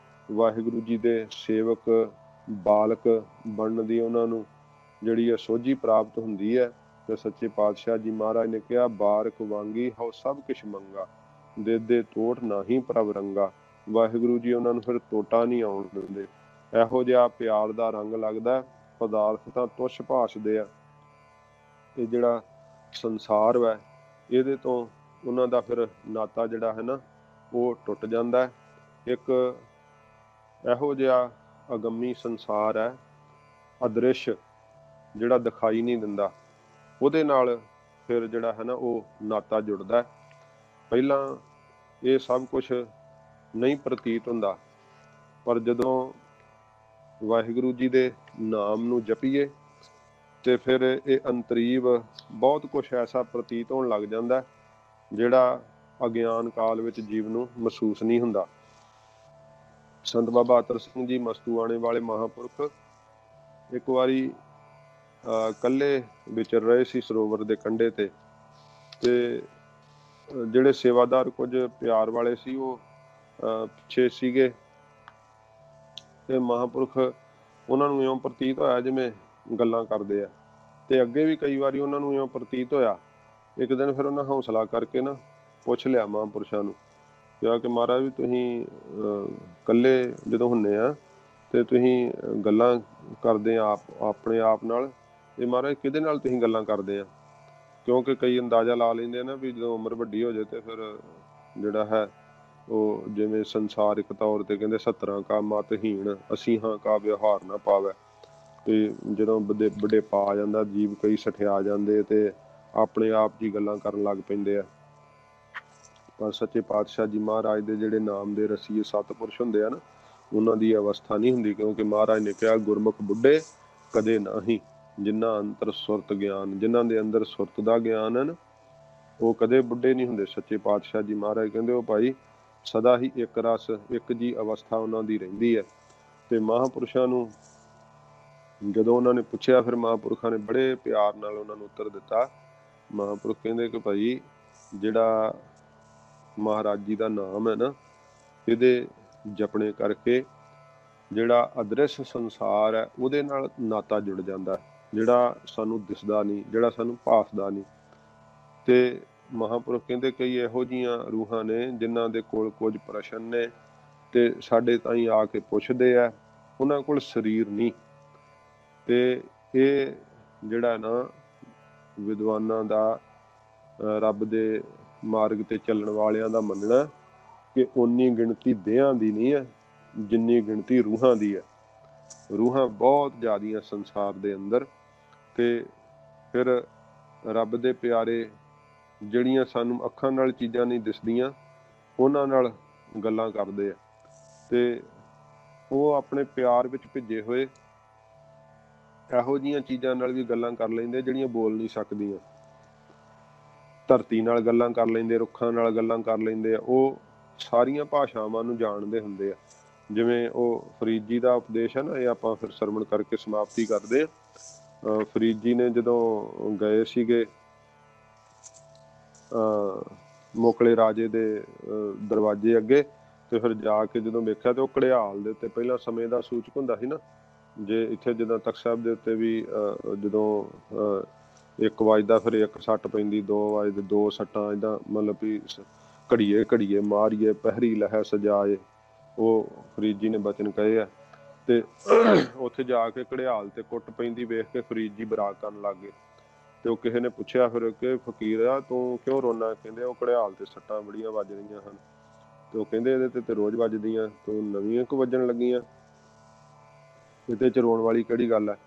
ਵਾਹਿਗੁਰੂ ਜੀ ਦੇ ਸੇਵਕ ਬਾਲਕ ਬਣਨ ਦੀ ਉਹਨਾਂ ਨੂੰ ਜਿਹੜੀ ਹੈ ਸੋਝੀ ਪ੍ਰਾਪਤ ਹੁੰਦੀ ਹੈ ਤੇ ਸੱਚੇ ਪਾਤਸ਼ਾਹ ਜੀ ਮਹਾਰਾਜ ਨੇ ਕਿਹਾ ਬਾਰਕ ਵਾਂਗੀ ਹਉ ਸਭ ਕਿਛ ਮੰਗਾ, ਦੇ ਤੋਟ ਨਾਹੀ ਪ੍ਰਭ ਰੰਗਾ। ਵਾਹਿਗੁਰੂ ਜੀ ਉਹਨਾਂ ਨੂੰ ਫਿਰ ਟੋਟਾ ਨਹੀਂ ਆਉਣ ਦਿੰਦੇ। ਇਹੋ ਜਿਹਾ ਪਿਆਰ ਦਾ ਰੰਗ ਲੱਗਦਾ। ਪਦਾਰਥ ਤਾਂ ਤੁੱਛ ਭਾਸਦੇ ਆ। ਇਹ ਜਿਹੜਾ ਸੰਸਾਰ ਹੈ ਇਹਦੇ ਤੋਂ ਉਹਨਾਂ ਦਾ ਫਿਰ ਨਾਤਾ ਜਿਹੜਾ ਹੈ ਨਾ ਉਹ ਟੁੱਟ ਜਾਂਦਾ। ਇੱਕ ਇਹੋ ਜਿਹਾ ਅਗੰਮੀ ਸੰਸਾਰ ਹੈ, ਅਦ੍ਰਿਸ਼, ਜਿਹੜਾ ਦਿਖਾਈ ਨਹੀਂ ਦਿੰਦਾ, ਉਹਦੇ ਨਾਲ ਫਿਰ ਜਿਹੜਾ ਹੈ ਨਾ ਉਹ ਨਾਤਾ ਜੁੜਦਾ। ਪਹਿਲਾਂ ਇਹ ਸਭ ਕੁਝ ਨਹੀਂ ਪ੍ਰਤੀਤ ਹੁੰਦਾ, ਪਰ ਜਦੋਂ ਵਾਹਿਗੁਰੂ ਜੀ ਦੇ ਨਾਮ ਨੂੰ ਜਪੀਏ ਤੇ ਫਿਰ ਇਹ ਅੰਤਰੀਵ ਬਹੁਤ ਕੁਝ ਐਸਾ ਪ੍ਰਤੀਤ ਹੋਣ ਲੱਗ ਜਾਂਦਾ ਜਿਹੜਾ ਅਗਿਆਨ ਕਾਲ ਵਿੱਚ ਜੀਵ ਨੂੰ ਮਹਿਸੂਸ ਨਹੀਂ ਹੁੰਦਾ। ਸੰਤ ਬਾਬਾ ਅਤਰ ਸਿੰਘ ਜੀ ਮਸਤੂਆਣੇ ਵਾਲੇ ਮਹਾਂਪੁਰਖ ਇੱਕ ਵਾਰੀ ਇਕੱਲੇ ਵਿਚਰ ਰਹੇ ਸੀ ਸਰੋਵਰ ਦੇ ਕੰਢੇ ਤੇ ਜਿਹੜੇ ਸੇਵਾਦਾਰ ਕੁਝ ਪਿਆਰ ਵਾਲੇ ਸੀ ਉਹ ਪਿੱਛੇ ਸੀਗੇ ਤੇ ਮਹਾਂਪੁਰਖ ਉਹਨਾਂ ਨੂੰ ਇਉਂ ਪ੍ਰਤੀਤ ਹੋਇਆ ਜਿਵੇਂ ਗੱਲਾਂ ਕਰਦੇ ਆ ਤੇ ਅੱਗੇ ਵੀ ਕਈ ਵਾਰੀ ਉਹਨਾਂ ਨੂੰ ਇਉਂ ਪ੍ਰਤੀਤ ਹੋਇਆ। ਇੱਕ ਦਿਨ ਫਿਰ ਉਹਨਾਂ ਹੌਸਲਾ ਕਰਕੇ ਨਾ ਪੁੱਛ ਲਿਆ ਮਹਾਂਪੁਰਸ਼ਾਂ ਨੂੰ, ਕਿਹਾ ਕਿ ਮਹਾਰਾਜ ਵੀ ਤੁਸੀਂ ਇਕੱਲੇ ਜਦੋਂ ਹੁੰਦੇ ਆ ਤੇ ਤੁਸੀਂ ਗੱਲਾਂ ਕਰਦੇ ਆ ਆਪਣੇ ਆਪ ਨਾਲ, ਤੇ ਮਹਾਰਾਜ ਕਿਹਦੇ ਨਾਲ ਤੁਸੀਂ ਗੱਲਾਂ ਕਰਦੇ ਆ? ਕਿਉਂਕਿ ਕਈ ਅੰਦਾਜ਼ਾ ਲਾ ਲੈਂਦੇ ਆ ਨਾ ਵੀ ਜਦੋਂ ਉਮਰ ਵੱਡੀ ਹੋ ਜਾਏ ਤੇ ਫਿਰ ਜਿਹੜਾ ਹੈ ਉਹ ਜਿਵੇਂ ਸੰਸਾਰਿਕ ਤੌਰ ਤੇ ਕਹਿੰਦੇ 17 ਕਾ ਮਤਹੀਣ 80 ਕਾ ਵਿਵਹਾਰ ਨਾ ਪਾਵੇ। ਤੇ ਜਦੋਂ ਵੱਡੇ ਪਾ ਜਾਂਦਾ ਜੀਵ ਕਈ ਸਠਿਆ ਜਾਂਦੇ ਤੇ ਆਪਣੇ ਆਪ ਜੀ ਗੱਲਾਂ ਕਰਨ ਲੱਗ ਪੈਂਦੇ ਆ। ਪਰ ਸੱਚੇ ਪਾਤਸ਼ਾਹ ਜੀ ਮਹਾਰਾਜ ਦੇ ਜਿਹੜੇ ਨਾਮ ਦੇ ਰਸੀਏ ਸਤਿਪੁਰਸ਼ ਹੁੰਦੇ ਆ ਨਾ, ਉਹਨਾਂ ਦੀ ਅਵਸਥਾ ਨਹੀਂ ਹੁੰਦੀ। ਕਿਉਂਕਿ ਮਹਾਰਾਜ ਨੇ ਕਿਹਾ ਗੁਰਮੁਖ ਬੁੱਢੇ ਕਦੇ ਨਹੀਂ, ਜਿਨ੍ਹਾਂ ਅੰਤਰ ਸੁਰਤ ਗਿਆਨ, ਜਿਨ੍ਹਾਂ ਦੇ ਅੰਦਰ ਸੁਰਤ ਦਾ ਗਿਆਨ ਹੈ ਨਾ ਉਹ ਕਦੇ ਬੁੱਢੇ ਨਹੀਂ ਹੁੰਦੇ। ਸੱਚੇ ਪਾਤਸ਼ਾਹ ਜੀ ਮਹਾਰਾਜ ਕਹਿੰਦੇ ਉਹ ਭਾਈ ਸਦਾ ਹੀ ਇੱਕ ਰਸ ਇੱਕ ਜੀ ਅਵਸਥਾ ਉਹਨਾਂ ਦੀ ਰਹਿੰਦੀ ਹੈ। ਤੇ ਮਹਾਂਪੁਰਸ਼ਾਂ ਨੂੰ ਜਦੋਂ ਉਹਨਾਂ ਨੇ ਪੁੱਛਿਆ ਫਿਰ ਮਹਾਂਪੁਰਖਾਂ ਨੇ ਬੜੇ ਪਿਆਰ ਨਾਲ ਉਹਨਾਂ ਨੂੰ ਉੱਤਰ ਦਿੱਤਾ। ਮਹਾਂਪੁਰਖ ਕਹਿੰਦੇ ਕਿ ਭਾਈ ਜਿਹੜਾ ਮਹਾਰਾਜ ਜੀ ਦਾ ਨਾਮ ਹੈ ਨਾ ਇਹਦੇ ਜਪਣੇ ਕਰਕੇ ਜਿਹੜਾ ਅਦ੍ਰਿਸ਼ ਸੰਸਾਰ ਹੈ ਉਹਦੇ ਨਾਲ ਨਾਤਾ ਜੁੜ ਜਾਂਦਾ, ਜਿਹੜਾ ਸਾਨੂੰ ਦਿਸਦਾ ਨਹੀਂ, ਜਿਹੜਾ ਸਾਨੂੰ ਭਾਸਦਾ ਨਹੀਂ। ਤੇ ਮਹਾਂਪੁਰਖ ਕਹਿੰਦੇ ਕਈ ਇਹੋ ਜਿਹੀਆਂ ਰੂਹਾਂ ਨੇ ਜਿਨ੍ਹਾਂ ਦੇ ਕੋਲ ਕੁਝ ਪ੍ਰਸ਼ਨ ਨੇ ਤੇ ਸਾਡੇ ਤਾਈਂ ਆ ਕੇ ਪੁੱਛਦੇ ਆ, ਉਹਨਾਂ ਕੋਲ ਸਰੀਰ ਨਹੀਂ। ਤੇ ਇਹ ਜਿਹੜਾ ਨਾ ਵਿਦਵਾਨਾਂ ਦਾ ਰੱਬ ਦੇ ਮਾਰਗ ਤੇ ਚੱਲਣ ਵਾਲਿਆਂ ਦਾ ਮੰਨਣਾ ਕਿ ਉਨੀ ਗਿਣਤੀ ਦੇਹਾਂ ਦੀ ਨਹੀਂ ਹੈ ਜਿੰਨੀ ਗਿਣਤੀ ਰੂਹਾਂ ਦੀ ਹੈ। ਰੂਹਾਂ ਬਹੁਤ ਜ਼ਿਆਦੀਆਂ ਸੰਸਾਰ ਦੇ ਅੰਦਰ। ਤੇ ਫਿਰ ਰੱਬ ਦੇ ਪਿਆਰੇ ਜਿਹੜੀਆਂ ਸਾਨੂੰ ਅੱਖਾਂ ਨਾਲ ਚੀਜ਼ਾਂ ਨਹੀਂ ਦਿਸਦੀਆਂ ਉਹਨਾਂ ਨਾਲ ਗੱਲਾਂ ਕਰਦੇ ਆ। ਤੇ ਉਹ ਆਪਣੇ ਪਿਆਰ ਵਿੱਚ ਭਿੱਜੇ ਹੋਏ ਇਹੋ ਜਿਹੀਆਂ ਚੀਜ਼ਾਂ ਨਾਲ ਵੀ ਗੱਲਾਂ ਕਰ ਲੈਂਦੇ ਜਿਹੜੀਆਂ ਬੋਲ ਨਹੀਂ ਸਕਦੀਆਂ। ਧਰਤੀ ਨਾਲ ਗੱਲਾਂ ਕਰ ਲੈਂਦੇ, ਰੁੱਖਾਂ ਨਾਲ ਗੱਲਾਂ ਕਰ ਲੈਂਦੇ ਆ। ਉਹ ਸਾਰੀਆਂ ਭਾਸ਼ਾਵਾਂ ਨੂੰ ਜਾਣਦੇ ਹੁੰਦੇ ਆ। ਜਿਵੇਂ ਉਹ ਫਰੀਦ ਜੀ ਦਾ ਉਪਦੇਸ਼ ਹੈ ਨਾ, ਇਹ ਆਪਾਂ ਫਿਰ ਸਰਵਣ ਕਰਕੇ ਸਮਾਪਤੀ ਕਰਦੇ ਆ। ਫਰੀਦ ਜੀ ਨੇ ਜਦੋਂ ਗਏ ਸੀਗੇ ਮੋਕਲੇ ਰਾਜੇ ਦੇ ਦਰਵਾਜ਼ੇ ਅੱਗੇ, ਤੇ ਫਿਰ ਜਾ ਕੇ ਜਦੋਂ ਵੇਖਿਆ ਤੇ ਉਹ ਘੜਿਆਲ ਦੇ ਉੱਤੇ, ਪਹਿਲਾਂ ਸਮੇਂ ਦਾ ਸੂਚਕ ਹੁੰਦਾ ਸੀ ਨਾ, ਜੇ ਇੱਥੇ ਜਦੋਂ ਤਖ਼ਤ ਸਾਹਿਬ ਦੇ ਉੱਤੇ ਵੀ ਜਦੋਂ 1 ਵਜਦਾ ਫਿਰ 1 ਸੱਟ ਪੈਂਦੀ, 2 ਵਜਦੇ 2 ਸੱਟਾਂ, ਏਦਾਂ ਮਤਲਬ ਵੀ ਘੜੀਏ ਘੜੀਏ ਮਾਰੀਏ ਪਹਿਰੀ ਲਹਿ ਸਜਾਏ, ਉਹ ਫਰੀਦ ਜੀ ਨੇ ਬਚਨ ਕਹੇ ਆ। ਤੇ ਉੱਥੇ ਜਾ ਕੇ ਘੜਿਆਲ ਤੇ ਕੁੱਟ ਪੈਂਦੀ ਵੇਖ ਕੇ ਫਰੀਦ ਜੀ ਬਰਾਕ ਕਰਨ ਲੱਗ ਗਏ। ਤੇ ਉਹ ਕਿਸੇ ਨੇ ਪੁੱਛਿਆ ਫਿਰ ਕਿ ਫਕੀਰ ਆ ਤੂੰ ਕਿਉਂ ਰੋਣਾ? ਕਹਿੰਦੇ ਉਹ ਘੜਿਆਲ ਤੇ ਸੱਟਾਂ ਬੜੀਆਂ ਵੱਜ ਰਹੀਆਂ ਹਨ। ਤੇ ਉਹ ਕਹਿੰਦੇ ਇਹਦੇ ਤੇ ਰੋਜ਼ ਵੱਜਦੀਆਂ, ਤੂੰ ਨਵੀਆਂ ਕੁ ਵੱਜਣ ਲੱਗੀਆਂ, ਇਹਦੇ ਚ ਰੋਣ ਵਾਲੀ ਕਿਹੜੀ ਗੱਲ ਹੈ?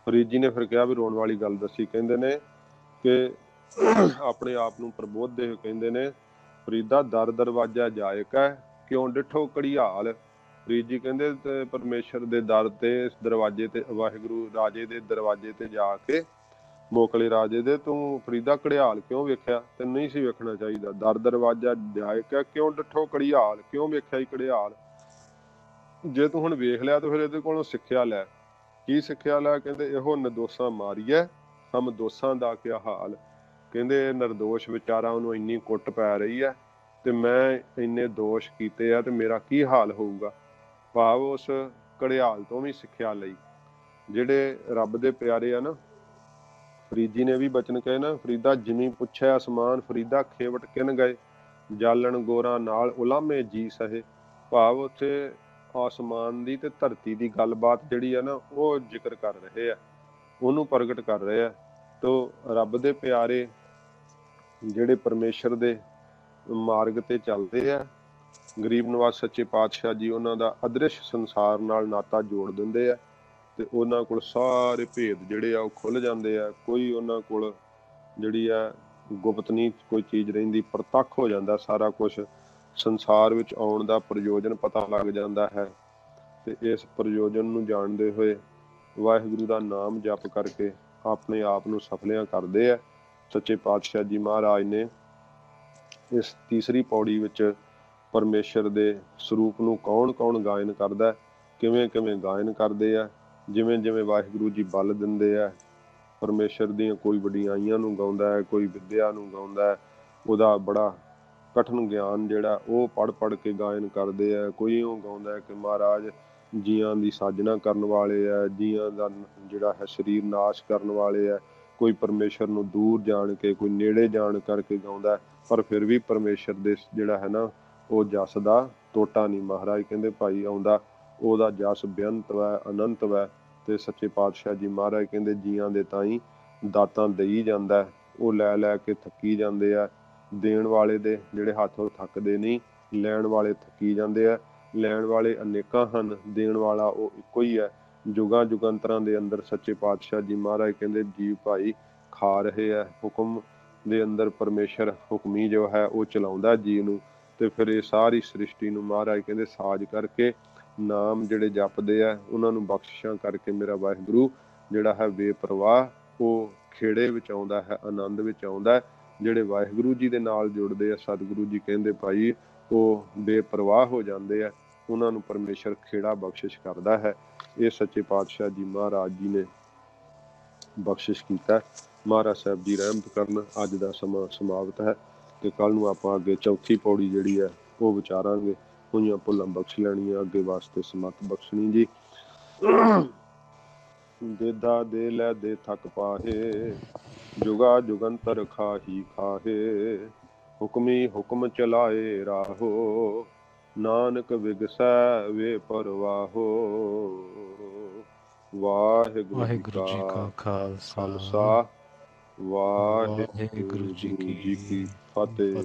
ਫਰੀਦ ਜੀ ਨੇ ਫਿਰ ਕਿਹਾ ਵੀ ਰੋਣ ਵਾਲੀ ਗੱਲ ਦੱਸੀ। ਕਹਿੰਦੇ ਨੇ ਕਿ ਆਪਣੇ ਆਪ ਨੂੰ ਪ੍ਰਬੋਧਦੇ ਹੋਏ ਕਹਿੰਦੇ ਨੇ, ਫਰੀਦਾ ਦਰ ਦਰਵਾਜ਼ਾ ਜਾਇਕ ਹੈ ਕਿਉਂ ਡਿਠੋ ਘੜਿਆਲ। ਫਰੀਦ ਜੀ ਕਹਿੰਦੇ ਤੇ ਪਰਮੇਸ਼ਰ ਦੇ ਦਰ ਤੇ, ਇਸ ਦਰਵਾਜ਼ੇ ਤੇ, ਵਾਹਿਗੁਰੂ ਰਾਜੇ ਦੇ ਦਰਵਾਜ਼ੇ ਤੇ ਜਾ ਕੇ, ਮੋਕਲੇ ਰਾਜੇ ਦੇ, ਤੂੰ ਫਰੀਦਾ ਘੜਿਆਲ ਕਿਉਂ ਵੇਖਿਆ? ਤੈਨੂੰ ਨਹੀਂ ਸੀ ਵੇਖਣਾ ਚਾਹੀਦਾ। ਦਰ ਦਰਵਾਜ਼ਾ ਜਾਇਕ ਹੈ ਕਿਉਂ ਡਿਠੋ ਘੜਿਆਲ, ਕਿਉਂ ਵੇਖਿਆ ਹੀ ਘੜਿਆਲ? ਜੇ ਤੂੰ ਹੁਣ ਵੇਖ ਲਿਆ ਤਾਂ ਫਿਰ ਇਹਦੇ ਕੋਲੋਂ ਸਿੱਖਿਆ ਲੈ। ਕੀ ਸਿੱਖਿਆ ਲੈ? ਕਹਿੰਦੇ ਇਹੋ ਨਿਰਦੋਸ਼ਾਂ ਮਾਰੀਐ ਹਮ ਦੋਸ਼ਾਂ ਦਾ ਕਿਆ ਹਾਲ। ਕਹਿੰਦੇ ਨਿਰਦੋਸ਼ ਵਿਚਾਰਾ ਉਹਨੂੰ ਇੰਨੀ ਕੁੱਟ ਪੈ ਰਹੀ ਹੈ ਤੇ ਮੈਂ ਇੰਨੇ ਦੋਸ਼ ਕੀਤੇ ਆ ਤੇ ਮੇਰਾ ਕੀ ਹਾਲ ਹੋਊਗਾ। ਭਾਵ ਉਸ ਘੜਿਆਲ ਤੋਂ ਵੀ ਸਿੱਖਿਆ ਲਈ। ਜਿਹੜੇ ਰੱਬ ਦੇ ਪਿਆਰੇ ਆ ਨਾ, ਫਰੀਦ ਜੀ ਨੇ ਵੀ ਬਚਨ ਕਹੇ ਨਾ, ਫਰੀਦਾ ਜਿਵੇਂ ਪੁੱਛਿਆ ਅਸਮਾਨ, ਫਰੀਦਾ ਖੇਵਟ ਕਿਨ ਗਏ, ਜਾਲਣ ਗੋਰਾ ਨਾਲ ਉਲਾਮੇ ਜੀ ਸਹੇ। ਭਾਵ ਉੱਥੇ ਆਸਮਾਨ ਦੀ ਤੇ ਧਰਤੀ ਦੀ ਗੱਲਬਾਤ ਜਿਹੜੀ ਆ ਨਾ, ਉਹ ਜ਼ਿਕਰ ਕਰ ਰਹੇ ਆ, ਉਹਨੂੰ ਪ੍ਰਗਟ ਕਰ ਰਹੇ ਆ। ਤੋ ਰੱਬ ਦੇ ਪਿਆਰੇ ਜਿਹੜੇ ਪਰਮੇਸ਼ਰ ਦੇ ਮਾਰਗ ਤੇ ਚੱਲਦੇ ਆ, ਗਰੀਬ ਨਵਾਜ਼ ਸੱਚੇ ਪਾਤਸ਼ਾਹ ਜੀ ਉਹਨਾਂ ਦਾ ਅਦ੍ਰਿਸ਼ ਸੰਸਾਰ ਨਾਲ ਨਾਤਾ ਜੋੜ ਦਿੰਦੇ ਆ ਤੇ ਉਹਨਾਂ ਕੋਲ ਸਾਰੇ ਭੇਦ ਜਿਹੜੇ ਆ ਉਹ ਖੁੱਲ ਜਾਂਦੇ ਆ। ਕੋਈ ਉਹਨਾਂ ਕੋਲ ਜਿਹੜੀ ਆ ਗੁਪਤ ਨਹੀਂ ਕੋਈ ਚੀਜ਼ ਰਹਿੰਦੀ, ਪ੍ਰਤੱਖ ਹੋ ਜਾਂਦਾ ਸਾਰਾ ਕੁਝ। ਸੰਸਾਰ ਵਿੱਚ ਆਉਣ ਦਾ ਪ੍ਰਯੋਜਨ ਪਤਾ ਲੱਗ ਜਾਂਦਾ ਹੈ ਤੇ ਇਸ ਪ੍ਰਯੋਜਨ ਨੂੰ ਜਾਣਦੇ ਹੋਏ ਵਾਹਿਗੁਰੂ ਦਾ ਨਾਮ ਜਪ ਕਰਕੇ ਆਪਣੇ ਆਪ ਨੂੰ ਸਫਲਿਆਂ ਕਰਦੇ ਆ। ਸੱਚੇ ਪਾਤਸ਼ਾਹ ਜੀ ਮਹਾਰਾਜ ਨੇ ਇਸ ਤੀਸਰੀ ਪੌੜੀ ਵਿੱਚ ਪਰਮੇਸ਼ਰ ਦੇ ਸਰੂਪ ਨੂੰ ਕੌਣ ਕੌਣ ਗਾਇਨ ਕਰਦਾ, ਕਿਵੇਂ ਕਿਵੇਂ ਗਾਇਨ ਕਰਦੇ ਆ, ਜਿਵੇਂ ਜਿਵੇਂ ਵਾਹਿਗੁਰੂ ਜੀ ਬਲ ਦਿੰਦੇ ਆ। ਪਰਮੇਸ਼ਰ ਦੀਆਂ ਕੋਈ ਵਡਿਆਈਆਂ ਨੂੰ ਗਾਉਂਦਾ ਹੈ, ਕੋਈ ਵਿਦਿਆ ਨੂੰ ਗਾਉਂਦਾ ਹੈ, ਉਹਦਾ ਬੜਾ ਕਠਨ ਗਿਆਨ ਜਿਹੜਾ ਉਹ ਪੜ੍ਹ ਪੜ੍ਹ ਕੇ ਗਾਇਨ ਕਰਦੇ ਆ। ਕੋਈ ਉਹ ਗਾਉਂਦਾ ਹੈ ਕਿ ਮਹਾਰਾਜ ਜੀਆਂ ਦੀ ਸਾਜਨਾ ਕਰਨ ਵਾਲੇ ਆ, ਜੀਆਂ ਦਾ ਜਿਹੜਾ ਹੈ ਸਰੀਰ ਨਾਸ਼ ਕਰਨ ਵਾਲੇ ਆ। ਕੋਈ ਪਰਮੇਸ਼ਰ ਨੂੰ ਦੂਰ ਜਾਣ ਕੇ, ਕੋਈ ਨੇੜੇ ਜਾਣ ਕਰਕੇ ਗਾਉਂਦਾ, ਪਰ ਫਿਰ ਵੀ ਪਰਮੇਸ਼ਰ ਦੇ ਜਿਹੜਾ ਹੈ ਨਾ ਉਹ ਜਸ ਦਾ ਟੋਟਾ ਨਹੀਂ। ਮਹਾਰਾਜ ਕਹਿੰਦੇ ਭਾਈ ਆਉਂਦਾ ਉਹਦਾ ਜਸ ਬੇਅੰਤ ਵੈ, ਅਨੰਤ ਵੈ। ਤੇ ਸੱਚੇ ਪਾਤਸ਼ਾਹ ਜੀ ਮਹਾਰਾਜ ਕਹਿੰਦੇ ਜੀਆਂ ਦੇ ਤਾਈਂ ਦਾਤਾਂ ਦੇਈ ਜਾਂਦਾ, ਉਹ ਲੈ ਲੈ ਕੇ ਥੱਕੀ ਜਾਂਦੇ ਆ। ਦੇਣ ਵਾਲੇ ਦੇ ਜਿਹੜੇ ਹੱਥੋਂ ਥੱਕਦੇ ਨਹੀਂ, ਲੈਣ ਵਾਲੇ ਥੱਕੀ ਜਾਂਦੇ ਆ। ਲੈਣ ਵਾਲੇ ਅਨੇਕਾਂ ਹਨ, ਦੇਣ ਵਾਲਾ ਉਹ ਇੱਕੋ ਹੀ ਹੈ। ਜੁਗਾਂ ਜੁਗੰਤਰਾਂ ਦੇ ਅੰਦਰ ਸੱਚੇ ਪਾਤਸ਼ਾਹ ਜੀ ਮਹਾਰਾਜ ਕਹਿੰਦੇ ਜੀਵ ਭਾਈ ਖਾ ਰਹੇ ਆ। ਹੁਕਮ ਦੇ ਅੰਦਰ ਪਰਮੇਸ਼ਰ ਹੁਕਮੀ ਜੋ ਹੈ ਉਹ ਚਲਾਉਂਦਾ ਜੀਵ ਨੂੰ। ਤੇ ਫਿਰ ਇਹ ਸਾਰੀ ਸ੍ਰਿਸ਼ਟੀ ਨੂੰ ਮਹਾਰਾਜ ਕਹਿੰਦੇ ਸਾਜ ਕਰਕੇ ਨਾਮ ਜਿਹੜੇ ਜਪਦੇ ਆ ਉਹਨਾਂ ਨੂੰ ਬਖਸ਼ਿਸ਼ਾਂ ਕਰਕੇ ਮੇਰਾ ਵਾਹਿਗੁਰੂ ਜਿਹੜਾ ਹੈ ਬੇਪਰਵਾਹ ਉਹ ਖੇੜੇ ਵਿੱਚ ਆਉਂਦਾ ਹੈ, ਆਨੰਦ ਵਿੱਚ ਆਉਂਦਾ ਹੈ। ਜਿਹੜੇ ਵਾਹਿਗੁਰੂ ਜੀ ਦੇ ਨਾਲ ਜੁੜਦੇ ਆ, ਸਤਿਗੁਰੂ ਜੀ ਕਹਿੰਦੇ ਭਾਈ ਉਹ ਬੇਪਰਵਾਹ ਹੋ ਜਾਂਦੇ ਆ, ਉਹਨਾਂ ਨੂੰ ਪਰਮੇਸ਼ਰ ਖੇੜਾ ਬਖਸ਼ਿਸ਼ ਕਰਦਾ ਹੈ। ਇਹ ਸੱਚੇ ਪਾਤਸ਼ਾਹ ਜੀ ਮਹਾਰਾਜ ਜੀ ਨੇ ਬਖਸ਼ਿਸ਼ ਕੀਤਾ। ਮਹਾਰਾਜ ਸਾਹਿਬ ਜੀ ਰਹਿਮਤ ਕਰਨ। ਅੱਜ ਦਾ ਸਮਾਂ ਸਮਾਪਤ ਹੈ ਤੇ ਕੱਲ ਨੂੰ ਆਪਾਂ ਅੱਗੇ ਚੌਥੀ ਪੌੜੀ ਜਿਹੜੀ ਹੈ ਉਹ ਵਿਚਾਰਾਂਗੇ। ਹੋਈਆਂ ਭੁੱਲਾਂ ਬਖਸ਼ ਲੈਣੀਆਂ, ਅੱਗੇ ਵਾਸਤੇ ਸਮਤ ਬਖਸ਼ਣੀ ਜੀ। ਦੇਦਾ ਦੇ ਲੈ ਦੇ ਥਕ ਪਾਹੇ, ਜੁਗਾ ਜੁਗੰਤਰ ਖਾਹੀ ਖਾਹੇ, ਹੁਕਮੀ ਹੁਕਮ ਚਲਾਏ ਰਾਹੋ, ਨਾਨਕ ਵਿਗਸੈ ਵੇ ਪਰਵਾਹੋ। ਵਾਹਿਗੁਰੂ ਜੀ ਕਾ ਖਾਲਸਾ, ਵਾਹਿਗੁਰੂ ਜੀ ਕੀ ਫਤਿਹ।